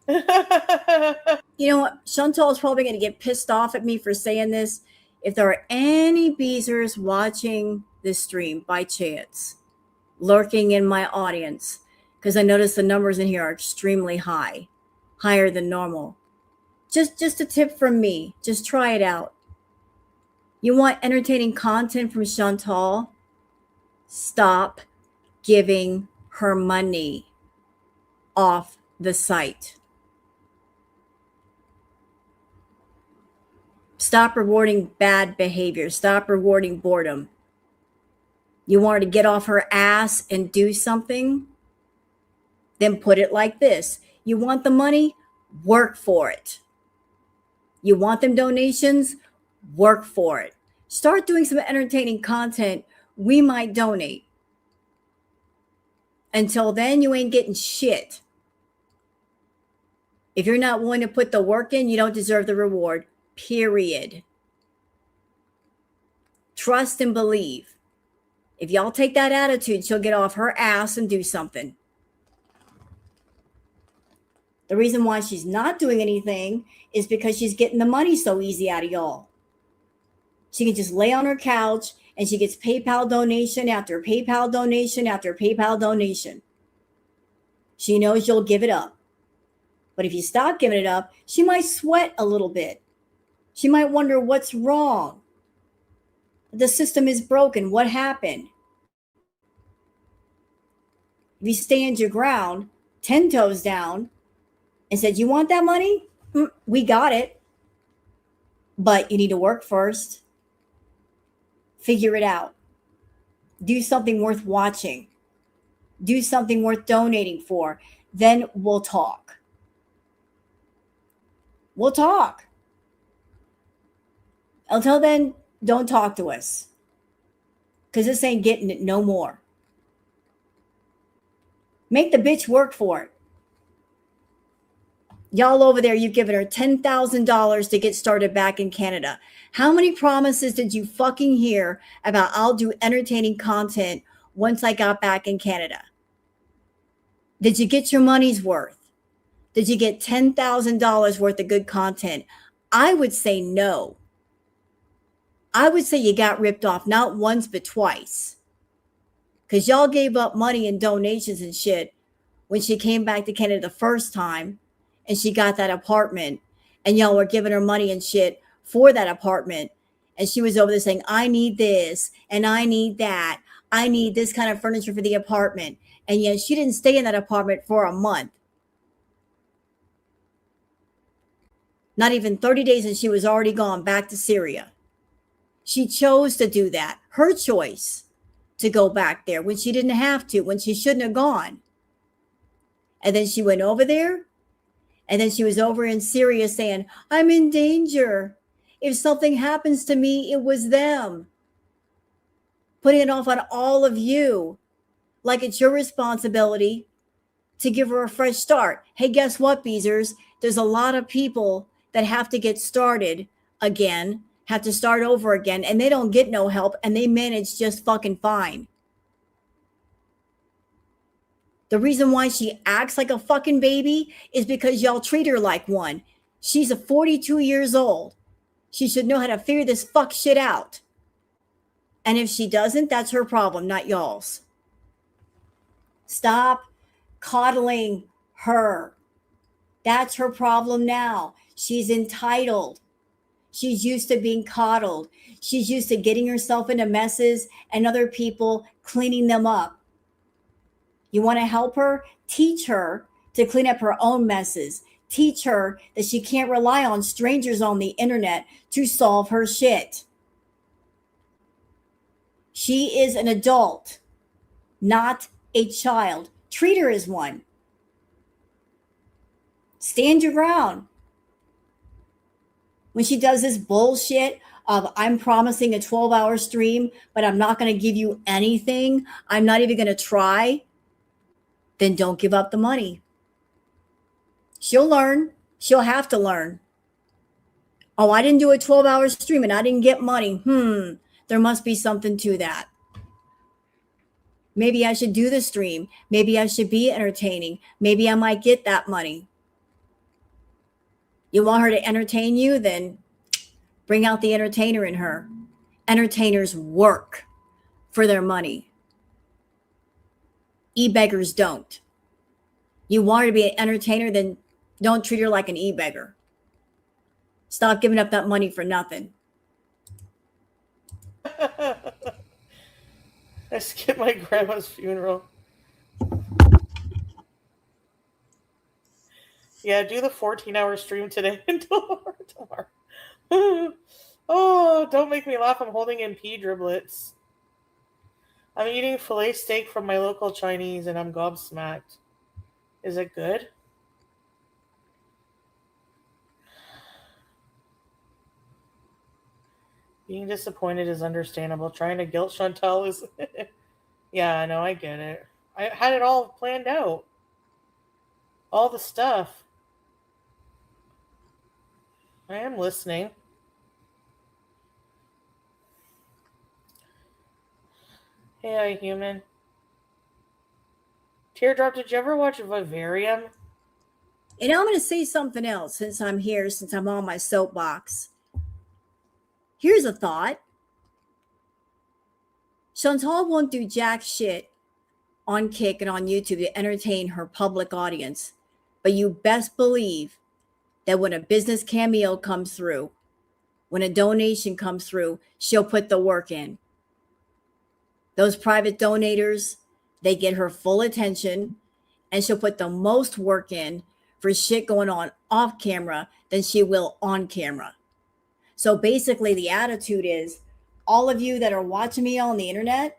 You know what? Chantal is probably going to get pissed off at me for saying this. If there are any Beezers watching this stream by chance, lurking in my audience, because I notice the numbers in here are extremely high, higher than normal. Just a tip from me. Just try it out. You want entertaining content from Chantal? Stop giving her money off the site. Stop rewarding bad behavior. Stop rewarding boredom. You want her to get off her ass and do something? Then put it like this. You want the money? Work for it. You want them donations? Work for it. Start doing some entertaining content. We might donate. Until then, you ain't getting shit. If you're not willing to put the work in, you don't deserve the reward. Period. Trust and believe. If y'all take that attitude, she'll get off her ass and do something. The reason why she's not doing anything is because she's getting the money so easy out of y'all. She can just lay on her couch and she gets PayPal donation after PayPal donation after PayPal donation. She knows you'll give it up. But if you stop giving it up, she might sweat a little bit. She might wonder what's wrong. The system is broken. What happened? If you stand your ground, 10 toes down, and said, you want that money? We got it. But you need to work first. Figure it out. Do something worth watching. Do something worth donating for. Then we'll talk. We'll talk. Until then, don't talk to us. Because this ain't getting it no more. Make the bitch work for it. Y'all over there, you've given her $10,000 to get started back in Canada. How many promises did you fucking hear about I'll do entertaining content once I got back in Canada? Did you get your money's worth? Did you get $10,000 worth of good content? I would say no. I would say you got ripped off not once but twice. Because y'all gave up money and donations and shit when she came back to Canada the first time and she got that apartment and y'all were giving her money and shit for that apartment. And she was over there saying, I need this and I need that. I need this kind of furniture for the apartment. And yet she didn't stay in that apartment for a month. Not even 30 days and she was already gone back to Syria. She chose to do that. Her choice to go back there when she didn't have to, when she shouldn't have gone. And then she went over there. And then she was over in Syria saying, I'm in danger. If something happens to me, it was them. Putting it off on all of you. Like it's your responsibility to give her a fresh start. Hey, guess what, Beezers? There's a lot of people that have to get started again, have to start over again, and they don't get no help, and they manage just fucking fine. The reason why she acts like a fucking baby is because y'all treat her like one. She's a 42 years old. She should know how to figure this fuck shit out. And if she doesn't, that's her problem, not y'all's. Stop coddling her. That's her problem now. She's entitled. She's used to being coddled. She's used to getting herself into messes and other people cleaning them up. You want to help her? Teach her to clean up her own messes. Teach her that she can't rely on strangers on the internet to solve her shit. She is an adult, not a child. Treat her as one. Stand your ground. When she does this bullshit of I'm promising a 12-hour stream, but I'm not going to give you anything, I'm not even going to try, then don't give up the money. She'll learn. She'll have to learn. Oh, I didn't do a 12-hour stream and I didn't get money. There must be something to that. Maybe I should do the stream. Maybe I should be entertaining. Maybe I might get that money. You want her to entertain you? Then bring out the entertainer in her. Entertainers work for their money. E-beggars don't. You want her to be an entertainer? Then don't treat her like an e-beggar. Stop giving up that money for nothing. I skipped my grandma's funeral. Yeah, do the 14-hour stream today and tomorrow. Oh, don't make me laugh. I'm holding in pea driblets. I'm eating filet steak from my local Chinese and I'm gobsmacked. Is it good? Being disappointed is understandable. Trying to guilt Chantal is... Yeah, I know, I get it. I had it all planned out. All the stuff. I am listening. Hey, human. Teardrop, did you ever watch Vivarium? And I'm going to say something else since I'm here, since I'm on my soapbox. Here's a thought. Chantal won't do jack shit on Kick and on YouTube to entertain her public audience. But you best believe that when a business cameo comes through, when a donation comes through, she'll put the work in. Those private donators, they get her full attention, and she'll put the most work in for shit going on off camera than she will on camera. So basically the attitude is, all of you that are watching me on the internet,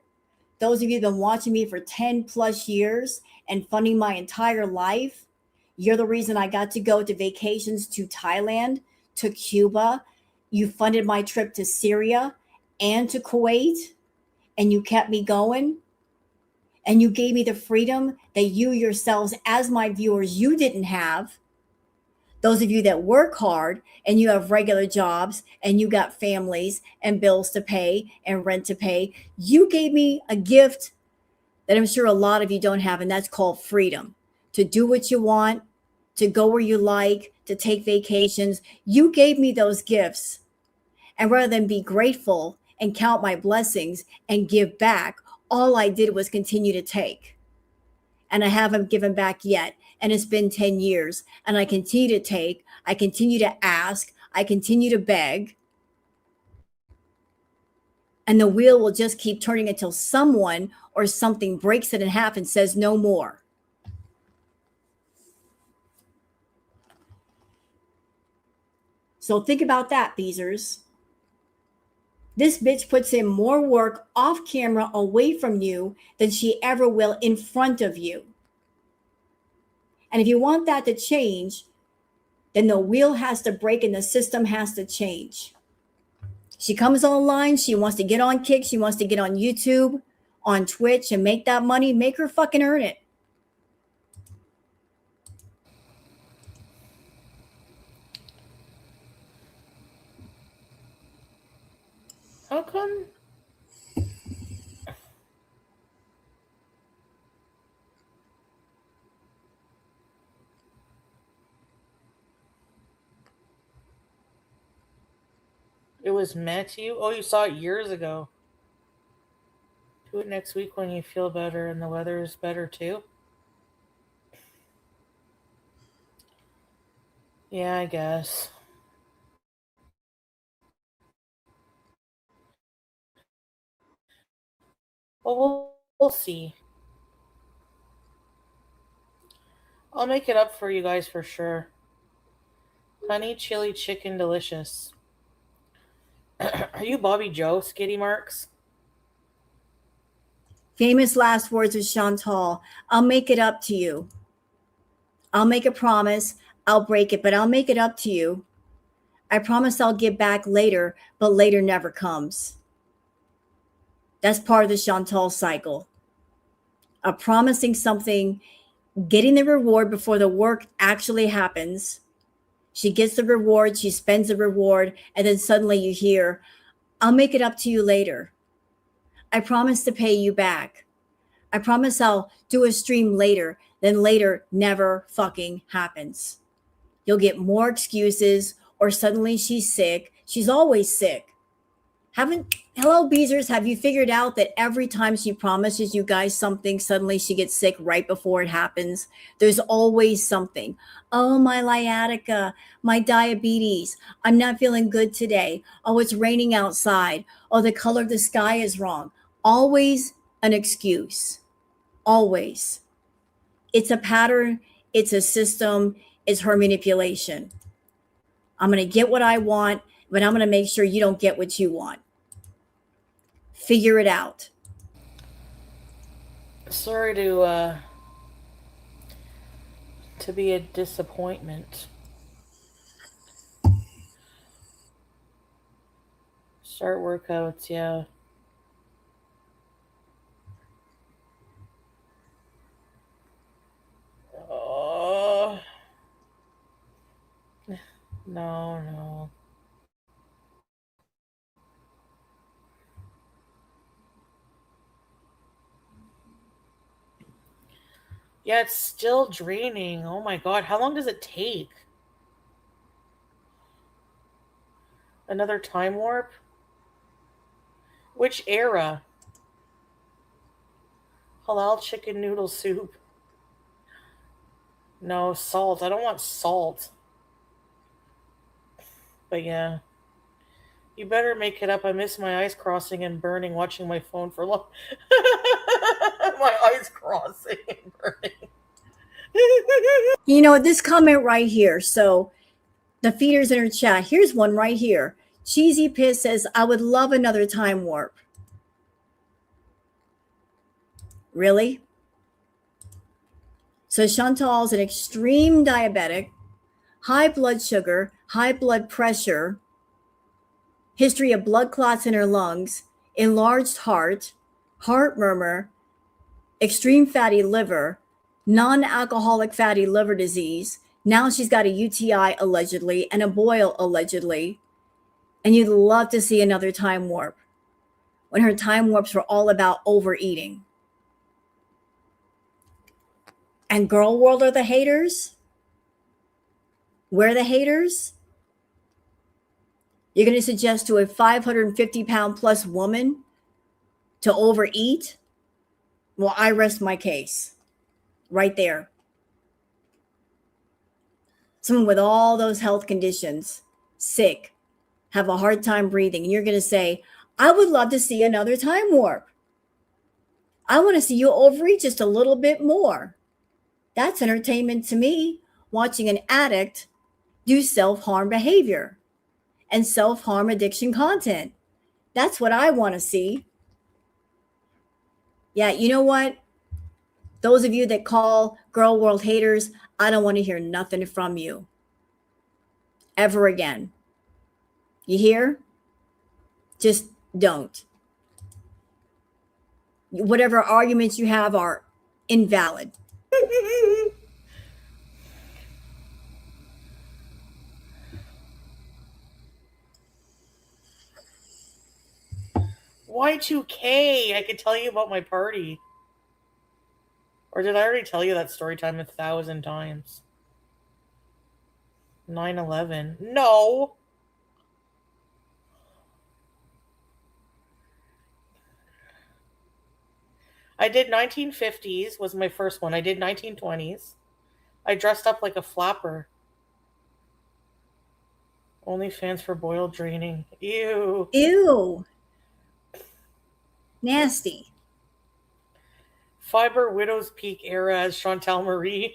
those of you that have been watching me for 10 plus years and funding my entire life, you're the reason I got to go to vacations to Thailand, to Cuba. You funded my trip to Syria and to Kuwait, and you kept me going. And you gave me the freedom that you yourselves, as my viewers, you didn't have. Those of you that work hard and you have regular jobs and you got families and bills to pay and rent to pay, you gave me a gift that I'm sure a lot of you don't have, and that's called freedom. To do what you want, to go where you like, to take vacations. You gave me those gifts. And rather than be grateful and count my blessings and give back, all I did was continue to take. And I haven't given back yet. And it's been 10 years. And I continue to take. I continue to ask. I continue to beg. And the wheel will just keep turning until someone or something breaks it in half and says no more. So think about that, Beezers. This bitch puts in more work off camera away from you than she ever will in front of you. And if you want that to change, then the wheel has to break and the system has to change. She comes online. She wants to get on Kick. She wants to get on YouTube, on Twitch, and make that money. Make her fucking earn it. How come? It was meant to you? Oh, you saw it years ago. Do it next week when you feel better and the weather is better too? Yeah, I guess. Well, we'll see. I'll make it up for you guys for sure. Honey chili chicken delicious. Are you Bobby Joe, Skitty Marks? Famous last words of Chantal. I'll make it up to you. I'll make a promise. I'll break it, but I'll make it up to you. I promise I'll give back later, but later never comes. That's part of the Chantal cycle. Of promising something, getting the reward before the work actually happens. She gets the reward, she spends the reward, and then suddenly you hear, I'll make it up to you later. I promise to pay you back. I promise I'll do a stream later. Then later never fucking happens. You'll get more excuses, or suddenly she's sick. She's always sick. Hello, Beezers, have you figured out that every time she promises you guys something, suddenly she gets sick right before it happens? There's always something. Oh, my sciatica, my diabetes. I'm not feeling good today. Oh, it's raining outside. Oh, the color of the sky is wrong. Always an excuse. Always. It's a pattern. It's a system. It's her manipulation. I'm going to get what I want, but I'm going to make sure you don't get what you want. Figure it out. Sorry to be a disappointment. Start workouts, yeah. Oh, no. Yeah, it's still draining. Oh my god, how long does it take? Another time warp? Which era? Halal chicken noodle soup. No, salt. I don't want salt. But yeah. You better make it up. I miss my eyes crossing and burning watching my phone for long. My eyes crossing and burning. You know, this comment right here. So the feeders in her chat. Here's one right here. Cheesy Piss says, I would love another time warp. Really? So Chantal's an extreme diabetic, high blood sugar, high blood pressure, history of blood clots in her lungs, enlarged heart, heart murmur, extreme fatty liver, non-alcoholic fatty liver disease. Now she's got a UTI allegedly and a boil allegedly. And you'd love to see another time warp when her time warps were all about overeating. And girl world are the haters? We're the haters? You're going to suggest to a 550-pound plus woman to overeat? Well, I rest my case right there. Someone with all those health conditions, sick, have a hard time breathing, and you're going to say, I would love to see another time warp. I want to see you overeat just a little bit more. That's entertainment to me, watching an addict do self-harm behavior and self-harm addiction content. That's what I want to see. Yeah, you know what? Those of you that call girl world haters, I don't want to hear nothing from you ever again. You hear? Just don't. Whatever arguments you have are invalid. Y2K, I could tell you about my party. Or did I already tell you that story time 1,000 times? 9/11. No. I did 1950s was my first one. I did 1920s. I dressed up like a flapper. Only fans for boil draining. Ew. Ew. Nasty. Fiber Widow's Peak era as Chantal Marie.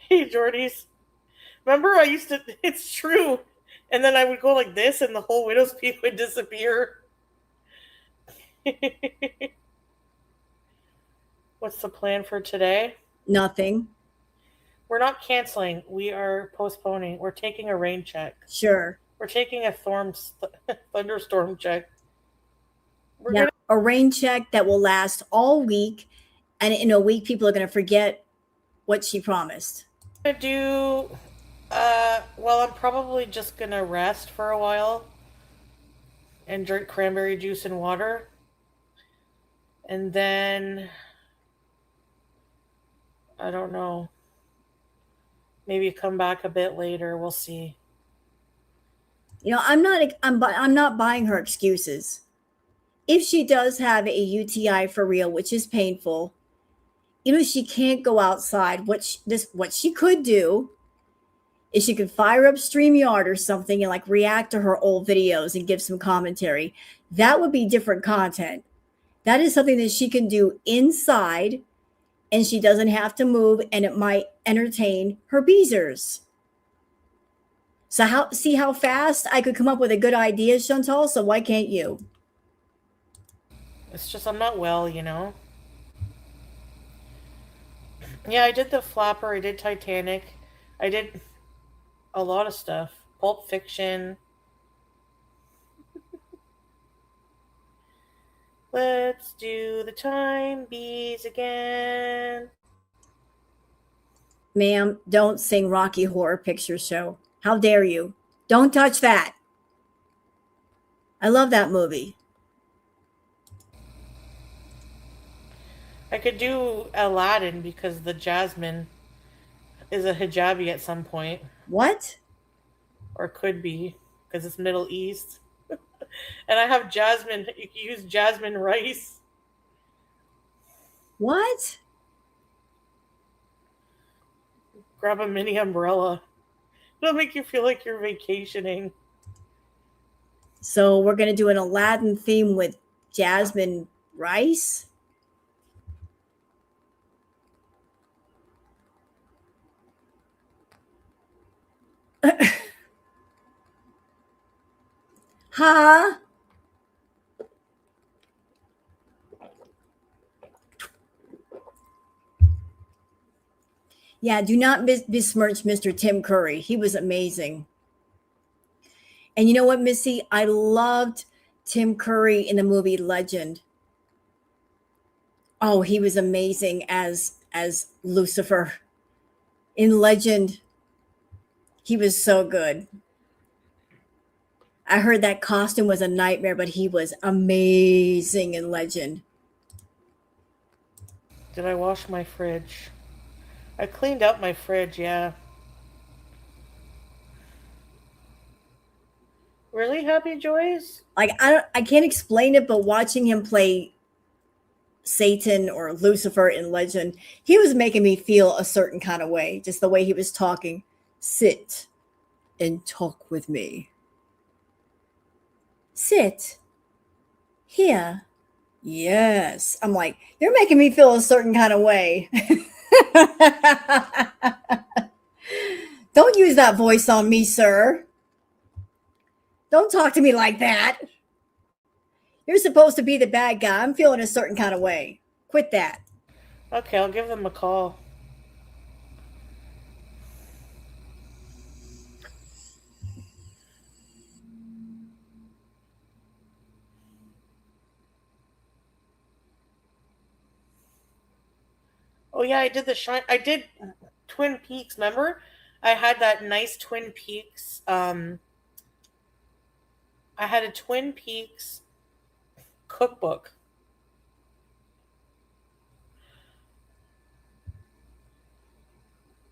Hey, Jordies. Remember, I used to. It's true. And then I would go like this, and the whole Widow's Peak would disappear. What's the plan for today? Nothing. We're not canceling. We are postponing. We're taking a rain check. Sure. We're taking a thunderstorm check. We're Now, a rain check that will last all week. And in a week, people are going to forget what she promised. gonna do. Well, I'm probably just gonna rest for a while and drink cranberry juice and water, and then I don't know. Maybe come back a bit later. We'll see. You know, I'm not buying her excuses. If she does have a UTI for real, which is painful, you know, she can't go outside. What she could do is she could fire up StreamYard or something and like react to her old videos and give some commentary. That would be different content. That is something that she can do inside, and she doesn't have to move, and it might entertain her beezers. So see how fast I could come up with a good idea, Chantal? So why can't you? It's just I'm not well, you know. Yeah, I did the Flapper. I did Titanic. I did a lot of stuff. Pulp Fiction. Let's do the Time Bees again. Ma'am, don't sing Rocky Horror Picture Show. How dare you? Don't touch that. I love that movie. I could do Aladdin because the Jasmine is a hijabi at some point. What? Or could be, because it's Middle East. And I have jasmine. You can use jasmine rice. What? Grab a mini umbrella. It'll make you feel like you're vacationing. So we're going to do an Aladdin theme with jasmine rice? Huh? Yeah, do not besmirch Mr. Tim Curry. He was amazing. And you know what, Missy? I loved Tim Curry in the movie Legend. Oh, he was amazing as Lucifer. In Legend, he was so good. I heard that costume was a nightmare, but he was amazing in Legend. Did I wash my fridge? I cleaned up my fridge, yeah. Really, Happy Joys? Like I can't explain it, but watching him play Satan or Lucifer in Legend, he was making me feel a certain kind of way. Just the way he was talking. Sit and talk with me. Sit here. Yes. I'm like, you're making me feel a certain kind of way. Don't use that voice on me, sir. Don't talk to me like that. You're supposed to be the bad guy. I'm feeling a certain kind of way. Quit that. Okay, I'll give them a call. Oh yeah, I did the shine. I did Twin Peaks. Remember, I had that nice Twin Peaks. I had a Twin Peaks cookbook.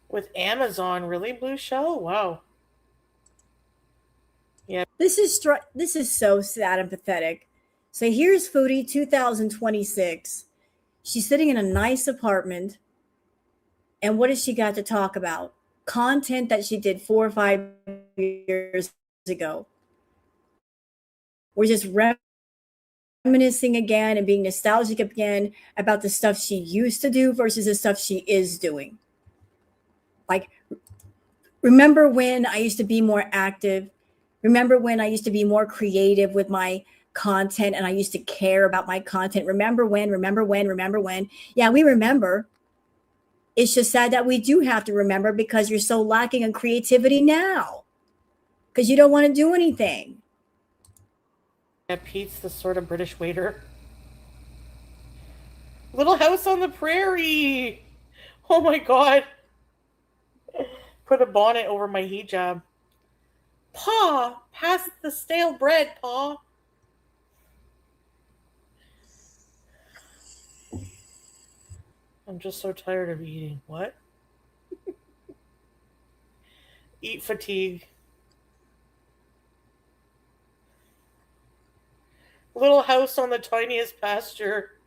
With Amazon, really, Blue Shell? Wow. Yeah. This is so sad and pathetic. So here's Foodie 2026. She's sitting in a nice apartment. And what has she got to talk about? Content that she did 4 or 5 years ago. We're just reminiscing again and being nostalgic again about the stuff she used to do versus the stuff she is doing. Like, remember when I used to be more active? Remember when I used to be more creative with my content and I used to care about my content? Remember when? Yeah, we remember. It's just sad that we do have to remember because you're so lacking in creativity now because you don't want to do anything. Yeah, Pete's the sort of British waiter. Little House on the Prairie. Oh my god. Put a bonnet over my hijab. Pa, pass the stale bread, Pa. I'm just so tired of eating. What? Eat fatigue. Little House on the Tiniest Pasture.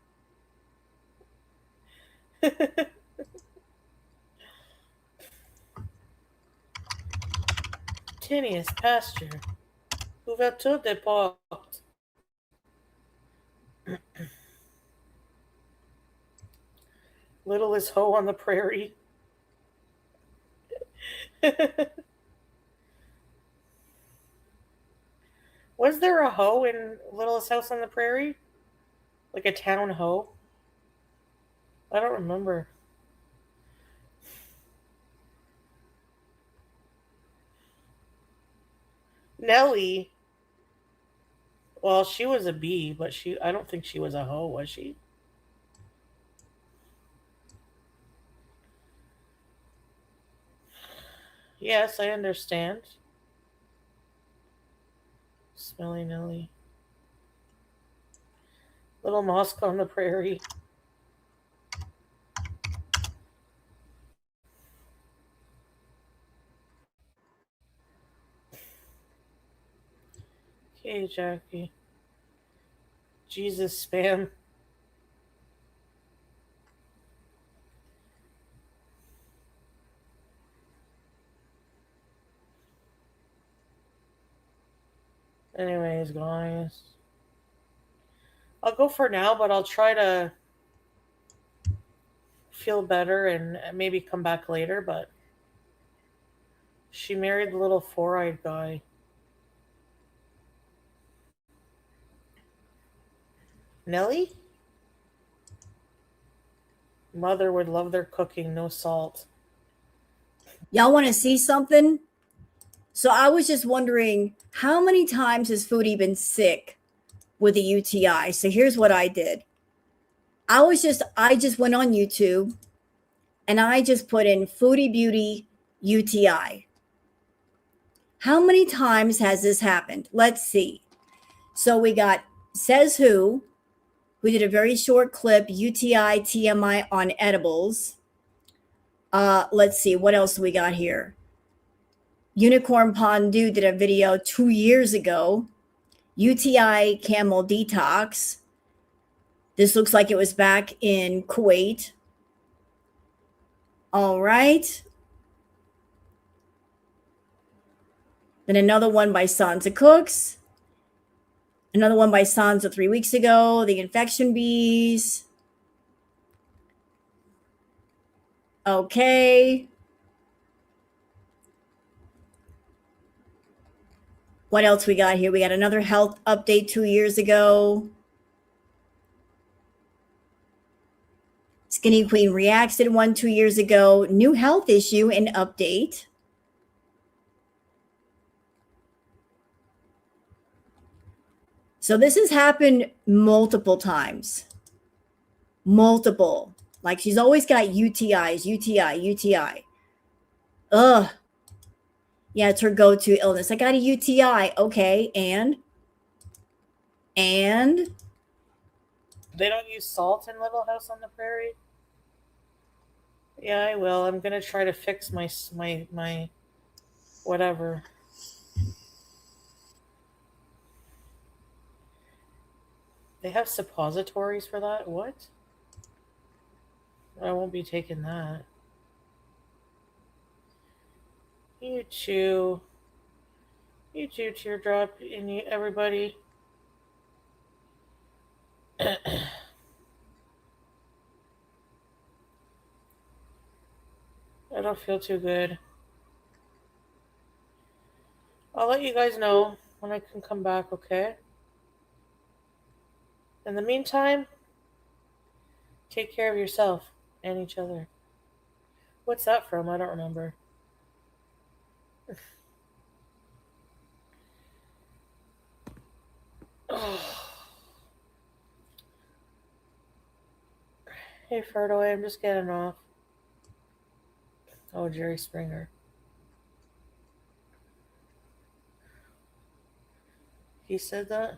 Tiniest pasture. Ouverture des portes. Littlest hoe on the prairie. Was there a hoe in Littlest House on the Prairie? Like a town hoe? I don't remember. Nellie. Well, she was a bee, but I don't think she was a hoe, was she? Yes, I understand. Smelly Nellie. Little Mosque on the Prairie. Okay, Jackie. Jesus spam. Anyways, guys. I'll go for now, but I'll try to feel better and maybe come back later, but she married the little four-eyed guy. Nellie? Mother would love their cooking, no salt. Y'all want to see something? So I was just wondering, how many times has Foodie been sick with a UTI? So here's what I did. I just went on YouTube and I just put in Foodie Beauty UTI. How many times has this happened? Let's see. So we got Says Who did a very short clip, UTI TMI on edibles. Let's see, what else do we got here? Unicorn Pondu did a video 2 years ago. UTI Camel Detox. This looks like it was back in Kuwait. All right. Then another one by Sansa Cooks. Another one by Sansa 3 weeks ago. The Infection Bees. Okay. What else we got here? We got another health update 2 years ago. Skinny Queen Reacts did one 2 years ago. New health issue and update. So this has happened multiple times. Multiple. Like she's always got UTIs, UTI. Ugh. Yeah, it's her go-to illness. I got a UTI. Okay, and? They don't use salt in Little House on the Prairie? Yeah, I will. I'm gonna try to fix my whatever. They have suppositories for that? What? I won't be taking that. You chew. You chew, teardrop, and you, everybody. I don't feel too good. I'll let you guys know when I can come back, okay? In the meantime, take care of yourself and each other. What's that from? I don't remember. Hey, Ferdoy, I'm just getting off. Oh, Jerry Springer. He said that?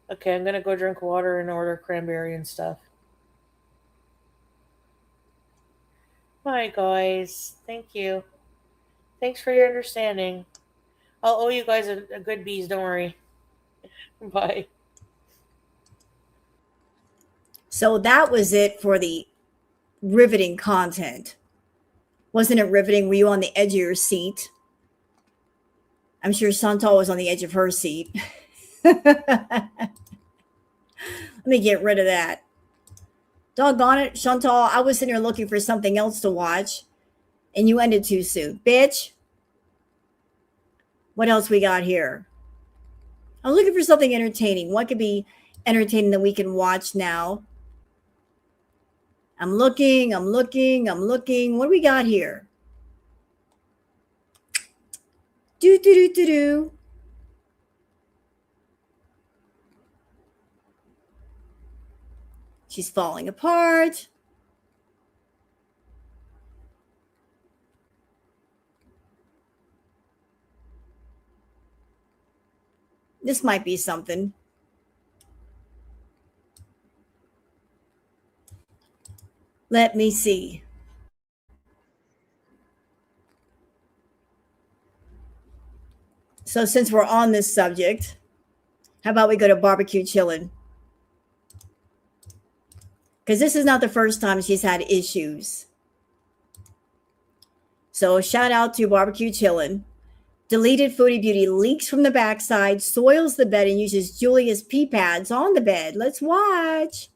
Okay, I'm gonna go drink water and order cranberry and stuff. Bye, guys. Thank you. Thanks for your understanding. I'll owe you guys a good bees, don't worry. Bye. So that was it for the riveting content. Wasn't it riveting? Were you on the edge of your seat? I'm sure Chantal was on the edge of her seat. Let me get rid of that. Doggone it, Chantal, I was sitting here looking for something else to watch, and you ended too soon. Bitch. What else we got here? I'm looking for something entertaining. What could be entertaining that we can watch now? I'm looking. What do we got here? Do. She's falling apart. This might be something. Let me see. So since we're on this subject, how about we go to barbecue chillin'? Because this is not the first time she's had issues. So shout out to barbecue chillin'. Deleted Foodie Beauty leaks from the backside, soils the bed, and uses Julia's pee pads on the bed. Let's watch.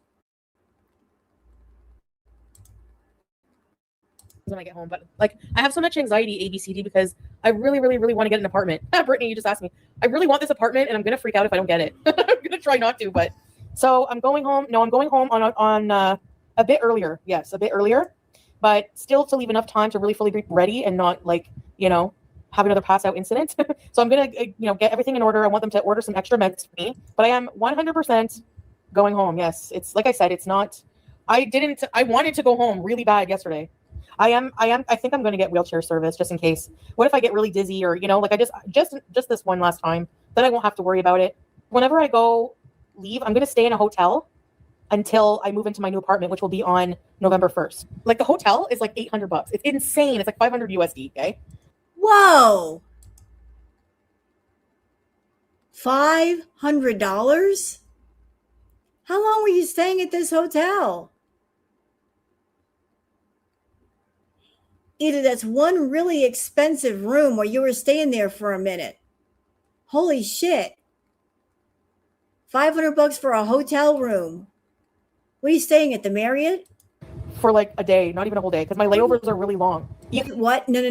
When I get home, but like I have so much anxiety, ABCD, because I really want to get an apartment. Brittany, you just asked me. I really want this apartment, and I'm gonna freak out if I don't get it. I'm gonna try not to, but so I'm going home. No, I'm going home on a bit earlier. Yes, a bit earlier, but still to leave enough time to really fully be ready and not like have another pass out incident. So I'm gonna get everything in order. I want them to order some extra meds for me, but I am 100% going home. Yes, it's like I said, it's not. I wanted to go home really bad yesterday. I think I'm going to get wheelchair service just in case. What if I get really dizzy or, like I just this one last time, then I won't have to worry about it. Whenever I leave, I'm going to stay in a hotel until I move into my new apartment, which will be on November 1st. Like the hotel is like $800. It's insane. It's like 500 USD. Okay. Whoa. $500? How long were you staying at this hotel? Either that's one really expensive room or you were staying there for a minute. Holy shit. $500 for a hotel room. What are you staying at, the Marriott? For like a day, not even a whole day, because my layovers are really long. What? No.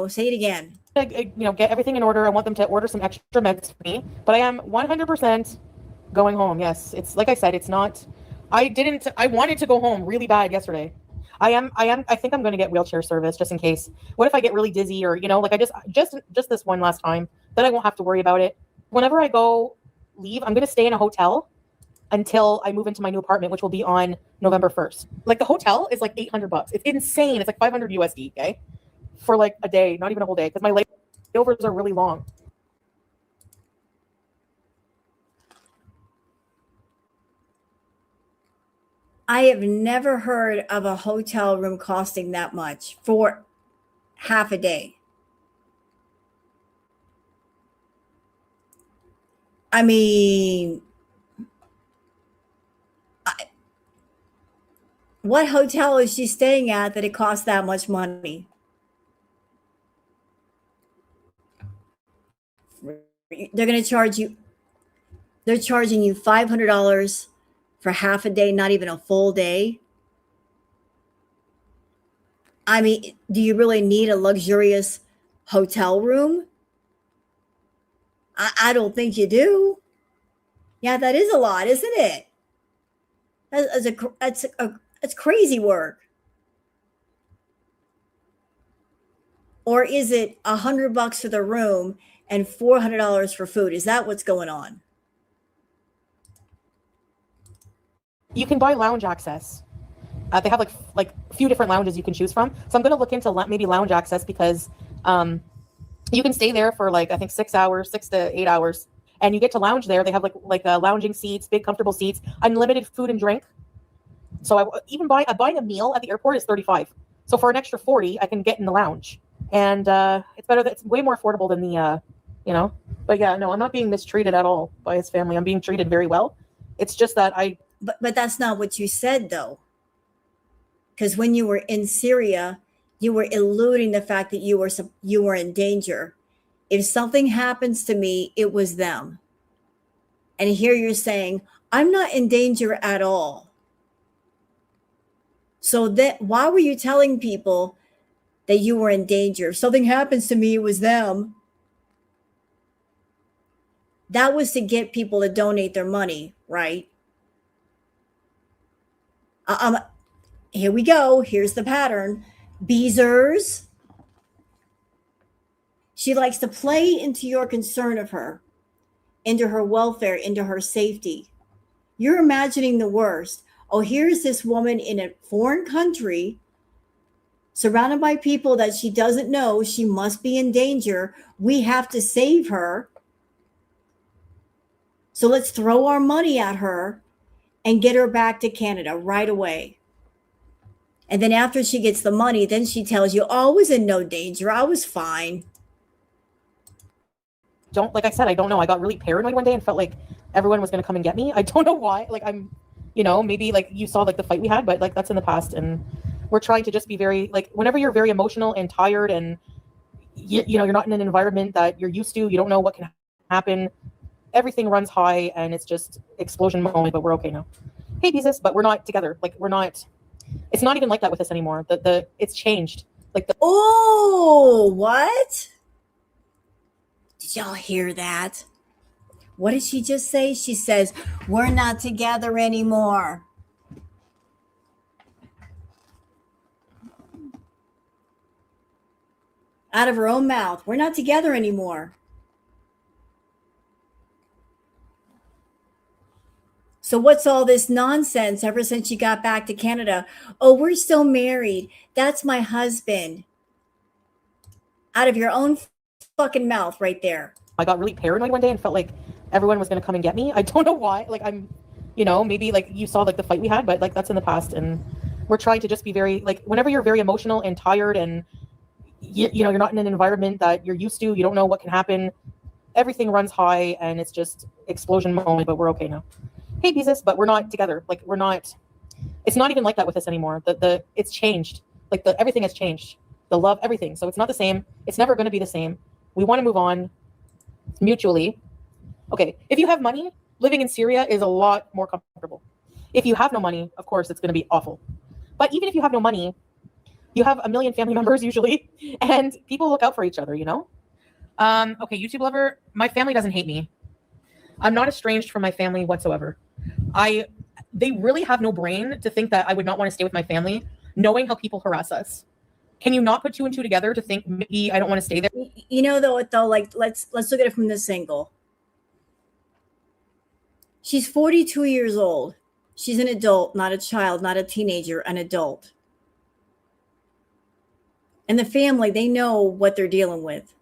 Say it again. Get everything in order. I want them to order some extra meds for me, but I am 100% going home. Yes, it's like I said, it's not. I wanted to go home really bad yesterday. I think I'm going to get wheelchair service just in case. What if I get really dizzy or, like I just this one last time, then I won't have to worry about it. Whenever I leave, I'm going to stay in a hotel until I move into my new apartment, which will be on November 1st. Like the hotel is like $800. It's insane. It's like 500 USD. Okay. For like a day, not even a whole day, because my layovers are really long. I have never heard of a hotel room costing that much for half a day. I mean, what hotel is she staying at that it costs that much money? They're going to charge you, they're charging you $500 for half a day, not even a full day. I mean, do you really need a luxurious hotel room? I don't think you do. Yeah, that is a lot, isn't it? That's crazy work. Or is it $100 for the room and $400 for food? Is that what's going on? You can buy lounge access. They have like a few different lounges you can choose from. So I'm going to look into maybe lounge access because you can stay there for like I think 6 hours, 6 to 8 hours, and you get to lounge there. They have like lounging seats, big comfortable seats, unlimited food and drink. So buying a meal at the airport is $35. So for an extra $40, I can get in the lounge, and it's better. It's way more affordable than the But yeah, no, I'm not being mistreated at all by his family. I'm being treated very well. It's just that But that's not what you said though. Because when you were in Syria, you were eluding the fact that you were in danger. If something happens to me, it was them. And here you're saying, I'm not in danger at all. So that why were you telling people that you were in danger? If something happens to me, it was them. That was to get people to donate their money, right? Here we go. Here's the pattern. Beezers. She likes to play into your concern of her, into her welfare, into her safety. You're imagining the worst. Oh, here's this woman in a foreign country, surrounded by people that she doesn't know. She must be in danger. We have to save her. So let's throw our money at her and get her back to Canada right away. And then after she gets the money, then she tells you, oh, I was in no danger. I was fine. like I said, I don't know. I got really paranoid one day and felt like everyone was going to come and get me. I don't know why. Like maybe like you saw like the fight we had, but like that's in the past, and we're trying to just be very like whenever you're very emotional and tired and you're not in an environment that you're used to, you don't know what can happen. Everything runs high and it's just explosion moment, but we're okay now. Hey, Jesus, but we're not together. Like we're not. It's not even like that with us anymore. It's changed. Oh, what? Did y'all hear that? What did she just say? She says, we're not together anymore. Out of her own mouth. We're not together anymore. So what's all this nonsense ever since she got back to Canada? Oh, we're still married. That's my husband. Out of your own fucking mouth right there. I got really paranoid one day and felt like everyone was going to come and get me. I don't know why. Like maybe like you saw like the fight we had, but like that's in the past, and we're trying to just be very like whenever you're very emotional and tired and you're not in an environment that you're used to, you don't know what can happen. Everything runs high and it's just explosion moment, but we're okay now. Hey, Jesus, but we're not together. Like we're not. It's not even like that with us anymore. It's changed. Like everything has changed. The love, everything. So it's not the same. It's never going to be the same. We want to move on mutually. Okay, if you have money, living in Syria is a lot more comfortable. If you have no money, of course, it's going to be awful. But even if you have no money, you have a million family members usually, and people look out for each other, Okay, YouTube lover, my family doesn't hate me. I'm not estranged from my family whatsoever. They really have no brain to think that I would not want to stay with my family, knowing how people harass us. Can you not put two and two together to think maybe I don't want to stay there? Though, like let's look at it from this angle. She's 42 years old. She's an adult, not a child, not a teenager, an adult. And the family, they know what they're dealing with.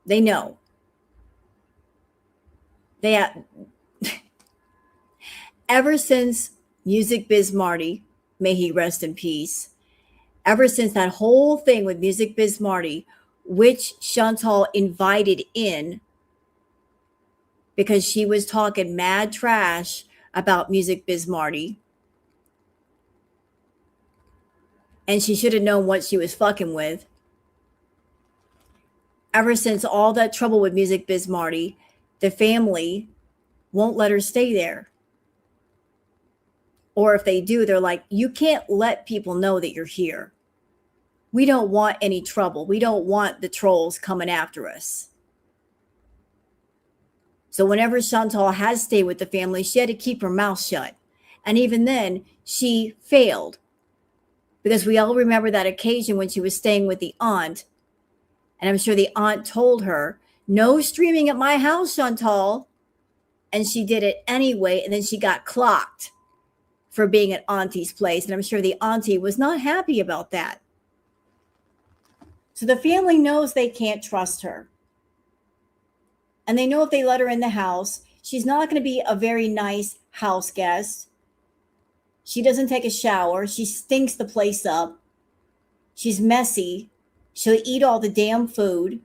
They know. Ever since Music Biz Marty, may he rest in peace, ever since that whole thing with Music Biz Marty, which Chantal invited in, because she was talking mad trash about Music Biz Marty. And she should have known what she was fucking with. Ever since all that trouble with Music Biz Marty, the family won't let her stay there. Or if they do, they're like, you can't let people know that you're here. We don't want any trouble. We don't want the trolls coming after us. So whenever Chantal has stayed with the family, she had to keep her mouth shut. And even then, she failed. Because we all remember that occasion when she was staying with the aunt. And I'm sure the aunt told her, no streaming at my house, Chantal. And she did it anyway. And then she got clocked for being at auntie's place. And I'm sure the auntie was not happy about that. So the family knows they can't trust her. And they know if they let her in the house, she's not going to be a very nice house guest. She doesn't take a shower. She stinks the place up. She's messy. She'll eat all the damn food.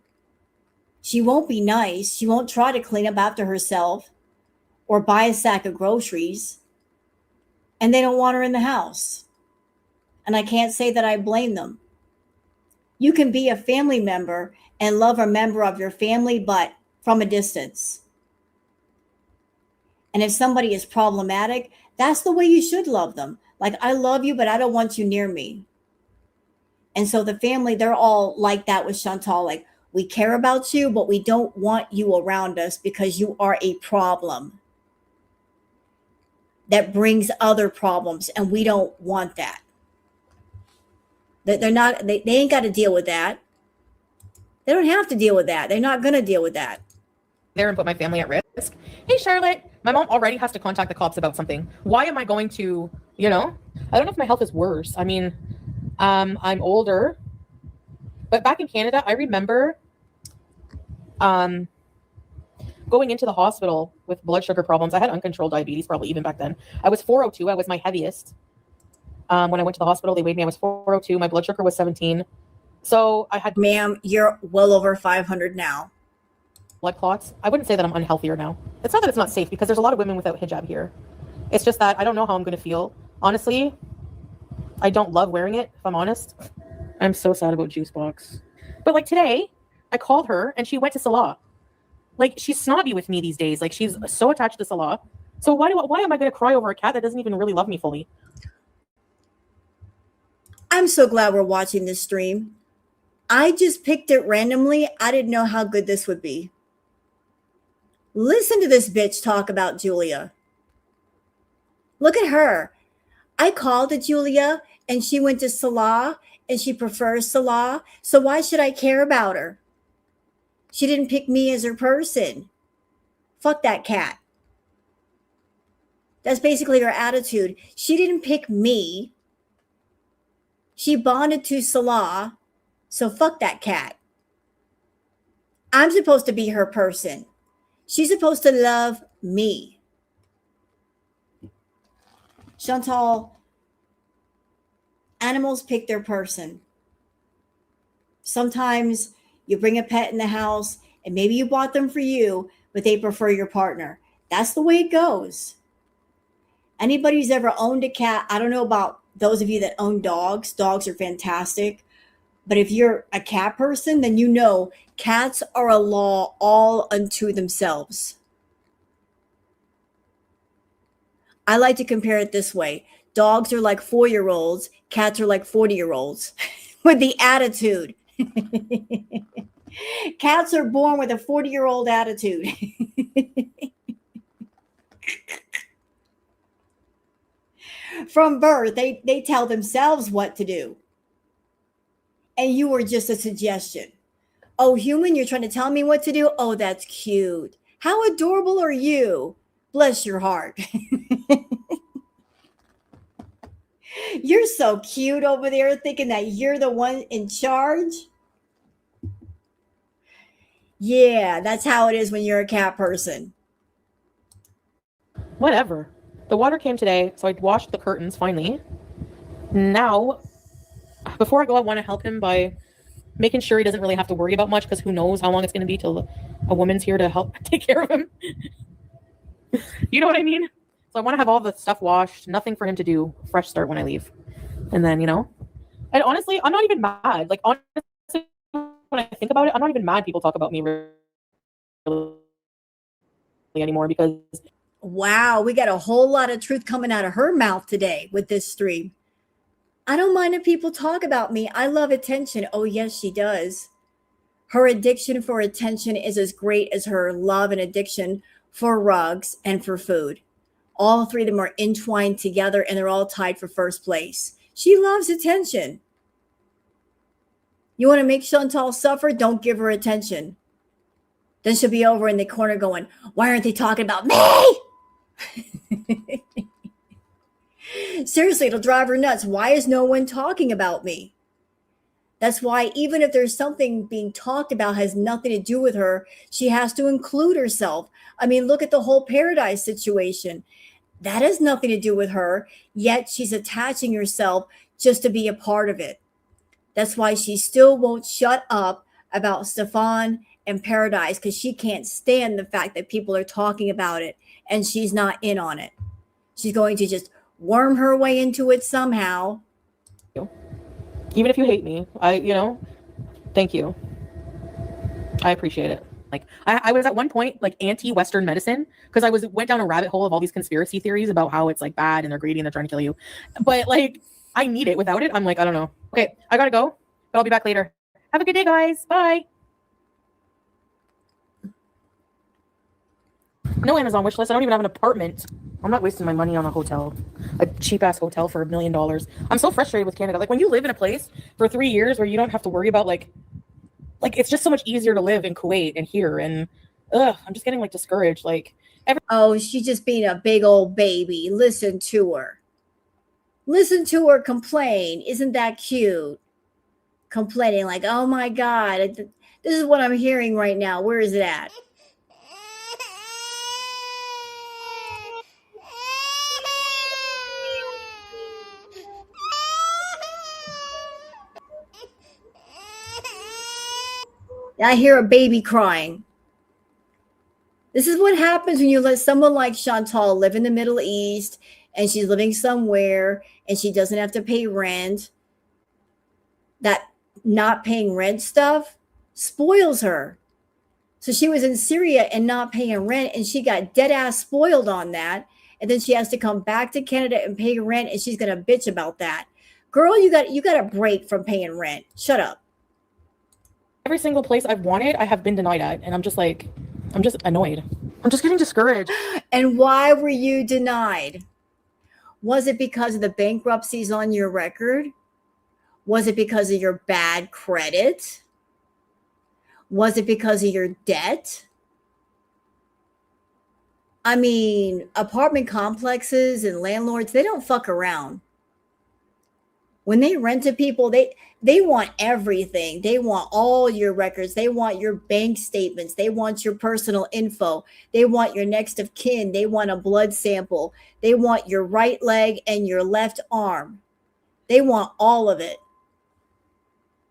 She won't be nice. She won't try to clean up after herself or buy a sack of groceries. And they don't want her in the house. And I can't say that I blame them. You can be a family member and love a member of your family, but from a distance. And if somebody is problematic, that's the way you should love them. Like, I love you, but I don't want you near me. And so the family, they're all like that with Chantal. Like, we care about you, but we don't want you around us because you are a problem that brings other problems. And we don't want that. They ain't got to deal with that. They don't have to deal with that. They're not going to deal with that. There and put my family at risk. Hey, Charlotte, my mom already has to contact the cops about something. Why am I going to, I don't know if my health is worse. I mean, I'm older, but back in Canada, I remember going into the hospital with blood sugar problems. I had uncontrolled diabetes probably even back then. I was 402. I was my heaviest. When I went to the hospital, they weighed me. I was 402. My blood sugar was 17. So I had... Ma'am, you're well over 500 now. Blood clots. I wouldn't say that I'm unhealthier now. It's not that it's not safe because there's a lot of women without hijab here. It's just that I don't know how I'm going to feel. Honestly, I don't love wearing it, if I'm honest. I'm so sad about Juice Box. But like today, I called her and she went to Salah. Like, she's snobby with me these days. Like, she's so attached to Salah. So why am I going to cry over a cat that doesn't even really love me fully? I'm so glad we're watching this stream. I just picked it randomly. I didn't know how good this would be. Listen to this bitch talk about Julia. Look at her. I called to Julia and she went to Salah and she prefers Salah. So why should I care about her? She didn't pick me as her person. Fuck that cat. That's basically her attitude. She didn't pick me. She bonded to Salah. So fuck that cat. I'm supposed to be her person. She's supposed to love me. Chantal, animals pick their person. Sometimes you bring a pet in the house and maybe you bought them for you, but they prefer your partner. That's the way it goes. Anybody who's ever owned a cat, I don't know about those of you that own dogs. Dogs are fantastic. But if you're a cat person, then you know cats are a law all unto themselves. I like to compare it this way. Dogs are like 4-year-olds. Cats are like 40-year-olds with the attitude. Cats are born with a 40-year-old attitude. From birth, they tell themselves what to do. And you were just a suggestion. Oh, human, you're trying to tell me what to do? Oh, that's cute. How adorable are you? Bless your heart. You're so cute over there thinking that you're the one in charge. Yeah, that's how it is when you're a cat person. Whatever. The water came today, so I washed the curtains finally. Now, before I go, I want to help him by making sure he doesn't really have to worry about much, because who knows how long it's going to be till a woman's here to help take care of him. You know what I mean? So I want to have all the stuff washed, nothing for him to do, fresh start when I leave. And then, and honestly, I'm not even mad. Like, honestly, when I think about it, I'm not even mad people talk about me really anymore, because Wow, we got a whole lot of truth coming out of her mouth today with this stream. I don't mind if people talk about me. I love attention. Oh, yes, she does. Her addiction for attention is as great as her love and addiction for rugs and for food. All three of them are entwined together, and they're all tied for first place. She loves attention. You want to make Chantal suffer? Don't give her attention. Then she'll be over in the corner going, why aren't they talking about me? Seriously, it'll drive her nuts. Why is no one talking about me? That's why even if there's something being talked about has nothing to do with her, she has to include herself. I mean, look at the whole Paradise situation. That has nothing to do with her, yet she's attaching herself just to be a part of it. That's why she still won't shut up about Stefan and Paradise, because she can't stand the fact that people are talking about it and she's not in on it. She's going to just worm her way into it somehow. even if you hate me, thank you. I appreciate it. Like I was at one point like anti-Western medicine, because I went down a rabbit hole of all these conspiracy theories about how it's like bad and they're greedy and they're trying to kill you. But like I need it. Without it, I'm like, I don't know. Okay, I gotta go, but I'll be back later. Have a good day, guys. Bye. No Amazon wish list. I don't even have an apartment. I'm not wasting my money on a hotel, a cheap ass hotel for $1 million. I'm so frustrated with Canada. Like when you live in a place for 3 years where you don't have to worry about like it's just so much easier to live in Kuwait and here, and I'm just getting like discouraged. Like oh, she's just being a big old baby. Listen to her. Listen to her complain. Isn't that cute? Complaining like, oh my God, this is what I'm hearing right now. Where is it at? I hear a baby crying. This is what happens when you let someone like Chantal live in the Middle East and she's living somewhere and she doesn't have to pay rent. That not paying rent stuff spoils her. So she was in Syria and not paying rent, and she got dead ass spoiled on that. And then she has to come back to Canada and pay rent, and she's gonna bitch about that. Girl, you got a break from paying rent. Shut up. every single place I've wanted, I have been denied at, and I'm just annoyed. I'm just getting discouraged. And why were you denied? Was it because of the bankruptcies on your record? Was it because of your bad credit? Was it because of your debt? I mean, apartment complexes and landlords, they don't fuck around. When they rent to people, they want everything. They want all your records. They want your bank statements. They want your personal info. They want your next of kin. They want a blood sample. They want your right leg and your left arm. They want all of it.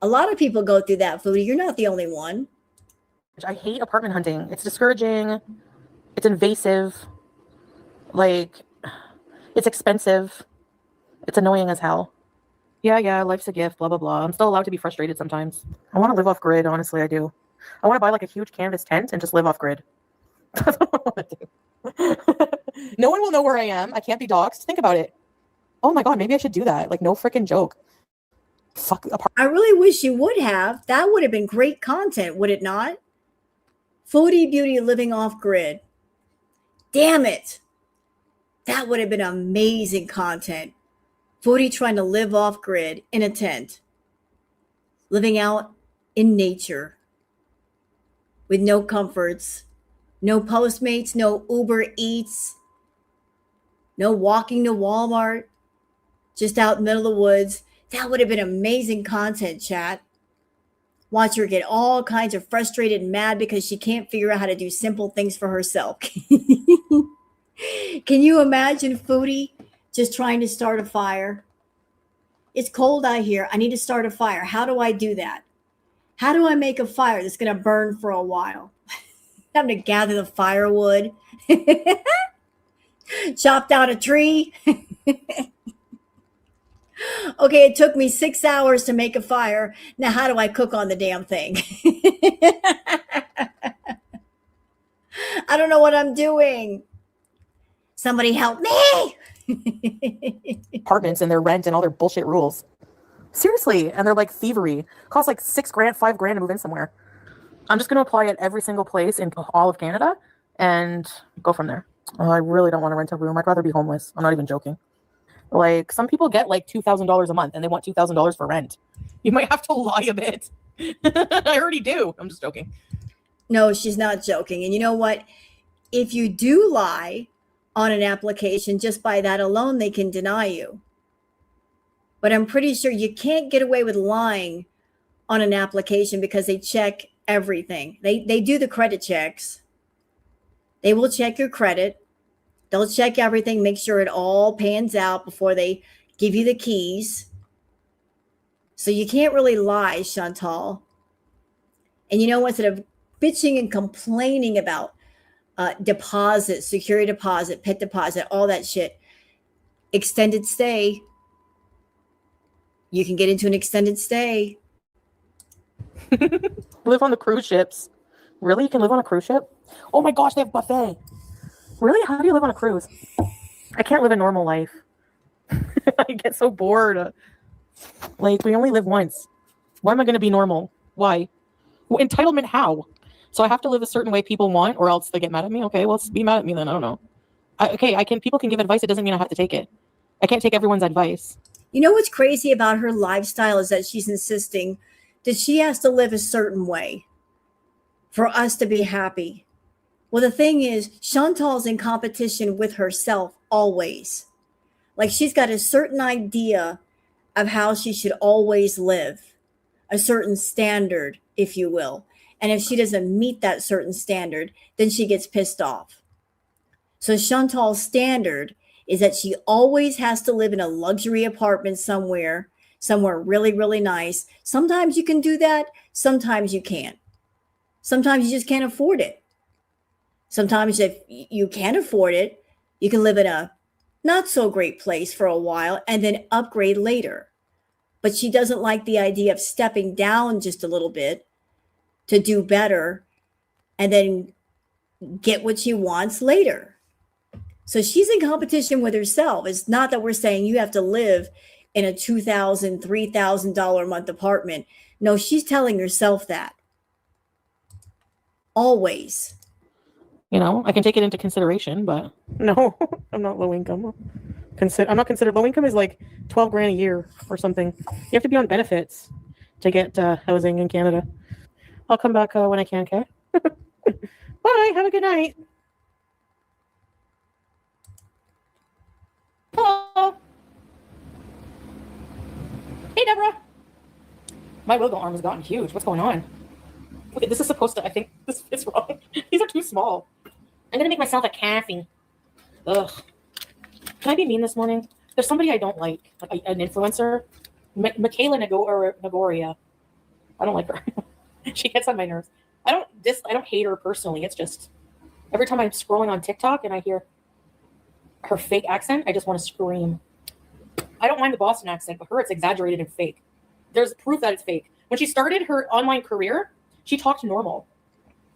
A lot of people go through that, Foodie. You're not the only one. I hate apartment hunting. It's discouraging. It's invasive. Like, it's expensive. It's annoying as hell. Yeah, life's a gift, blah, blah, blah. I'm still allowed to be frustrated sometimes. I want to live off grid, honestly, I do. I want to buy like a huge canvas tent and just live off grid. That's what I want to do. No one will know where I am. I can't be doxxed. Think about it. Oh my God, maybe I should do that. Like, no freaking joke. Fuck. I really wish you would have. That would have been great content, would it not? Foodie Beauty living off grid. Damn it. That would have been amazing content. Foodie trying to live off grid in a tent. Living out in nature. With no comforts. No Postmates, no Uber Eats. No walking to Walmart. Just out in the middle of the woods. That would have been amazing content, chat. Watch her get all kinds of frustrated and mad because she can't figure out how to do simple things for herself. Can you imagine Foodie just trying to start a fire? It's cold out here. I need to start a fire. How do I do that? How do I make a fire that's going to burn for a while? I'm going to gather the firewood, chop down a tree. Okay, it took me 6 hours to make a fire. Now, how do I cook on the damn thing? I don't know what I'm doing. Somebody help me. Apartments and their rent and all their bullshit rules. Seriously, and they're like thievery. Costs like $6,000, $5,000 to move in somewhere. I'm just going to apply at every single place in all of Canada and go from there. Oh, I really don't want to rent a room. I'd rather be homeless. I'm not even joking. Like, some people get like $2,000 a month and they want $2,000 for rent. You might have to lie a bit. I already do. I'm just joking. No, she's not joking. And you know what? If you do lie on an application, just by that alone, they can deny you. But I'm pretty sure you can't get away with lying on an application because they check everything. They do the credit checks. They will check your credit. They'll check everything, make sure it all pans out before they give you the keys. So you can't really lie, Chantal. And you know what? Instead of bitching and complaining about deposit, security deposit, pet deposit, all that shit, extended stay. You can get into an extended stay. Live on the cruise ships. Really? You can live on a cruise ship? Oh my gosh, they have buffet. Really? How do you live on a cruise? I can't live a normal life. I get so bored. Like, we only live once. Why am I going to be normal? Why? Well, entitlement, how? So I have to live a certain way people want, or else they get mad at me? Okay, well, be mad at me then. I don't know. People can give advice. It doesn't mean I have to take it. I can't take everyone's advice. You know what's crazy about her lifestyle is that she's insisting that she has to live a certain way for us to be happy. Well, the thing is, Chantal's in competition with herself always. Like, she's got a certain idea of how she should always live, a certain standard, if you will. And if she doesn't meet that certain standard, then she gets pissed off. So Chantal's standard is that she always has to live in a luxury apartment somewhere really, really nice. Sometimes you can do that. Sometimes you can't. Sometimes you just can't afford it. Sometimes if you can't afford it, you can live in a not so great place for a while and then upgrade later. But she doesn't like the idea of stepping down just a little bit to do better and then get what she wants later. So she's in competition with herself. It's not that we're saying you have to live in a $2,000, $3,000 a month apartment. No, she's telling herself that. Always. You know, I can take it into consideration, but no, I'm not low income. I'm not considered low income is like $12,000 a year or something. You have to be on benefits to get housing in Canada. I'll come back when I can, okay? Bye. Have a good night. Hello. Hey, Deborah. My wiggle arm has gotten huge. What's going on? Okay, this is supposed to, I think this is wrong. These are too small. I'm going to make myself a coffee. Ugh. Can I be mean this morning? There's somebody I don't like an influencer. Michaela Nagoria. I don't like her. She gets on my nerves. I don't hate her personally. It's just every time I'm scrolling on TikTok and I hear her fake accent, I just want to scream. I don't mind the Boston accent, but her, it's exaggerated and fake. There's proof that it's fake. When she started her online career, she talked normal.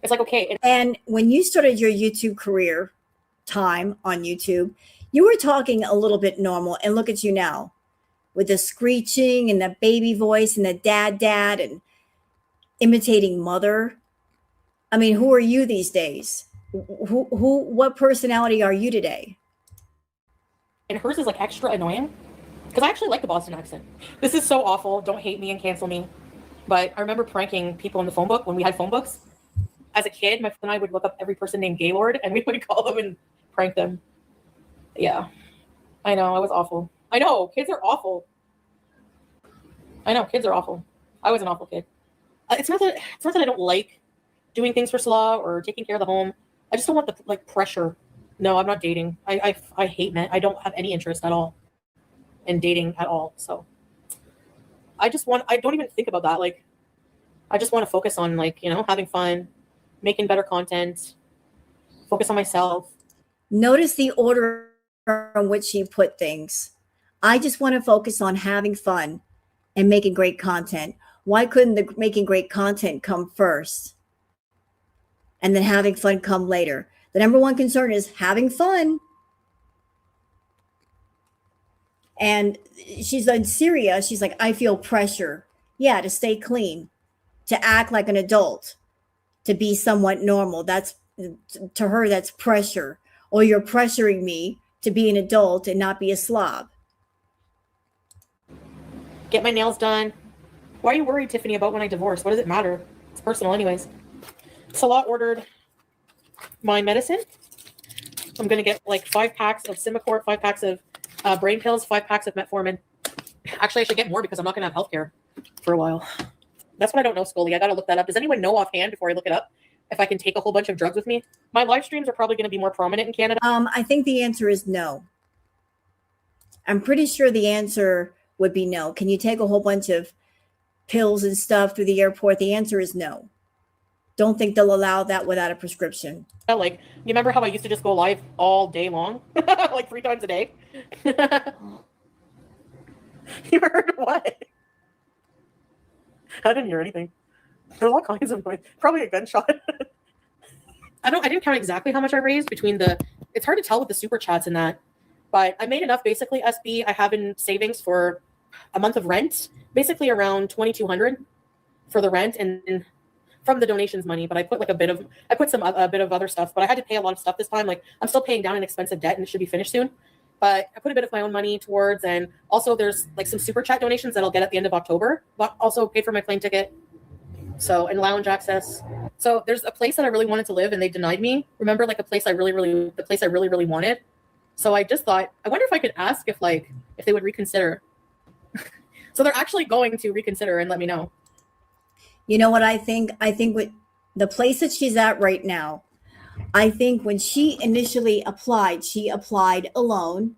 It's like, okay. And when you started your YouTube career time on YouTube, you were talking a little bit normal. And look at you now with the screeching and the baby voice and the dad and imitating mother. I mean, who are you these days? What personality are you today? And hers is like extra annoying because I actually like the Boston accent. This is so awful. Don't hate me and cancel me. But I remember pranking people in the phone book when we had phone books. As a kid, my friend and I would look up every person named Gaylord and we would call them and prank them. Yeah, I know. I was awful. I know. Kids are awful. I know. Kids are awful. I was an awful kid. It's not that I don't like doing things for Slaw or taking care of the home. I just don't want the pressure. No, I'm not dating. I hate men. I don't have any interest at all in dating at all. So I don't even think about that. Like, I just want to focus on like, having fun, making better content, focus on myself. Notice the order in which you put things. I just want to focus on having fun and making great content. Why couldn't the making great content come first and then having fun come later? The number one concern is having fun. And she's in Syria. She's like, I feel pressure. Yeah, to stay clean, to act like an adult, to be somewhat normal. That's, to her, that's pressure. Or you're pressuring me to be an adult and not be a slob. Get my nails done. Why are you worried, Tiffany, about when I divorce? What does it matter? It's personal anyways. Salah ordered my medicine. I'm going to get like 5 packs of Symbicort, 5 packs of brain pills, 5 packs of metformin. Actually, I should get more because I'm not going to have healthcare for a while. That's what I don't know, Scully. I got to look that up. Does anyone know offhand before I look it up if I can take a whole bunch of drugs with me? My live streams are probably going to be more prominent in Canada. I think the answer is no. I'm pretty sure the answer would be no. Can you take a whole bunch of pills and stuff through the airport? The answer is no. Don't think they'll allow that without a prescription. Like, you remember how I used to just go live all day long? Like 3 times a day? You heard what? I didn't hear anything. There were all kinds of noise. Probably a gunshot. I didn't count exactly how much I raised between it's hard to tell with the super chats and that, but I made enough basically, SB. I have in savings for a month of rent, basically around $2,200 for the rent and from the donations money, but I put like a bit of other stuff, but I had to pay a lot of stuff this time. Like I'm still paying down an expensive debt and it should be finished soon, but I put a bit of my own money towards, and also there's like some super chat donations that I'll get at the end of October, but also paid for my plane ticket. So, and lounge access. So there's a place that I really wanted to live and they denied me. Remember, like the place I really wanted. So I just thought, I wonder if I could ask if they would reconsider. So they're actually going to reconsider and let me know. You know what I think? I think with the place that she's at right now, I think when she initially applied, she applied alone.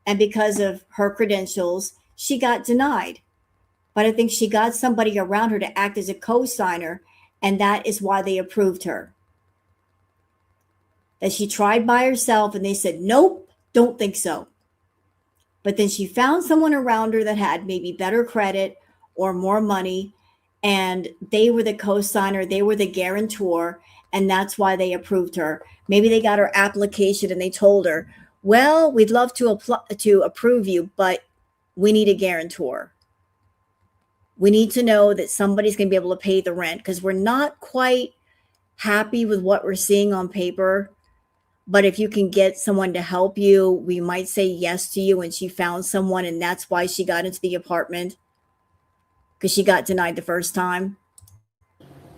And because of her credentials, she got denied. But I think she got somebody around her to act as a co-signer, and that is why they approved her. That she tried by herself and they said, nope, don't think so. But then she found someone around her that had maybe better credit or more money, and they were the co-signer, they were the guarantor, and that's why they approved her. Maybe they got her application and they told her, well, we'd love to approve you, but we need a guarantor. We need to know that somebody's going to be able to pay the rent because we're not quite happy with what we're seeing on paper. But if you can get someone to help you, we might say yes to you. And she found someone, and that's why she got into the apartment, because she got denied the first time.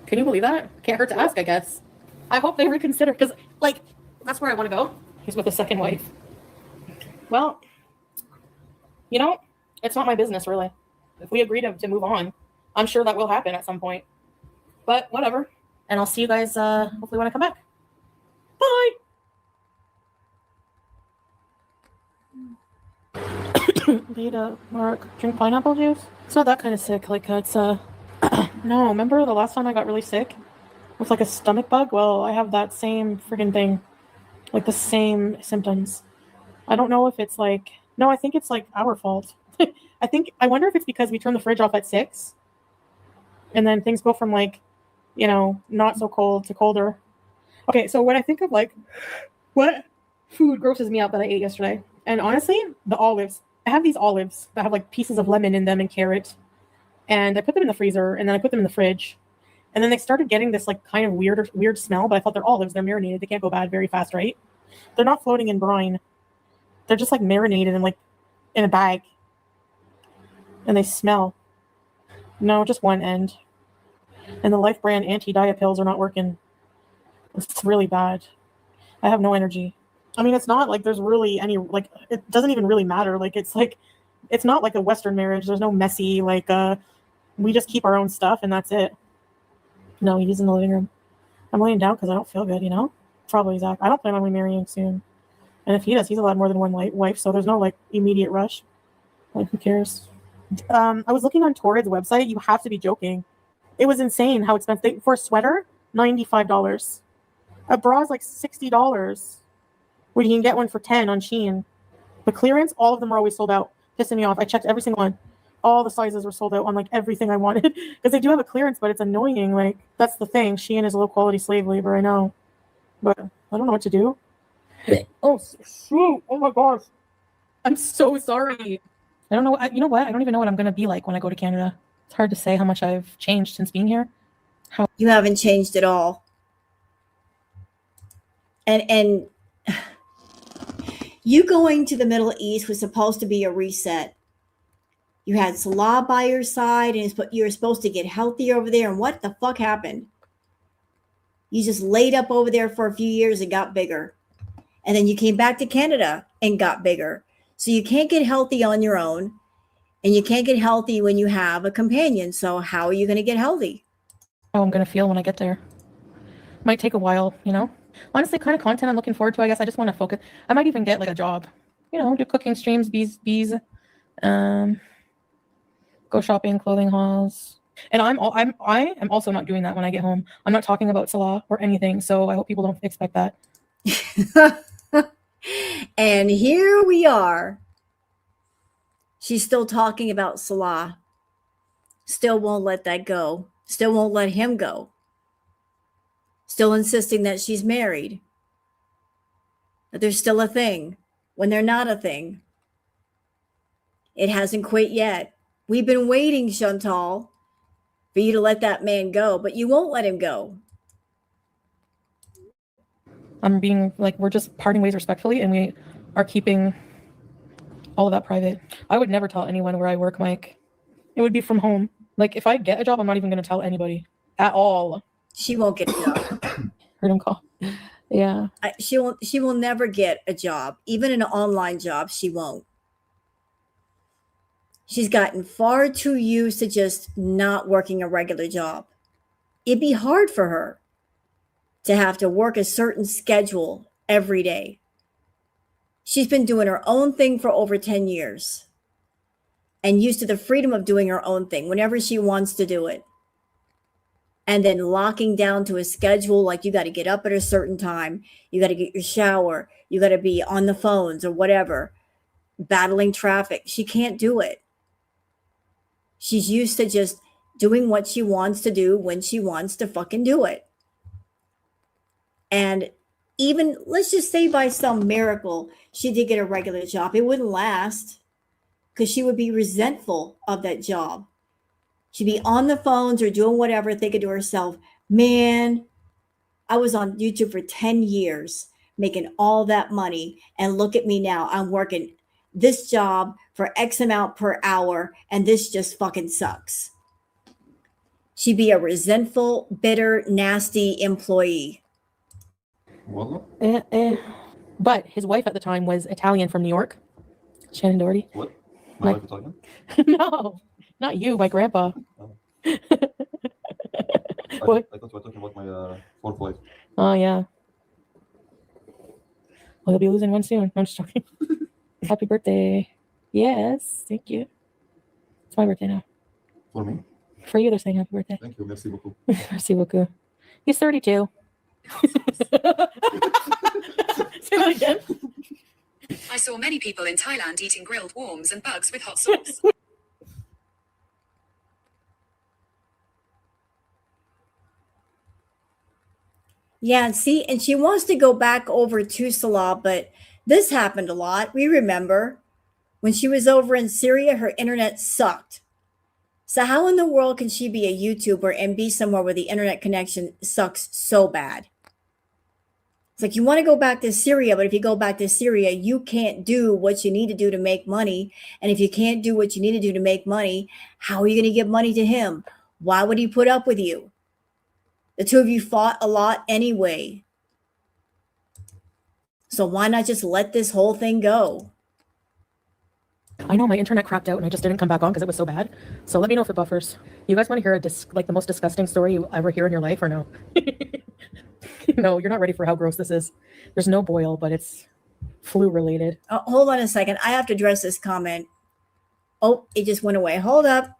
Can you believe that? Can't hurt to ask, I guess. I hope they reconsider because, like, that's where I want to go. He's with a second wife. Well, it's not my business, really. If we agree to move on, I'm sure that will happen at some point. But whatever. And I'll see you guys hopefully when I come back. Bye. Beta, Mark, drink pineapple juice? It's not that kind of sick. Like, it's, no, remember the last time I got really sick with like a stomach bug? Well, I have that same friggin' thing. Like the same symptoms. I don't know if it's like, no, I think it's like our fault. I wonder if it's because we turn the fridge off at 6 and then things go from like, not so cold to colder. Okay, so when I think of like what food grosses me out that I ate yesterday, and honestly, the olives. I have these olives that have like pieces of lemon in them and carrot, and I put them in the freezer and then I put them in the fridge, and then they started getting this like kind of weird smell, but I thought they're olives, they're marinated, they can't go bad very fast, right? They're not floating in brine. They're just like marinated and like in a bag. And they smell. No, just one end. And the Life brand anti-diet pills are not working. It's really bad. I have no energy. I mean, it's not like there's really any, like, it doesn't even really matter. Like, it's not like a Western marriage. There's no messy, like, we just keep our own stuff and that's it. No, he's in the living room. I'm laying down because I don't feel good, Probably Zach. I don't plan on remarrying soon. And if he does, he's allowed more than one wife, so there's no, like, immediate rush. Like, who cares? I was looking on Torrid's website. You have to be joking. It was insane how expensive. For a sweater, $95. A bra is like $60. When you can get one for 10 on Shein. The clearance, all of them are always sold out. Pissing me off. I checked every single one. All the sizes were sold out on like everything I wanted. Because they do have a clearance, but it's annoying. Like, that's the thing. Shein is low quality slave labor, I know. But I don't know what to do. Oh, shoot. Oh my gosh. I'm so sorry. I don't know. You know what? I don't even know what I'm going to be like when I go to Canada. It's hard to say how much I've changed since being here. You haven't changed at all. And you going to the Middle East was supposed to be a reset. You had Salah by your side, and you were supposed to get healthy over there. And what the fuck happened? You just laid up over there for a few years and got bigger. And then you came back to Canada and got bigger. So you can't get healthy on your own, and you can't get healthy when you have a companion. So how are you going to get healthy? How I'm going to feel when I get there. Might take a while, you know? Honestly, kind of content I'm looking forward to. I guess I just want to focus. I might even get like a job, you know, do cooking streams, bees, go shopping, clothing hauls. And I am also not doing that when I get home. I'm not talking about Salah or anything. So I hope people don't expect that. And here we are. She's still talking about Salah. Still won't let that go. Still won't let him go. Still insisting that she's married. That there's still a thing when they're not a thing. It hasn't quit yet. We've been waiting, Chantal, for you to let that man go, but you won't let him go. I'm being like, we're just parting ways respectfully, and we are keeping all of that private. I would never tell anyone where I work, Mike. It would be from home. Like, if I get a job, I'm not even going to tell anybody at all. She won't get a job. Heard him call. Yeah. She will never get a job. Even an online job, she won't. She's gotten far too used to just not working a regular job. It'd be hard for her to have to work a certain schedule every day. She's been doing her own thing for over 10 years and used to the freedom of doing her own thing whenever she wants to do it. And then locking down to a schedule, like you got to get up at a certain time, you got to get your shower, you got to be on the phones or whatever, battling traffic. She can't do it. She's used to just doing what she wants to do when she wants to fucking do it. And even, let's just say by some miracle, she did get a regular job. It wouldn't last because she would be resentful of that job. She'd be on the phones or doing whatever, thinking to herself, man, I was on YouTube for 10 years making all that money. And look at me now. I'm working this job for X amount per hour. And this just fucking sucks. She'd be a resentful, bitter, nasty employee. But his wife at the time was Italian from New York. Shannon Doherty. What? My wife Italian? No, not you, my grandpa. Oh. What? I thought you were talking about my fourth wife. Oh, yeah. Well, he'll be losing one soon. I'm just joking. Happy birthday. Yes, thank you. It's my birthday now. For me? For you, they're saying happy birthday. Thank you. Merci beaucoup. Merci beaucoup. He's 32. Say that again. I saw many people in Thailand eating grilled worms and bugs with hot sauce. Yeah, see, and she wants to go back over to Salah, but this happened a lot. We remember when she was over in Syria, her internet sucked. So how in the world can she be a YouTuber and be somewhere where the internet connection sucks so bad? It's like you want to go back to Syria, but if you go back to Syria, you can't do what you need to do to make money. And if you can't do what you need to do to make money, how are you going to give money to him? Why would he put up with you? The two of you fought a lot anyway. So why not just let this whole thing go? I know my internet crapped out and I just didn't come back on because it was so bad. So let me know if it buffers. You guys want to hear like the most disgusting story you ever hear in your life or no? No, you're not ready for how gross this is. There's no boil, but it's flu related. Oh, hold on a second. I have to address this comment. Oh, it just went away. Hold up.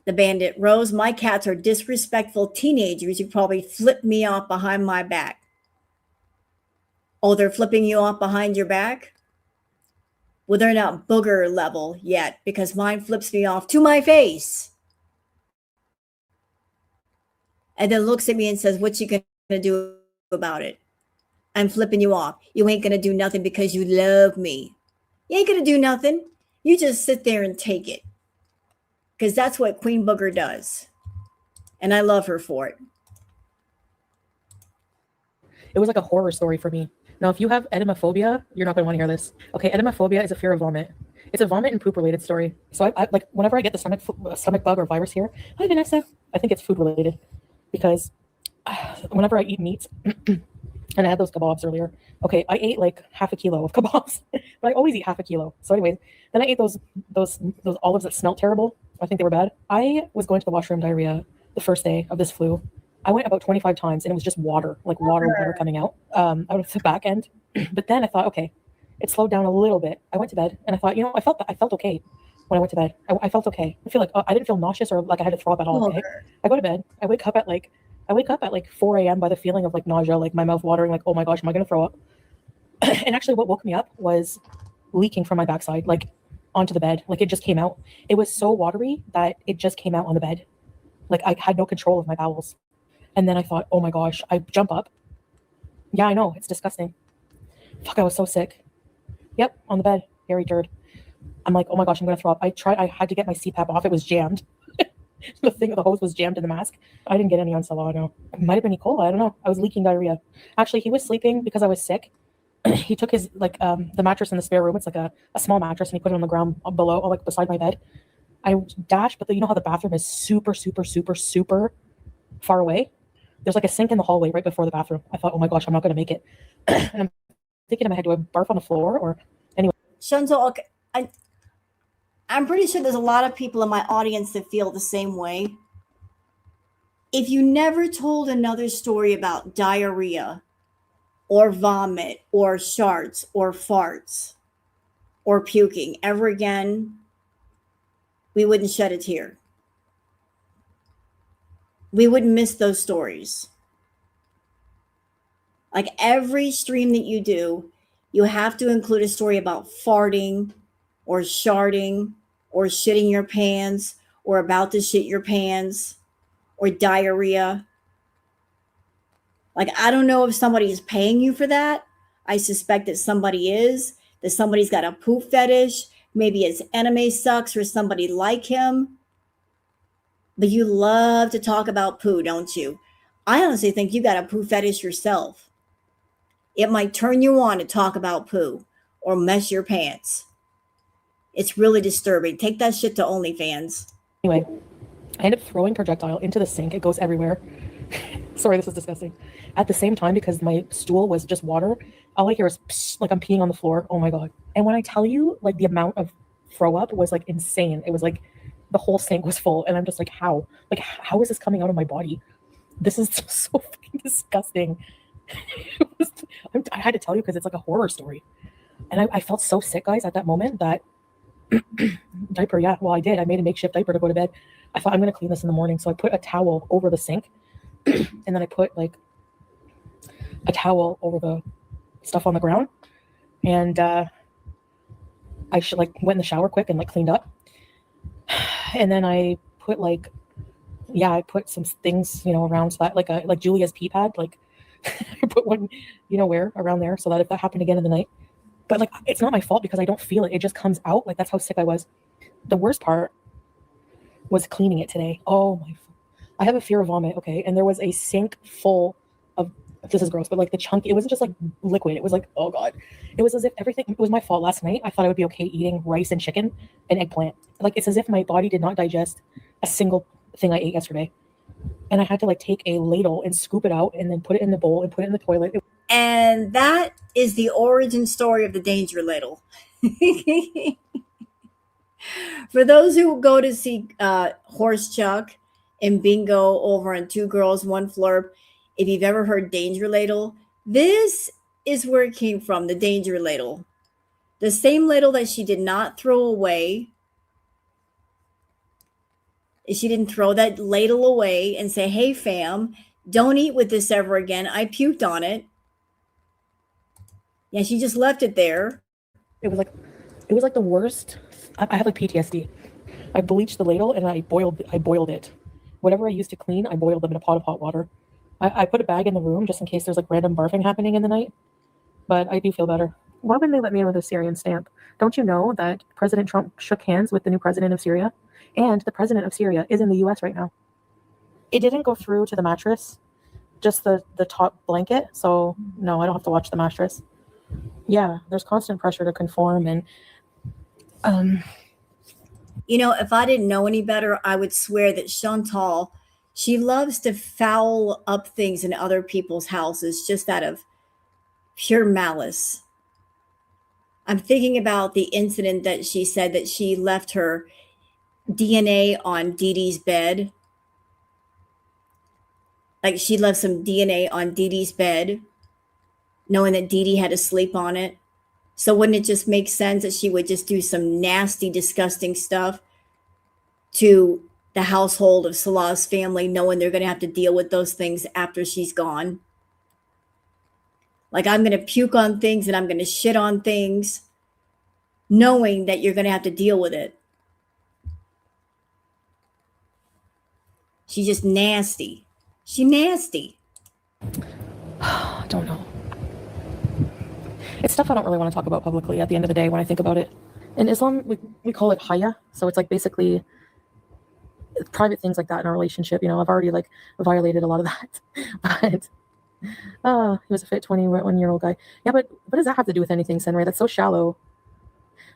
The bandit rose. My cats are disrespectful teenagers who probably flip me off behind my back. Oh, they're flipping you off behind your back? Well, they're not booger level yet because mine flips me off to my face. And then looks at me and says, what you gonna do about it? I'm flipping you off. You ain't gonna do nothing because you love me. You ain't gonna do nothing. You just sit there and take it. Because that's what Queen Booger does. And I love her for it. It was like a horror story for me. Now, if you have edemophobia, you're not going to want to hear this. Okay, edemophobia is a fear of vomit. It's a vomit and poop related story. So I like whenever I get the stomach bug or virus here, hi Vanessa, I think it's food related because whenever I eat meat, and I had those kebabs earlier. Okay, I ate like half a kilo of kebabs, but I always eat half a kilo. So anyways, then I ate those olives that smelled terrible. I think they were bad. I was going to the washroom diarrhea the first day of this flu. I went about 25 times and it was just water, like water coming out out of the back end. But then I thought, okay, it slowed down a little bit. I went to bed and I thought, I felt okay when I went to bed. I felt okay. I feel like I didn't feel nauseous or like I had to throw up at all. Okay, I go to bed. I wake up at like 4 a.m. by the feeling of like nausea, like my mouth watering, like, oh my gosh, am I gonna throw up? And actually, what woke me up was leaking from my backside, like onto the bed. Like it just came out. It was so watery that it just came out on the bed. Like I had no control of my bowels. And then I thought, oh my gosh, I jump up. Yeah, I know, it's disgusting. Fuck, I was so sick. Yep, on the bed, hairy turd. I'm like, oh my gosh, I'm gonna throw up. I had to get my CPAP off. It was jammed. The hose was jammed in the mask. I didn't get any on Solano. It might have been E. coli. I don't know. I was leaking diarrhea. Actually, he was sleeping because I was sick. He took his the mattress in the spare room. It's like a small mattress, and he put it on the ground below, like beside my bed. I dashed, but you know how the bathroom is super, super, super, super far away. There's like a sink in the hallway right before the bathroom. I thought, oh my gosh, I'm not gonna make it. And I'm thinking in my head, do I barf on the floor or anyway? Shunzo, okay, I'm pretty sure there's a lot of people in my audience that feel the same way. If you never told another story about diarrhea or vomit or sharts or farts or puking ever again, we wouldn't shed a tear. We wouldn't miss those stories. Like every stream that you do, you have to include a story about farting or sharting or shitting your pants or about to shit your pants or diarrhea. Like, I don't know if somebody is paying you for that. I suspect that somebody is, that somebody's got a poop fetish. Maybe it's anime sucks or somebody like him. But you love to talk about poo, don't you? I honestly think you got a poo fetish yourself. It might turn you on to talk about poo or mess your pants. It's really disturbing. Take that shit to OnlyFans. Anyway, I end up throwing projectile into the sink. It goes everywhere. Sorry, this is disgusting. At the same time, because my stool was just water, all I hear is psh, like I'm peeing on the floor. Oh my God. And when I tell you, like the amount of throw up was like insane. It was like the whole sink was full. And I'm just like, how? Like, how is this coming out of my body? This is so fucking disgusting. I had to tell you because it's like a horror story. And I felt so sick, guys, at that moment that diaper, yeah, well, I did. I made a makeshift diaper to go to bed. I thought I'm going to clean this in the morning. So I put a towel over the sink and then I put like a towel over the stuff on the ground. And I should like went in the shower quick and like cleaned up. And then I put like, yeah, I put some things, around so that like Julia's pee pad, like I put one, where around there so that if that happened again in the night, but like, it's not my fault because I don't feel it. It just comes out. Like that's how sick I was. The worst part was cleaning it today. Oh my, I have a fear of vomit. Okay. And there was a sink full of, this is gross, but like the chunk, it wasn't just like liquid. It was like, oh God, it was as if everything, it was my fault last night. I thought I would be okay eating rice and chicken and eggplant. Like it's as if my body did not digest a single thing I ate yesterday. And I had to like take a ladle and scoop it out and then put it in the bowl and put it in the toilet. And that is the origin story of the danger ladle. For those who go to see Horse Chuck and Bingo over on Two Girls, One Flurp, if you've ever heard danger ladle, this is where it came from, the danger ladle. The same ladle that she did not throw away is she didn't throw that ladle away and say, hey, fam, don't eat with this ever again. I puked on it. Yeah, she just left it there. It was like the worst. I have like PTSD. I bleached the ladle and I boiled it. Whatever I used to clean, I boiled them in a pot of hot water. I put a bag in the room just in case there's like random barfing happening in the night. But I do feel better. Why wouldn't they let me in with a Syrian stamp? Don't you know that President Trump shook hands with the new president of Syria? And the president of Syria is in the US right now. It didn't go through to the mattress, just the top blanket. So no, I don't have to watch the mattress. Yeah, there's constant pressure to conform and You know, if I didn't know any better, I would swear that Chantal, she loves to foul up things in other people's houses just out of pure malice. I'm thinking about the incident that she said that she left her DNA on Dee Dee's bed. Like she left some DNA on Dee Dee's bed, knowing that Dee Dee had to sleep on it. So wouldn't it just make sense that she would just do some nasty, disgusting stuff to the household of Salah's family, knowing they're going to have to deal with those things after she's gone? Like, I'm going to puke on things and I'm going to shit on things, knowing that you're going to have to deal with it. She's just nasty. She nasty. I don't know. It's stuff I don't really want to talk about publicly at the end of the day when I think about it. In Islam, we call it haya. So it's like basically private things like that in our relationship. You know, I've already like violated a lot of that. But he was a fit 21-year-old guy. Yeah, but what does that have to do with anything, Senray? That's so shallow.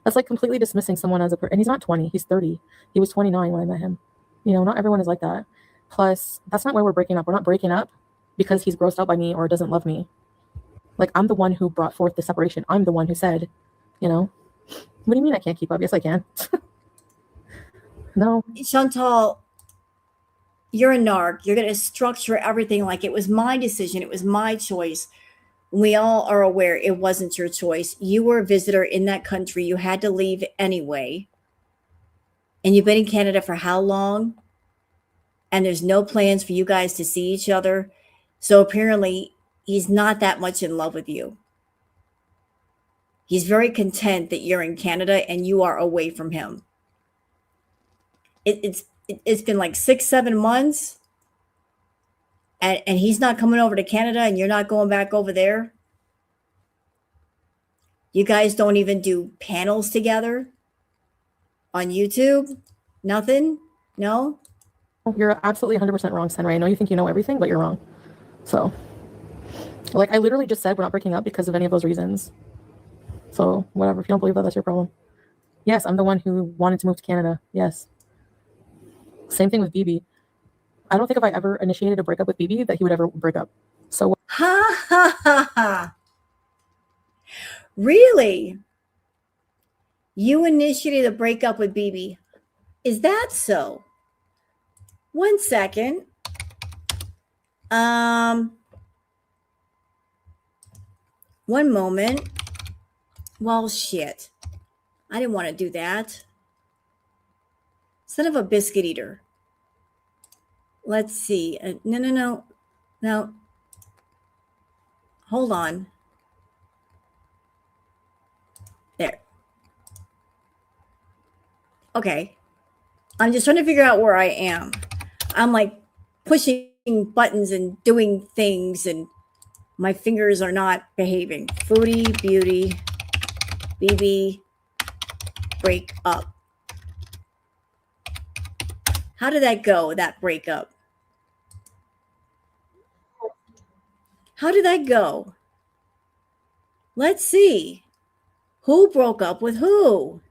That's like completely dismissing someone as a person. And he's not 20, he's 30. He was 29 when I met him. You know, not everyone is like that. Plus, that's not why we're breaking up. We're not breaking up because he's grossed out by me or doesn't love me. Like, I'm the one who brought forth the separation. I'm the one who said, you know, what do you mean I can't keep up? Yes, I can. No. Chantal, you're a narc. You're going to structure everything like it was my decision. It was my choice. We all are aware it wasn't your choice. You were a visitor in that country. You had to leave anyway. And you've been in Canada for how long? And there's no plans for you guys to see each other. So apparently he's not that much in love with you. He's very content that you're in Canada and you are away from him. It's been like 6-7 months and he's not coming over to Canada and you're not going back over there. You guys don't even do panels together on YouTube? Nothing? No? You're absolutely 100% wrong, Senray. I know you think you know everything, but you're wrong. So, like, I literally just said we're not breaking up because of any of those reasons. So, whatever. If you don't believe that, that's your problem. Yes, I'm the one who wanted to move to Canada. Yes. Same thing with BB. I don't think if I ever initiated a breakup with BB that he would ever break up. So, Ha ha ha ha. Really? You initiated a breakup with BB. Is that so? 1 second. One moment. Well, shit. I didn't want to do that. Son of a biscuit eater. Let's see. No. Hold on. There. Okay. I'm just trying to figure out where I am. I'm like pushing buttons and doing things and my fingers are not behaving. Foodie, beauty, BB, break up. How did that go, that breakup? How did that go? Let's see. Who broke up with who?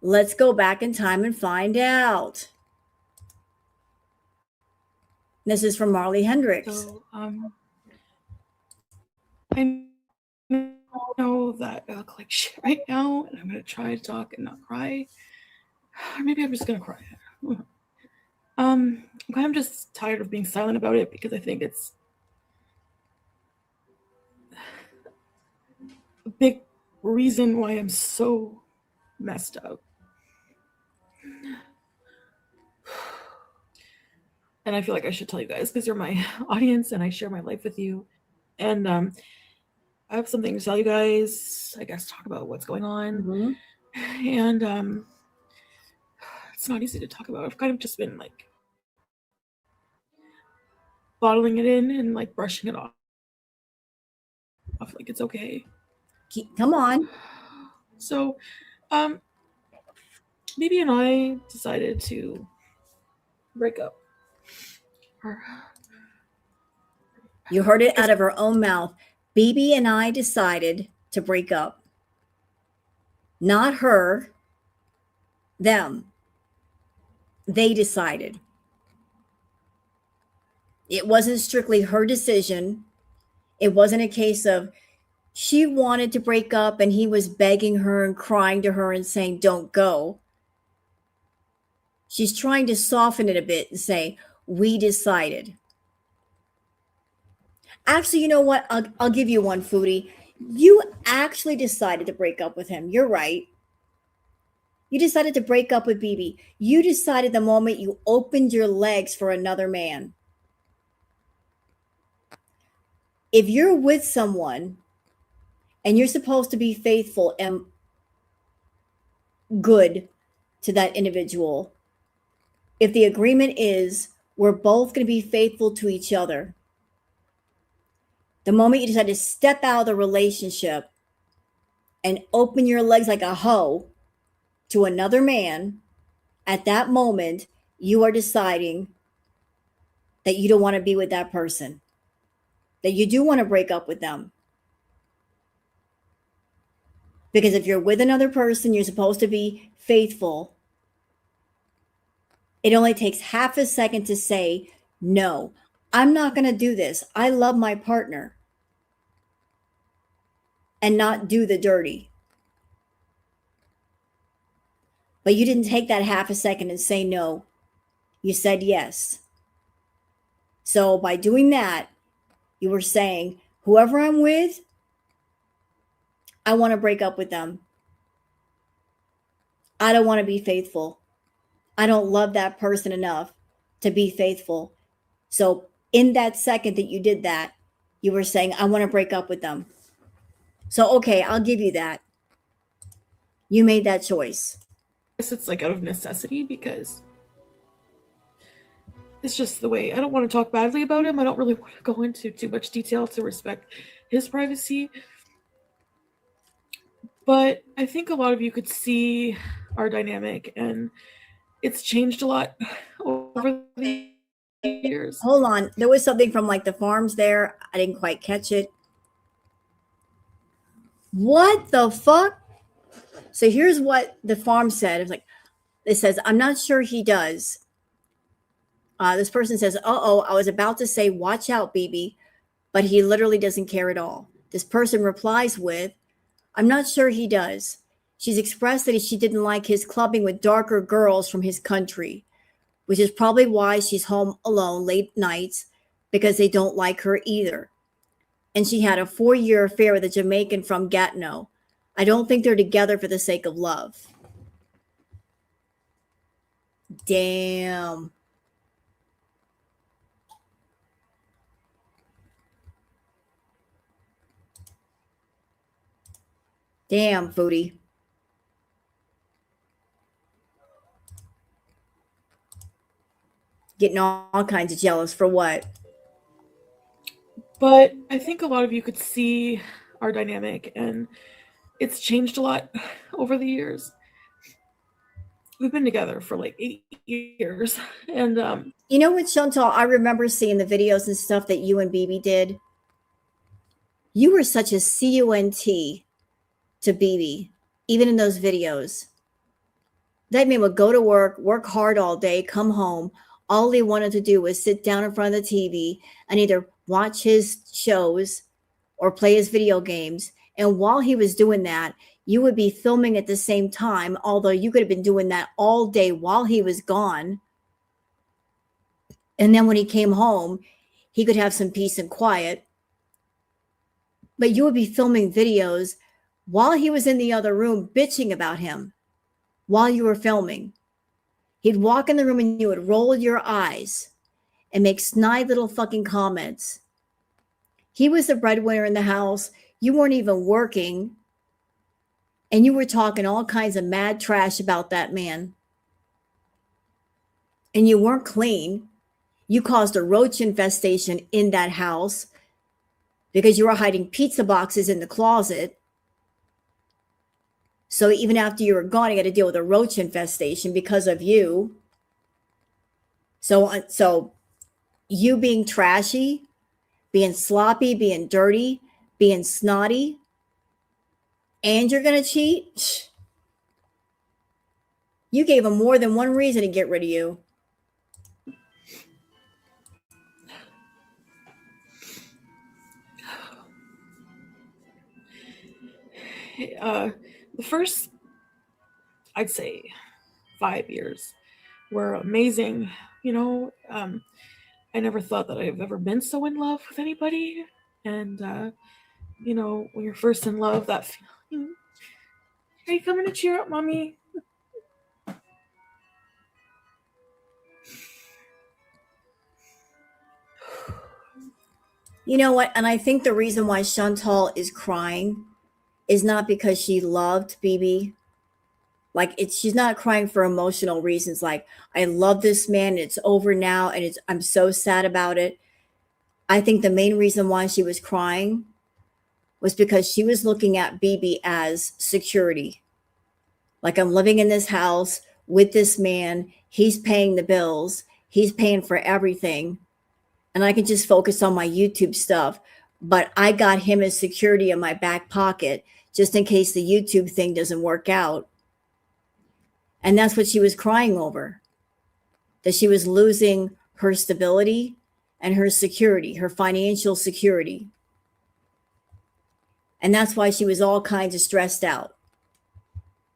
Let's go back in time and find out. This is from Marley Hendricks. So, I know that I look like shit right now, and I'm gonna try to talk and not cry. Or maybe I'm just gonna cry. I'm kind of just tired of being silent about it because I think it's a big reason why I'm so messed up. and I feel like I should tell you guys because you're my audience and I share my life with you. And I have something to tell you guys, I guess, talk about what's going on. Mhm. And it's not easy to talk about. I've kind of just been like bottling it in and like brushing it off. Like it's okay. Come on. So, Bibi and I decided to break up. You heard it out of her own mouth. Bibi and I decided to break up. Not her, them. They decided. It wasn't strictly her decision. It wasn't a case of she wanted to break up and he was begging her and crying to her and saying, don't go. She's trying to soften it a bit and say, we decided. Actually, you know what? I'll give you one, Foodie. You actually decided to break up with him. You're right. You decided to break up with Bibi. You decided the moment you opened your legs for another man. If you're with someone and you're supposed to be faithful and good to that individual, if the agreement is we're both going to be faithful to each other, the moment you decide to step out of the relationship and open your legs like a hoe to another man, at that moment, you are deciding that you don't want to be with that person, that you do want to break up with them. Because if you're with another person, you're supposed to be faithful. It only takes half a second to say, no, I'm not going to do this. I love my partner. And not do the dirty. But you didn't take that half a second and say no. You said yes. So by doing that, you were saying, whoever I'm with, I want to break up with them. I don't want to be faithful. I don't love that person enough to be faithful. So in that second that you did that, you were saying, I want to break up with them. So, okay, I'll give you that. You made that choice. I guess it's like out of necessity because it's just the way. I don't want to talk badly about him. I don't really want to go into too much detail to respect his privacy. But I think a lot of you could see our dynamic, and it's changed a lot over the years. Hold on. There was something from like the farms there. I didn't quite catch it. What the fuck? So here's what the farm said. It's like, it says, I'm not sure he does. This person says, I was about to say, watch out, Bibi, but he literally doesn't care at all. This person replies with, I'm not sure he does. She's expressed that she didn't like his clubbing with darker girls from his country, which is probably why she's home alone late nights, because they don't like her either. And she had a 4-year affair with a Jamaican from Gatineau. I don't think they're together for the sake of love. Damn. Damn, Foodie. Getting all kinds of jealous for what? But I think a lot of you could see our dynamic, and it's changed a lot over the years. We've been together for like 8 years. And you know what, Chantal? I remember seeing the videos and stuff that you and Bibi did. You were such a cunt to Bibi, even in those videos. That man would go to work hard all day, come home. All he wanted to do was sit down in front of the TV and either watch his shows or play his video games. And while he was doing that, you would be filming at the same time, although you could have been doing that all day while he was gone. And then when he came home, he could have some peace and quiet. But you would be filming videos while he was in the other room bitching about him while you were filming. He'd walk in the room and you would roll your eyes. and make snide little fucking comments. He was the breadwinner in the house. You weren't even working. And you were talking all kinds of mad trash about that man. And you weren't clean. You caused a roach infestation in that house because you were hiding pizza boxes in the closet. So even after you were gone, you got to deal with a roach infestation because of you. So you being trashy, being sloppy, being dirty, being snotty, and you're going to cheat? You gave him more than one reason to get rid of you. The first, I'd say, 5 years were amazing. You know, I never thought that I've ever been so in love with anybody. And, you know, when you're first in love, that feeling. Are you coming to cheer up, mommy? You know what? And I think the reason why Chantal is crying is not because she loved BB. Like she's not crying for emotional reasons. Like, I love this man, and it's over now, and I'm so sad about it. I think the main reason why she was crying was because she was looking at BB as security. Like, I'm living in this house with this man. He's paying the bills. He's paying for everything. And I can just focus on my YouTube stuff. But I got him as security in my back pocket just in case the YouTube thing doesn't work out. And that's what she was crying over. That she was losing her stability and her security, her financial security. And that's why she was all kinds of stressed out.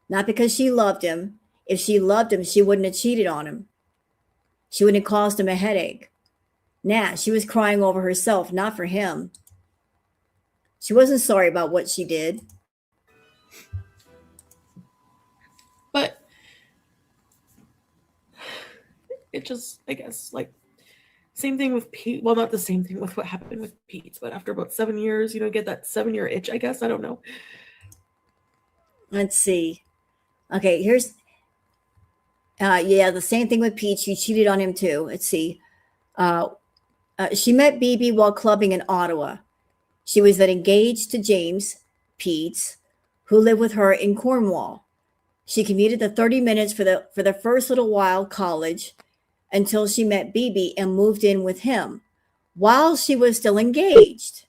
Not because she loved him. If she loved him, she wouldn't have cheated on him. She wouldn't have caused him a headache. Nah, she was crying over herself, not for him. She wasn't sorry about what she did. But it just, I guess, like, same thing with Pete. Well, not the same thing with what happened with Pete, but after about 7 years, you know, get that 7-year itch, I guess. I don't know. Let's see. Okay, here's, the same thing with Pete. You cheated on him too. Let's see. She met BB while clubbing in Ottawa. She was then engaged to James, Peeps, who lived with her in Cornwall. She commuted the 30 minutes for the first little while college until she met BB and moved in with him while she was still engaged.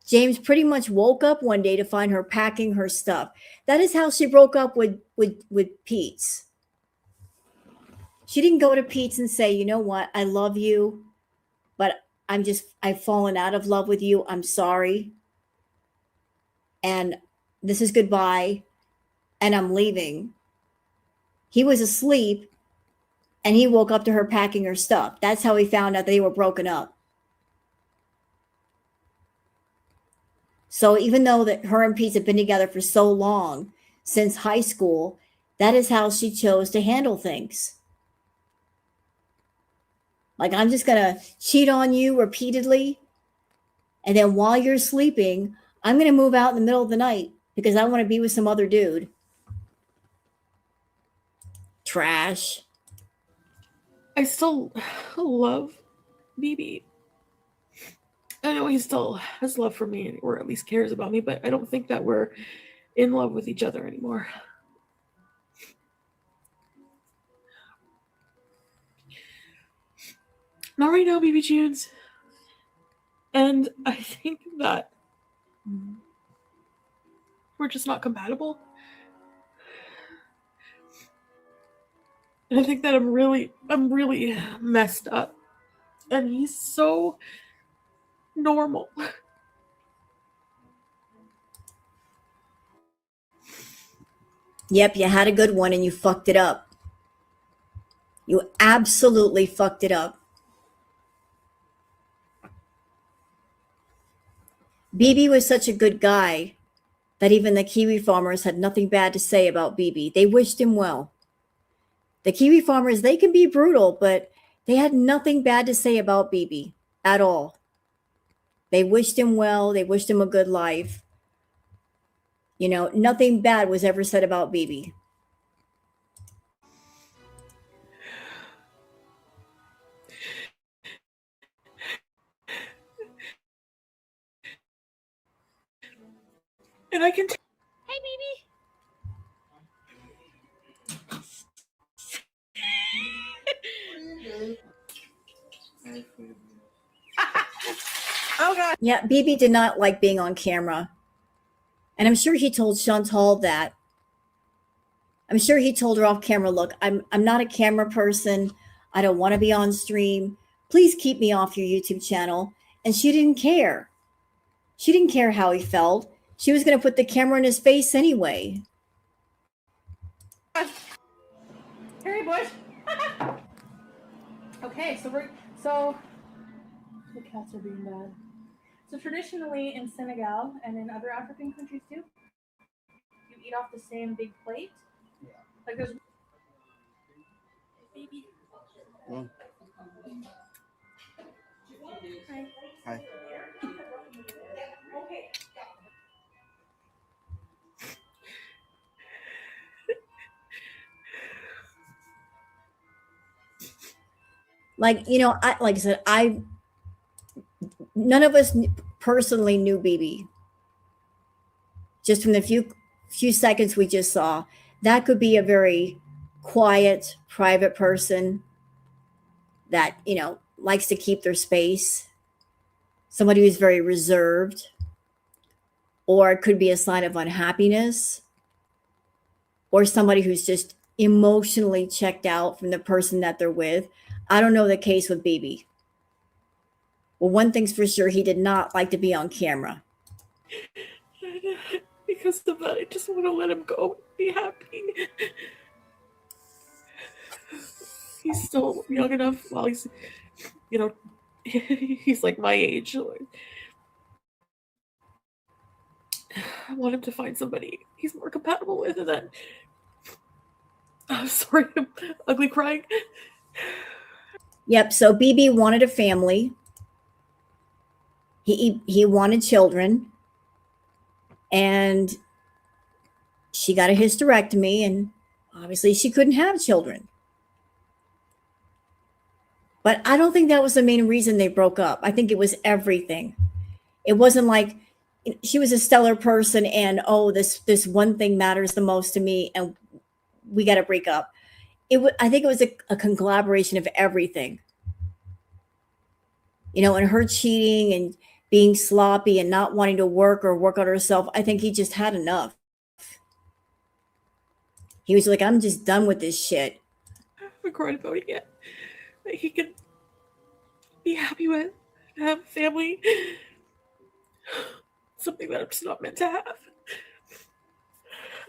James pretty much woke up one day to find her packing her stuff. That is how she broke up with Pete's. She didn't go to Pete's and say, you know what, I love you, but I've fallen out of love with you. I'm sorry. And this is goodbye. And I'm leaving. He was asleep and he woke up to her packing her stuff. That's how he found out they were broken up. So even though that her and Pete have been together for so long, since high school, that is how she chose to handle things. Like, I'm just going to cheat on you repeatedly. And then while you're sleeping, I'm going to move out in the middle of the night because I want to be with some other dude. Trash. I still love BB. I know he still has love for me, or at least cares about me, but I don't think that we're in love with each other anymore. Not right now, BB Tunes. And I think that we're just not compatible. And I think that I'm really messed up. And he's so normal. Yep, you had a good one and you fucked it up. You absolutely fucked it up. BB was such a good guy that even the Kiwi farmers had nothing bad to say about BB. They wished him well. The Kiwi farmers, they can be brutal, but They had nothing bad to say about BB at all. They wished him well. They wished him a good life. You know, nothing bad was ever said about BB. And I can. Hey, baby. Oh God. Yeah, BB did not like being on camera. And I'm sure he told Chantal that. I'm sure he told her off camera, look, I'm not a camera person. I don't want to be on stream. Please keep me off your YouTube channel. And she didn't care. She didn't care how he felt. She was going to put the camera in his face anyway. Harry Bush. Okay, so the cats are being bad. So traditionally in Senegal and in other African countries too, you eat off the same big plate. Like there's baby. Oh. Hi. Hi. Okay. Like, you know, like I said, none of us personally knew BB. Just from the few seconds we just saw, that could be a very quiet, private person that, you know, likes to keep their space. Somebody who's very reserved, or it could be a sign of unhappiness, or somebody who's just emotionally checked out from the person that they're with. I don't know the case with BB. Well, one thing's for sure, he did not like to be on camera. Because of that, I just want to let him go, be happy. He's still young enough while he's, you know, he's like my age. I want him to find somebody he's more compatible with, and then I'm sorry, I'm ugly crying. Yep. So BB wanted a family. He wanted children, and she got a hysterectomy, and obviously she couldn't have children. But I don't think that was the main reason they broke up. I think it was everything. It wasn't like she was a stellar person and, oh, this one thing matters the most to me and we got to break up. I think it was a conglomeration of everything. You know, and her cheating and being sloppy and not wanting to work or work on herself. I think he just had enough. He was like, I'm just done with this shit. I haven't cried about it yet. That he can be happy with, have a family. Something that I'm just not meant to have.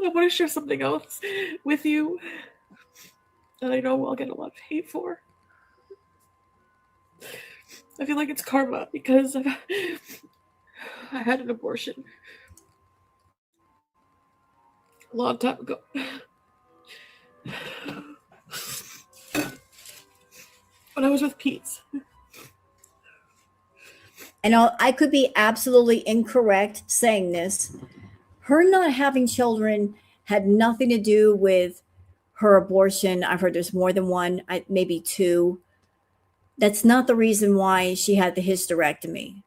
I want to share something else with you that I know I'll get a lot of hate for. I feel like it's karma because I had an abortion a long time ago. When I was with Peeps. And I could be absolutely incorrect saying this. Her not having children had nothing to do with her abortion. I've heard there's more than one, maybe two. That's not the reason why she had the hysterectomy.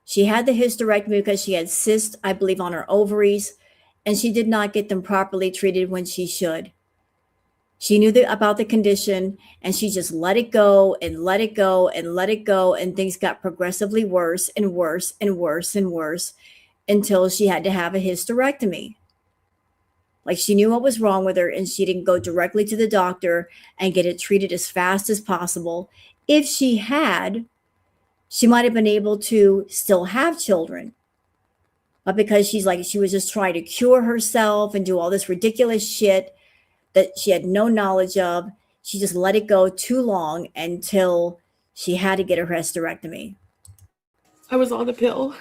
She had the hysterectomy because she had cysts, I believe, on her ovaries, and she did not get them properly treated when she should. She knew about the condition, and she just let it go and let it go and let it go, and things got progressively worse and worse and worse and worse until she had to have a hysterectomy. Like, she knew what was wrong with her, and she didn't go directly to the doctor and get it treated as fast as possible. If she had, she might have been able to still have children. But because she was just trying to cure herself and do all this ridiculous shit that she had no knowledge of, she just let it go too long until she had to get her hysterectomy. I was on the pill.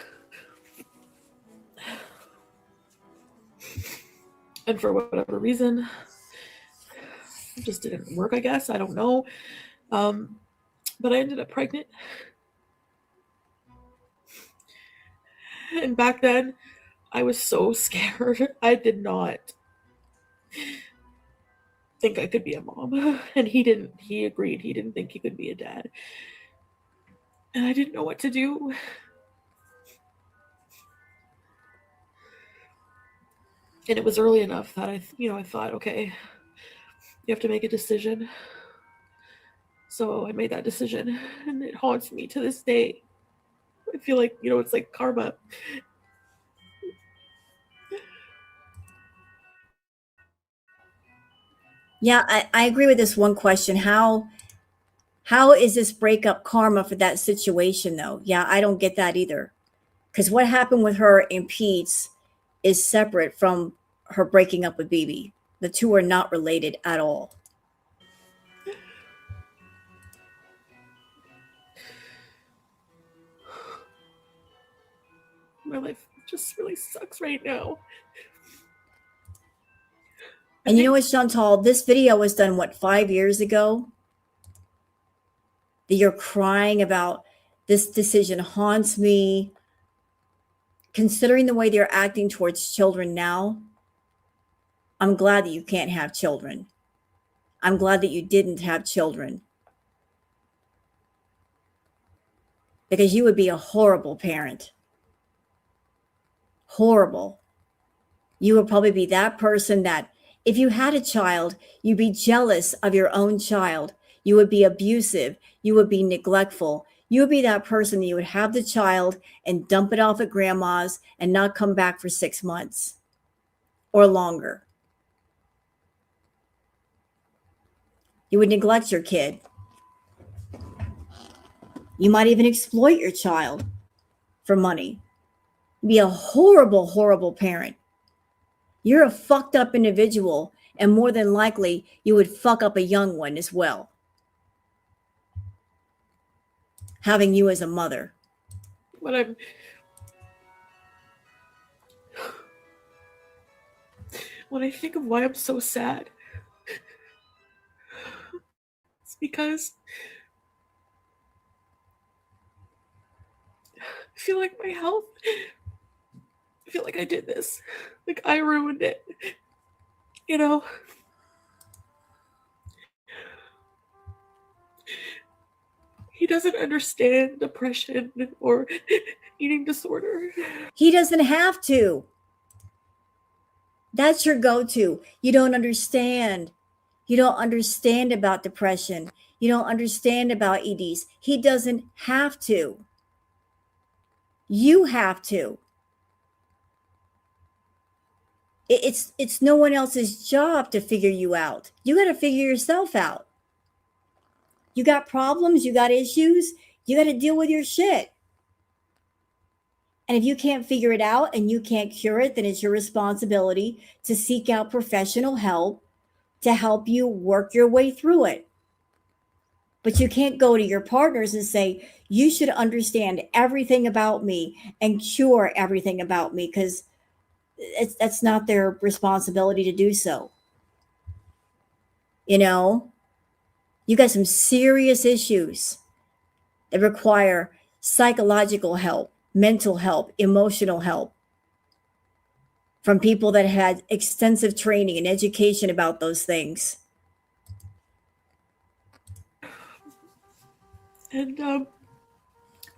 And for whatever reason, it just didn't work, I guess. I don't know. But I ended up pregnant. And back then, I was so scared. I did not think I could be a mom. And he didn't. He agreed. He didn't think he could be a dad. And I didn't know what to do. And it was early enough that I thought, okay, you have to make a decision. So I made that decision, and it haunts me to this day. I feel like, it's like karma. Yeah, I agree with this one question. How is this breakup karma for that situation though? Yeah, I don't get that either. Because what happened with her and Pete's is separate from her breaking up with BB. The two are not related at all. My life just really sucks right now. And you know what, Chantal? This video was done, 5 years ago? That you're crying about this decision haunts me. Considering the way they're acting towards children now, I'm glad that you can't have children. I'm glad that you didn't have children. Because you would be a horrible parent. Horrible. You would probably be that person that if you had a child, you'd be jealous of your own child. You would be abusive. You would be neglectful. You would be that person that you would have the child and dump it off at grandma's and not come back for 6 months or longer. You would neglect your kid. You might even exploit your child for money. Be a horrible, horrible parent. You're a fucked up individual, and more than likely, you would fuck up a young one as well. Having you as a mother. When I think of why I'm so sad, it's because I feel like my health, I feel like I did this. Like I ruined it. He doesn't understand depression or eating disorder. He doesn't have to. That's your go-to. You don't understand. You don't understand about depression. You don't understand about EDs. He doesn't have to. You have to. It's no one else's job to figure you out. You got to figure yourself out. You got problems, you got issues, you got to deal with your shit. And if you can't figure it out and you can't cure it, then it's your responsibility to seek out professional help to help you work your way through it. But you can't go to your partners and say, you should understand everything about me and cure everything about me, because that's not their responsibility to do so. You got some serious issues that require psychological help, mental help, emotional help from people that had extensive training and education about those things. And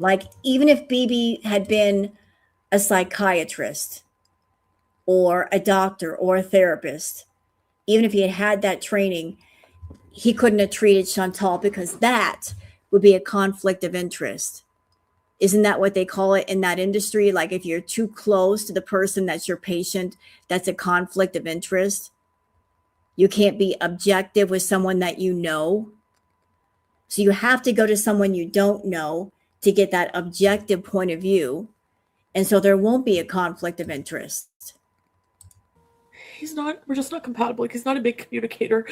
like, even if BB had been a psychiatrist or a doctor or a therapist, even if he had had that training, he couldn't have treated Chantal, because that would be a conflict of interest. Isn't that what they call it in that industry? Like, if you're too close to the person that's your patient, that's a conflict of interest. You can't be objective with someone that you know. So you have to go to someone you don't know to get that objective point of view. And so there won't be a conflict of interest. we're just not compatible. Like, he's not a big communicator,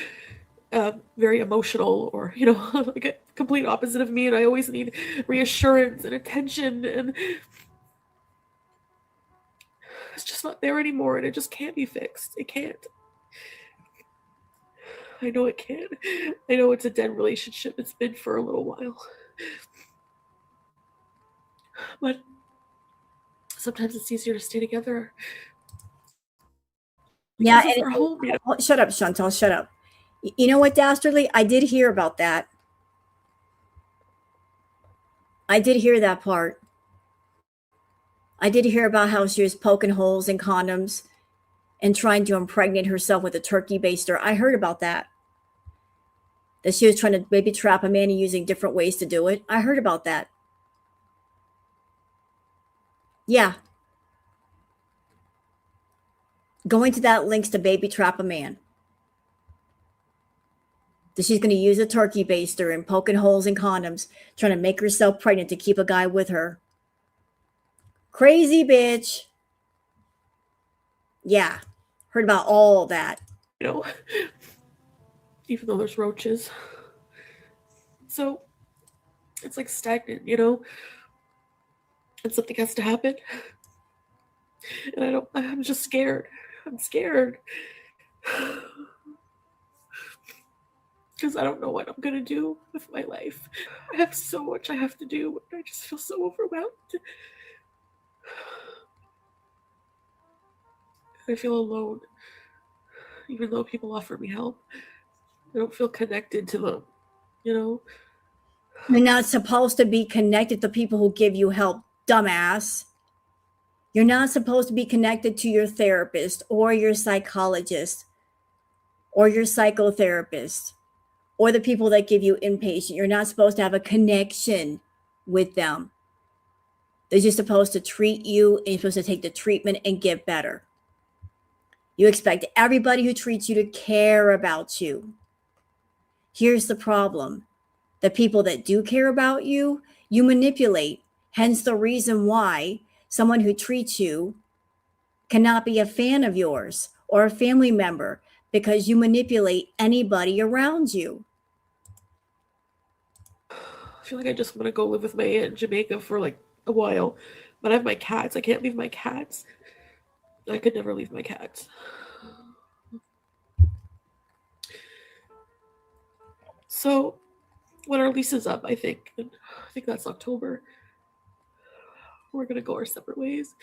very emotional, or, like a complete opposite of me. And I always need reassurance and attention. And it's just not there anymore. And it just can't be fixed. It can't. I know it can't. I know it's a dead relationship. It's been for a little while. But sometimes it's easier to stay together. Yeah, Because it's our home, you know. oh, shut up, Chantal, shut up. You know what, Dastardly? I did hear about that. I did hear that part. I did hear about how she was poking holes in condoms and trying to impregnate herself with a turkey baster. I heard about that. That she was trying to maybe trap a man and using different ways to do it. I heard about that. Yeah. Going to that links to baby trap a man. That she's going to use a turkey baster and poking holes in condoms, trying to make herself pregnant to keep a guy with her. Crazy bitch. Yeah. Heard about all that. You know, even though there's roaches. So it's like stagnant, you know? And something has to happen. And I'm just scared. I'm scared. Because I don't know what I'm going to do with my life. I have so much I have to do. I just feel so overwhelmed. I feel alone. Even though people offer me help, I don't feel connected to them, you know? You're not supposed to be connected to people who give you help, dumbass. You're not supposed to be connected to your therapist or your psychologist or your psychotherapist or the people that give you inpatient. You're not supposed to have a connection with them. They're just supposed to treat you and you're supposed to take the treatment and get better. You expect everybody who treats you to care about you. Here's the problem. The people that do care about you, you manipulate. Hence the reason why someone who treats you cannot be a fan of yours or a family member, because you manipulate anybody around you. I feel like I just want to go live with my aunt in Jamaica for like a while. But I have my cats. I can't leave my cats. I could never leave my cats. So when our lease is up, I think that's October, we're going to go our separate ways.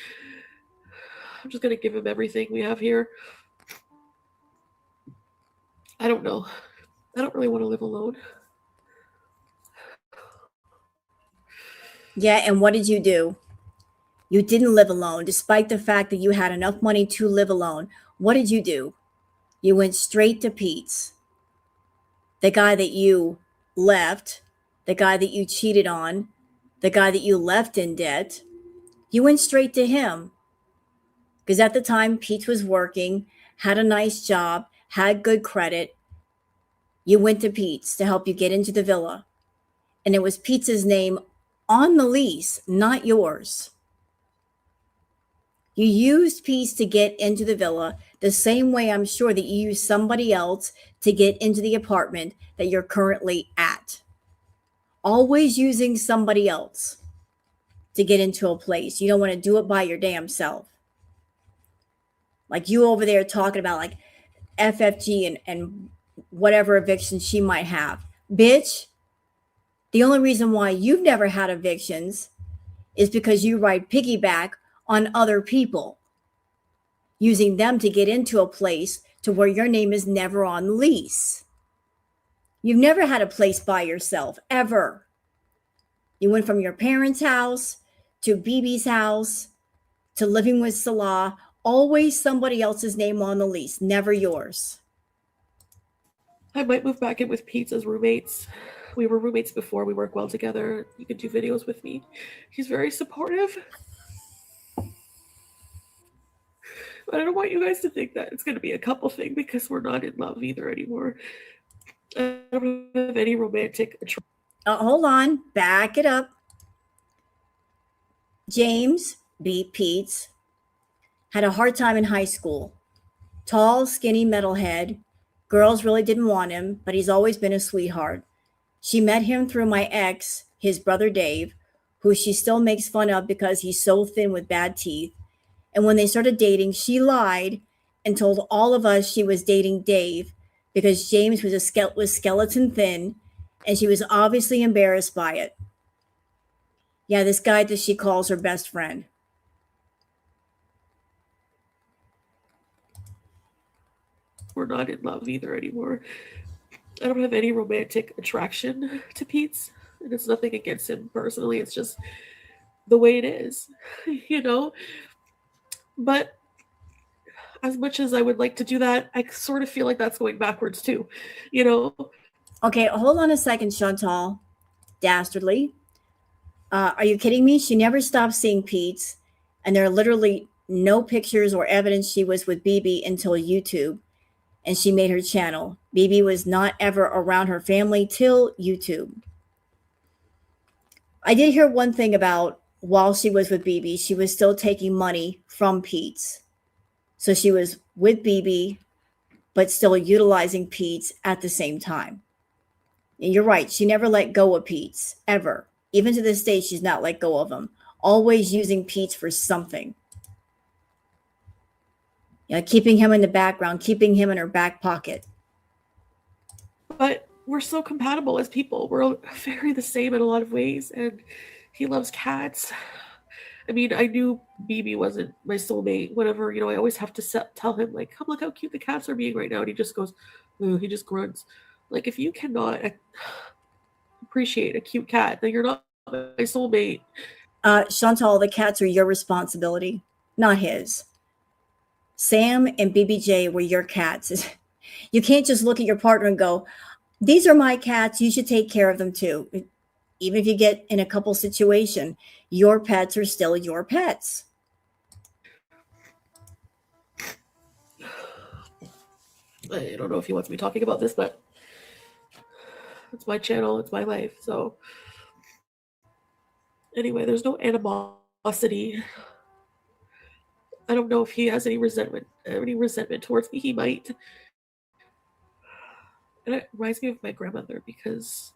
I'm just going to give him everything we have here. I don't know. I don't really want to live alone. Yeah, and what did you do? You didn't live alone, despite the fact that you had enough money to live alone. What did you do? You went straight to Pete's, the guy that you left, the guy that you cheated on, the guy that you left in debt. You went straight to him because at the time Pete was working, had a nice job, had good credit. You went to Pete's to help you get into the villa. And it was Pete's name on the lease, not yours. You used Pete's to get into the villa the same way I'm sure that you used somebody else to get into the apartment that you're currently at. Always using somebody else to get into a place. You don't want to do it by your damn self. Like you over there talking about like FFG and whatever eviction she might have. Bitch, the only reason why you've never had evictions is because you ride piggyback on other people, using them to get into a place to where your name is never on the lease. You've never had a place by yourself, ever. You went from your parents' house to BB's house to living with Salah, always somebody else's name on the lease, never yours. I might move back in with Pete's as roommates. We were roommates before. We work well together. You could do videos with me. He's very supportive. But I don't want you guys to think that it's going to be a couple thing because we're not in love either anymore. I don't have any romantic attraction. Hold on, back it up. James beat Pete's. Had a hard time in high school. Tall, skinny metalhead. Girls really didn't want him, but he's always been a sweetheart. She met him through my ex, his brother Dave, who she still makes fun of because he's so thin with bad teeth. And when they started dating, she lied and told all of us she was dating Dave because James was skeleton thin, and she was obviously embarrassed by it. Yeah, this guy that she calls her best friend. We're not in love either anymore. I don't have any romantic attraction to Pete's, and it's nothing against him personally. It's just the way it is, you know? But as much as I would like to do that, I sort of feel like that's going backwards too, you know? Okay, hold on a second, Chantal. Dastardly. Are you kidding me? She never stopped seeing Pete's, and there are literally no pictures or evidence she was with BB until YouTube, and she made her channel. BB was not ever around her family till YouTube. I did hear one thing about while she was with BB, she was still taking money from Pete's. So she was with BB, but still utilizing Pete's at the same time. And you're right. She never let go of Pete's, ever. Even to this day, she's not let go of him. Always using Pete's for something. Keeping him in the background, keeping him in her back pocket. But we're so compatible as people. We're very the same in a lot of ways, and he loves cats. I mean, I knew BB wasn't my soulmate. Whatever, I always have to tell him, like, come look how cute the cats are being right now. And he just goes, ooh, he just grunts. Like, if you cannot appreciate a cute cat, then you're not my soulmate. Chantal, the cats are your responsibility, not his. Sam and BBJ were your cats. You can't just look at your partner and go, these are my cats. You should take care of them too. Even if you get in a couple situation, your pets are still your pets. I don't know if he wants me talking about this, but it's my channel. It's my life. So anyway, there's no animosity. I don't know if he has any resentment towards me. He might. And it reminds me of my grandmother because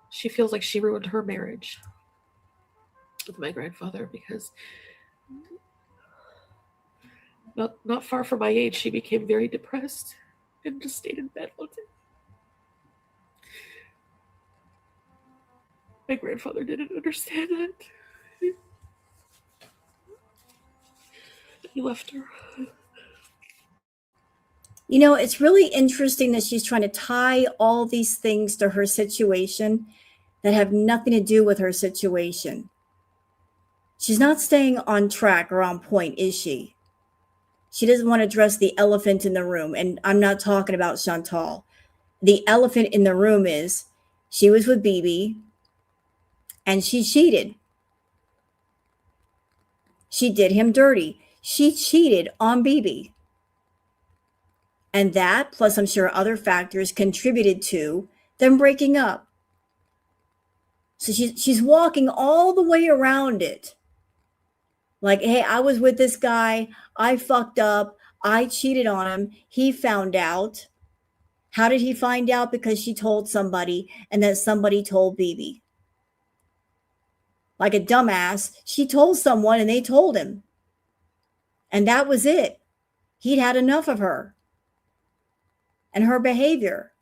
she feels like she ruined her marriage with my grandfather because not far from my age, she became very depressed and just stayed in bed all day. My grandfather didn't understand that. He left her. It's really interesting that she's trying to tie all these things to her situation that have nothing to do with her situation. She's not staying on track or on point, is she? She doesn't want to address the elephant in the room. And I'm not talking about Chantal. The elephant in the room is she was with BB and she cheated. She did him dirty. She cheated on BB. And that, plus I'm sure other factors, contributed to them breaking up. So she's walking all the way around it. Like, hey, I was with this guy. I fucked up. I cheated on him. He found out. How did he find out? Because she told somebody, and then somebody told BB. Like a dumbass, she told someone and they told him. And that was it. He'd had enough of her and her behavior.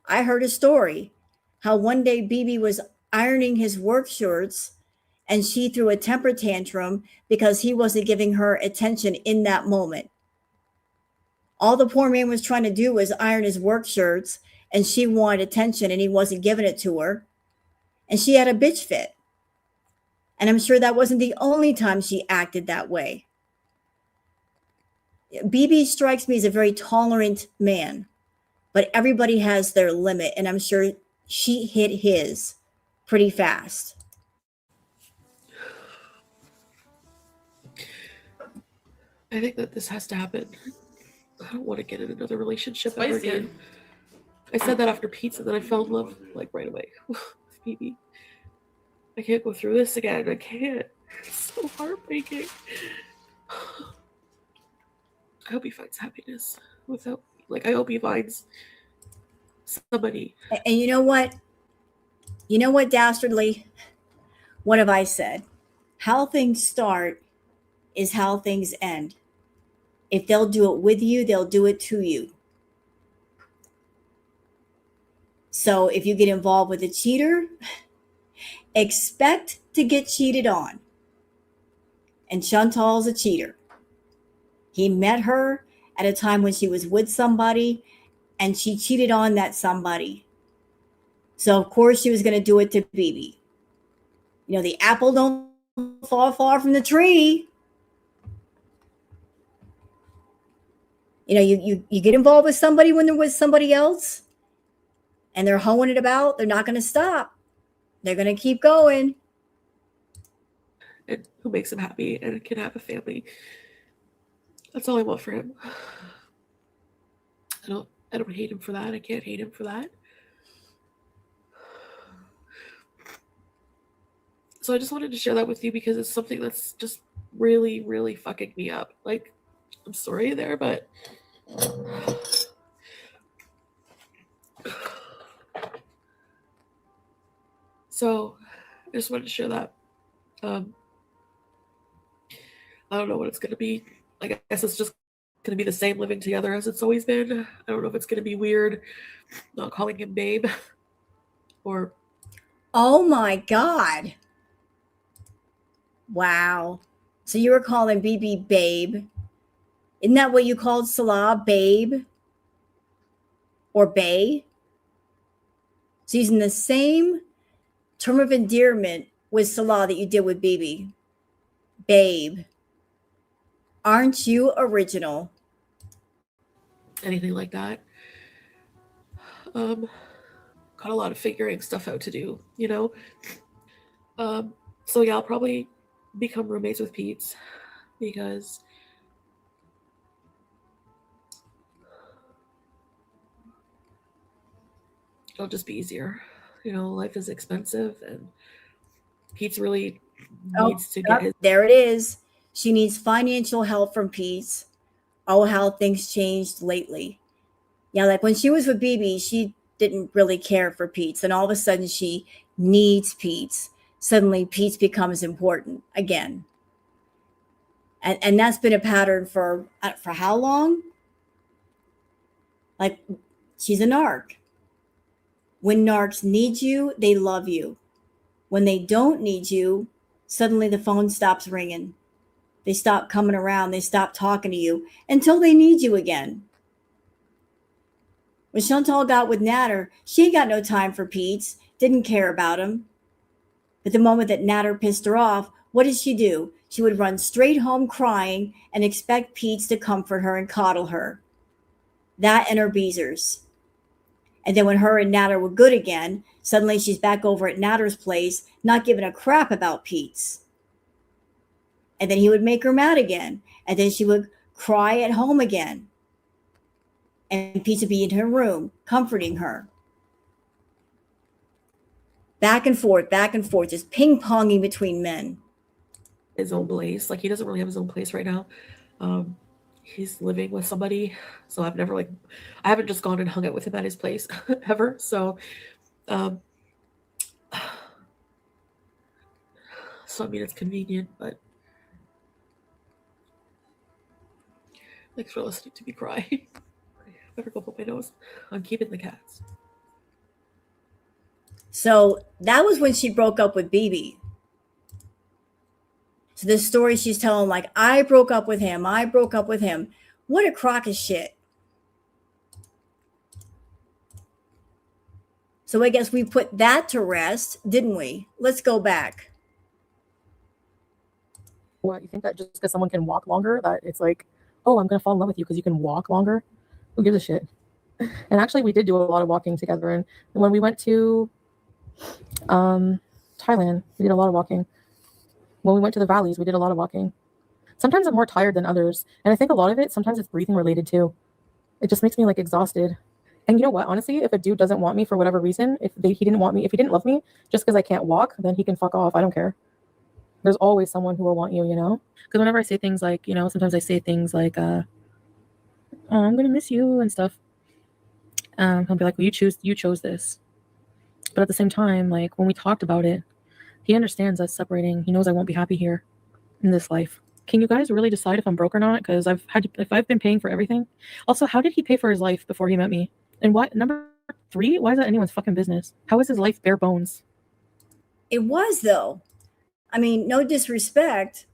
I heard a story how one day BB was ironing his work shirts and she threw a temper tantrum because he wasn't giving her attention in that moment. All the poor man was trying to do was iron his work shirts, and she wanted attention and he wasn't giving it to her. And she had a bitch fit. And I'm sure that wasn't the only time she acted that way. BB strikes me as a very tolerant man, but everybody has their limit. And I'm sure she hit his pretty fast. I think that this has to happen. I don't want to get in another relationship ever Spicy. again. I said that after pizza, then I fell in love like right away with BB. I can't go through this again. I can't. It's so heartbreaking. I hope he finds happiness without, I hope he finds somebody. And you know what? You know what, Dastardly? What have I said? How things start is how things end. If they'll do it with you, they'll do it to you. So if you get involved with a cheater, expect to get cheated on. And Chantal's a cheater. He met her at a time when she was with somebody, and she cheated on that somebody. So of course she was going to do it to BB. You know, the apple don't fall far from the tree. You know, you get involved with somebody when they're with somebody else and they're hoeing it about, they're not going to stop. They're going to keep going. And who makes him happy and can have a family. That's all I want for him. I don't hate him for that. I can't hate him for that. So I just wanted to share that with you because it's something that's just really, really fucking me up. Like, I'm sorry there, but so I just wanted to share that. I don't know what it's gonna be. I guess it's just gonna be the same living together as it's always been. I don't know if it's gonna be weird not calling him babe or Oh my God. Wow. So you were calling BB babe. Isn't that what you called Salah, babe? Or bae? So using the same term of endearment with Salah that you did with BB. Babe. Aren't you original? anything like that. Got a lot of figuring stuff out to do, you know? So yeah, I'll probably become roommates with Peeps because it'll just be easier. You know, life is expensive and Pete's really needs to get his. There it is. She needs financial help from Pete's. Oh, how things changed lately. Yeah, like when she was with BB, she didn't really care for Pete's. And all of a sudden she needs Pete's. Suddenly Pete's becomes important again. And that's been a pattern for how long? Like, she's a narc. When narcs need you, they love you. When they don't need you, suddenly the phone stops ringing. They stop coming around. They stop talking to you until they need you again. When Chantal got with Natter, she ain't got no time for Pete's, didn't care about him. But the moment that Natter pissed her off, what did she do? She would run straight home crying and expect Pete's to comfort her and coddle her. That and her beezers. And then when her and Natter were good again, suddenly she's back over at Natter's place, not giving a crap about Pete's. And then he would make her mad again. And then she would cry at home again. And Pete's would be in her room, comforting her. Back and forth, just ping-ponging between men. His own place. Like, he doesn't really have his own place right now. He's living with somebody. So I haven't just gone and hung out with him at his place ever. So, so I mean, it's convenient, but thanks for listening to me cry. I better go put my nose. I'm keeping the cats. So that was when she broke up with BB. So this story she's telling, like, I broke up with him. What a crock of shit. So I guess we put that to rest, didn't we? Let's go back. What, you think that just because someone can walk longer, that it's like, oh, I'm going to fall in love with you because you can walk longer? Who gives a shit? And actually, we did do a lot of walking together. And when we went to Thailand, we did a lot of walking. When we went to the valleys, we did a lot of walking. Sometimes I'm more tired than others. And I think a lot of it, sometimes it's breathing related too. It just makes me like exhausted. And you know what? Honestly, if a dude doesn't want me for whatever reason, if he didn't love me just because I can't walk, then he can fuck off. I don't care. There's always someone who will want you, you know? Because whenever I say things like, you know, sometimes I say things like, oh, I'm going to miss you and stuff. He'll be like, well, you chose this. But at the same time, like when we talked about it, he understands us separating. He knows I won't be happy here in this life. Can you guys really decide if I'm broke or not? Because if I've been paying for everything. Also, how did he pay for his life before he met me? And what, number 3? Why is that anyone's fucking business? How is his life bare bones? It was, though. I mean, no disrespect.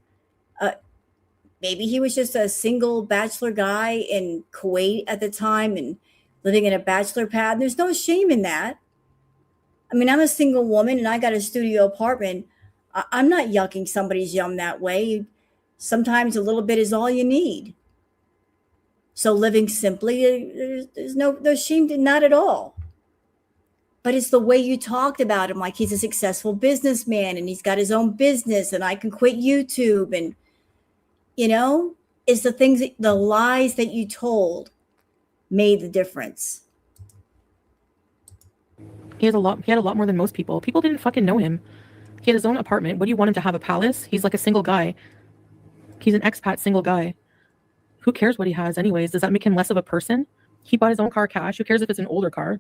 Maybe he was just a single bachelor guy in Kuwait at the time and living in a bachelor pad. There's no shame in that. I mean, I'm a single woman and I got a studio apartment. I'm not yucking somebody's yum that way. Sometimes a little bit is all you need. So living simply, there's no shame in that at all. But it's the way you talked about him, like he's a successful businessman and he's got his own business and I can quit YouTube. And, it's the lies that you told made the difference. He had a lot more than most people. People didn't fucking know him. He had his own apartment. What do you want him to have, a palace? He's like a single guy. He's an expat single guy. Who cares what he has anyways? Does that make him less of a person? He bought his own car cash. Who cares if it's an older car?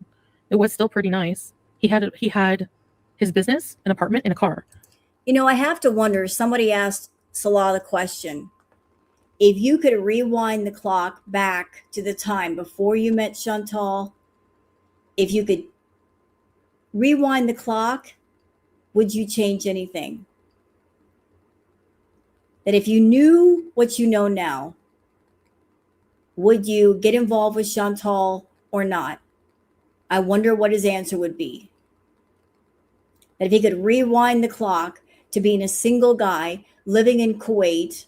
It was still pretty nice. He had his business, an apartment, and a car. I have to wonder, somebody asked Salah the question, if you could rewind the clock back to the time before you met Chantal, if you could rewind the clock, would you change anything? That if you knew what you know now, would you get involved with Chantal or not? I wonder what his answer would be. That if he could rewind the clock to being a single guy living in Kuwait,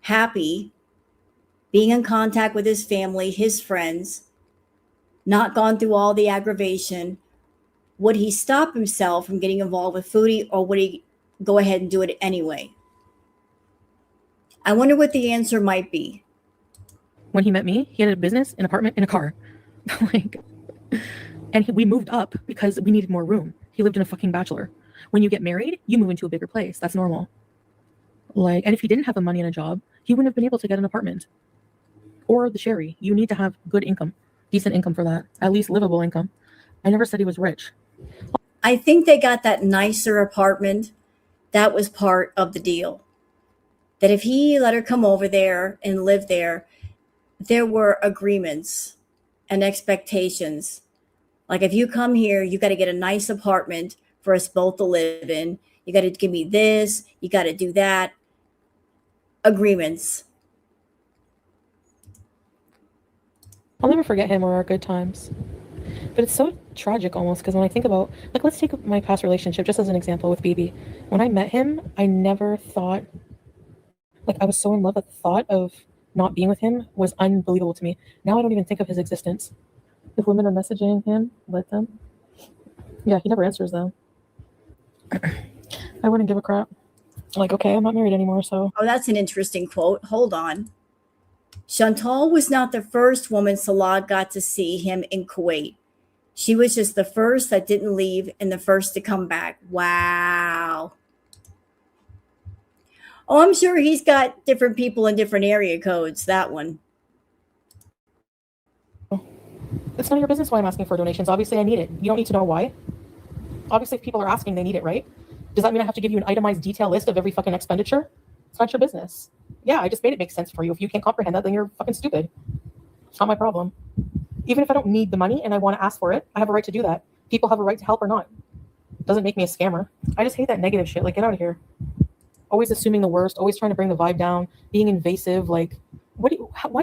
happy, being in contact with his family, his friends, not gone through all the aggravation, would he stop himself from getting involved with Foodie, or would he go ahead and do it anyway? I wonder what the answer might be. When he met me, he had a business, an apartment, and a car. We moved up because we needed more room. He lived in a fucking bachelor. When you get married, you move into a bigger place. That's normal. And if he didn't have the money and a job, he wouldn't have been able to get an apartment or the Sherry. You need to have good income, decent income for that, at least livable income. I never said he was rich. I think they got that nicer apartment. That was part of the deal. That if he let her come over there and live there, there were agreements and expectations. Like, if you come here, you got to get a nice apartment for us both to live in. You got to give me this. You got to do that. Agreements. I'll never forget him or our good times. But it's so tragic almost, because when I think about, let's take my past relationship just as an example with BB. When I met him, I never thought, I was so in love that the thought of not being with him was unbelievable to me. Now I don't even think of his existence. If women are messaging him, let them. Yeah, he never answers them. I wouldn't give a crap. Okay, I'm not married anymore, so. Oh, that's an interesting quote. Hold on. Chantal was not the first woman Salah got to see him in Kuwait. She was just the first that didn't leave and the first to come back. Wow. Oh, I'm sure he's got different people in different area codes, that one. It's none of your business why I'm asking for donations. Obviously, I need it. You don't need to know why. Obviously, if people are asking, they need it, right? Does that mean I have to give you an itemized detail list of every fucking expenditure? It's not your business. Yeah, I just made it make sense for you. If you can't comprehend that, then you're fucking stupid. It's not my problem. Even if I don't need the money and I want to ask for it, I have a right to do that. People have a right to help or not. It doesn't make me a scammer. I just hate that negative shit. Get out of here. Always assuming the worst, always trying to bring the vibe down, being invasive. Why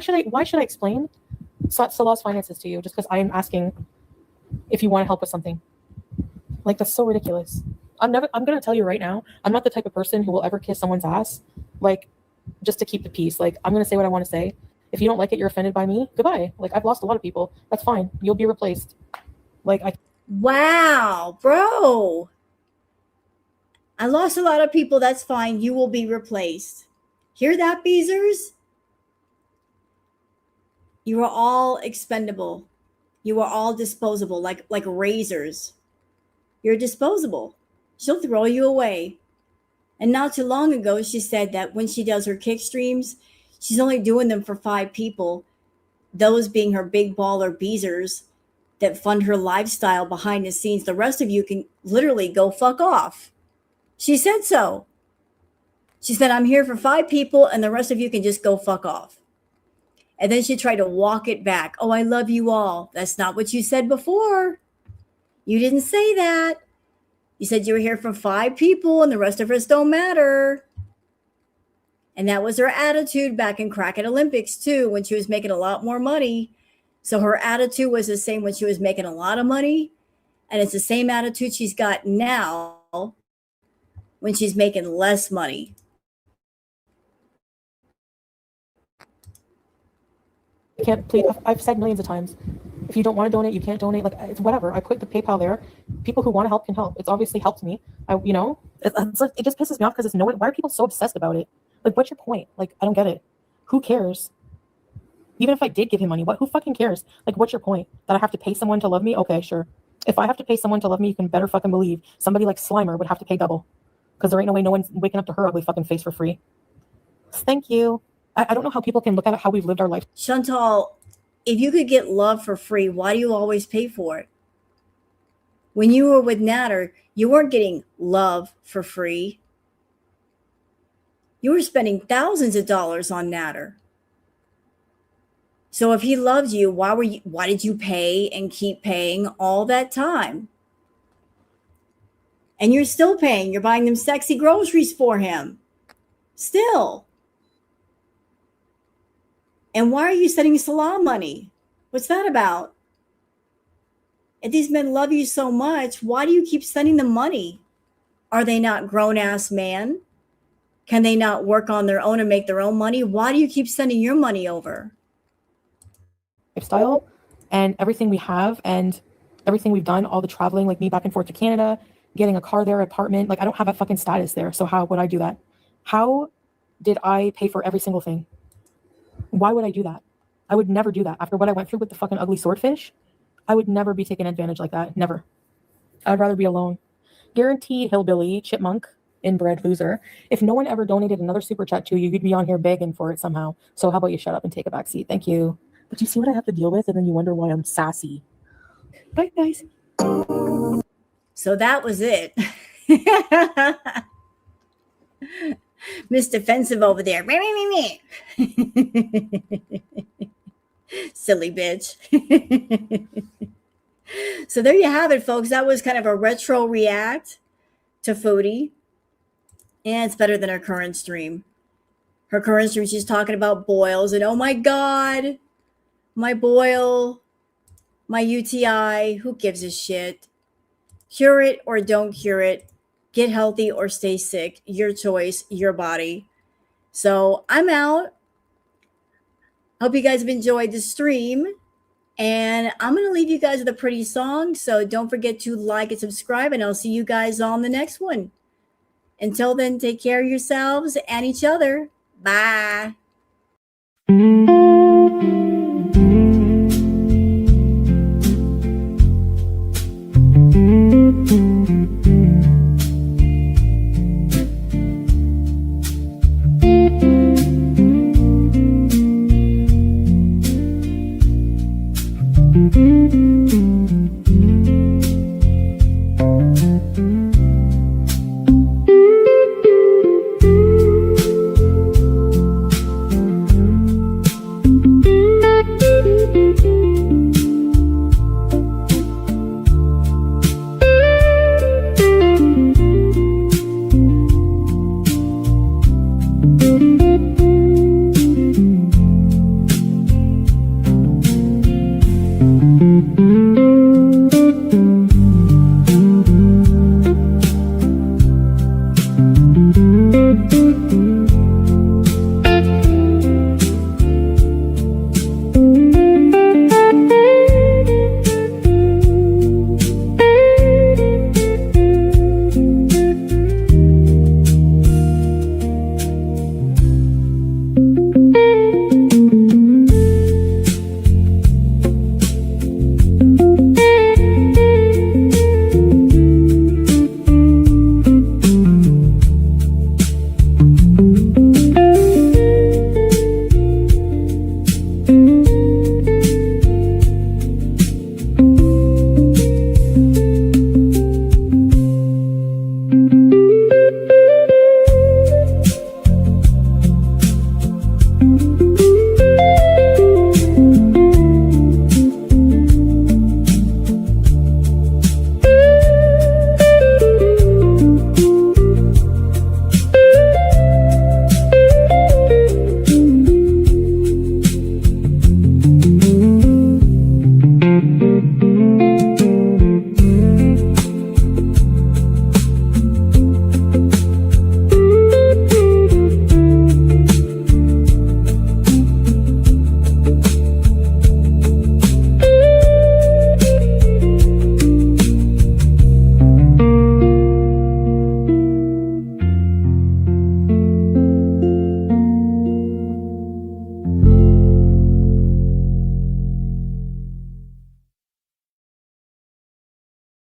should I explain Salah's finances to you just because I'm asking if you want to help with something? That's so ridiculous. I'm gonna tell you right now, I'm not the type of person who will ever kiss someone's ass, just to keep the peace. I'm gonna say what I want to say. If you don't like it, you're offended by me, goodbye. I've lost a lot of people. That's fine. You'll be replaced. Wow, bro. I lost a lot of people. That's fine. You will be replaced. Hear that, Beezers? You are all expendable. You are all disposable, like razors. You're disposable. She'll throw you away. And not too long ago, she said that when she does her kick streams, she's only doing them for 5 people, those being her big baller Beezers that fund her lifestyle behind the scenes. The rest of you can literally go fuck off. She said so. She said, I'm here for 5 people and the rest of you can just go fuck off. And then she tried to walk it back. Oh, I love you all. That's not what you said before. You didn't say that. You said you were here for 5 people and the rest of us don't matter. And that was her attitude back in Kraken Olympics too, when she was making a lot more money. So her attitude was the same when she was making a lot of money. And it's the same attitude she's got now when she's making less money. You can't please. I've said millions of times, if you don't want to donate, you can't donate. Like, it's whatever. I put the PayPal there. People who want to help can help. It's obviously helped me. It's like, it just pisses me off because it's no one. Why are people so obsessed about it? Like, what's your point? Like, I don't get it. Who cares? Even if I did give him money, who fucking cares? Like, what's your point? That I have to pay someone to love me? Okay, sure. If I have to pay someone to love me, you can better fucking believe somebody like Slimer would have to pay double. Because there ain't no way no one's waking up to her ugly fucking face for free. Thank you. I don't know how people can look at how we've lived our life. Chantal, if you could get love for free, why do you always pay for it? When you were with Natter, you weren't getting love for free. You were spending thousands of dollars on Natter. So if he loved you, why did you pay and keep paying all that time? And you're still paying. You're buying them sexy groceries for him. Still. And why are you sending Salah money? What's that about? If these men love you so much, why do you keep sending them money? Are they not grown-ass man? Can they not work on their own and make their own money? Why do you keep sending your money over? Lifestyle and everything we have and everything we've done, all the traveling, like me back and forth to Canada, getting a car there, apartment. Like, I don't have a fucking status there. So how would I do that? How did I pay for every single thing? Why would I do that? I would never do that. After what I went through with the fucking ugly swordfish, I would never be taken advantage like that. Never. I'd rather be alone. Guaranteed hillbilly, chipmunk, inbred loser. If no one ever donated another super chat to you, you'd be on here begging for it somehow. So how about you shut up and take a back seat? Thank you. But you see what I have to deal with, and then you wonder why I'm sassy. Bye, guys. So that was it. Miss Defensive over there. Silly bitch. So there you have it, folks. That was kind of a retro react to Foodie. And it's better than her current stream. Her current stream, she's talking about boils. And oh my God, my boil, my UTI. Who gives a shit? Cure it or don't cure it. Get healthy or stay sick. Your choice, your body. So I'm out. Hope you guys have enjoyed the stream. And I'm going to leave you guys with a pretty song. So don't forget to like and subscribe. And I'll see you guys on the next one. Until then, take care of yourselves and each other. Bye. Mm-hmm.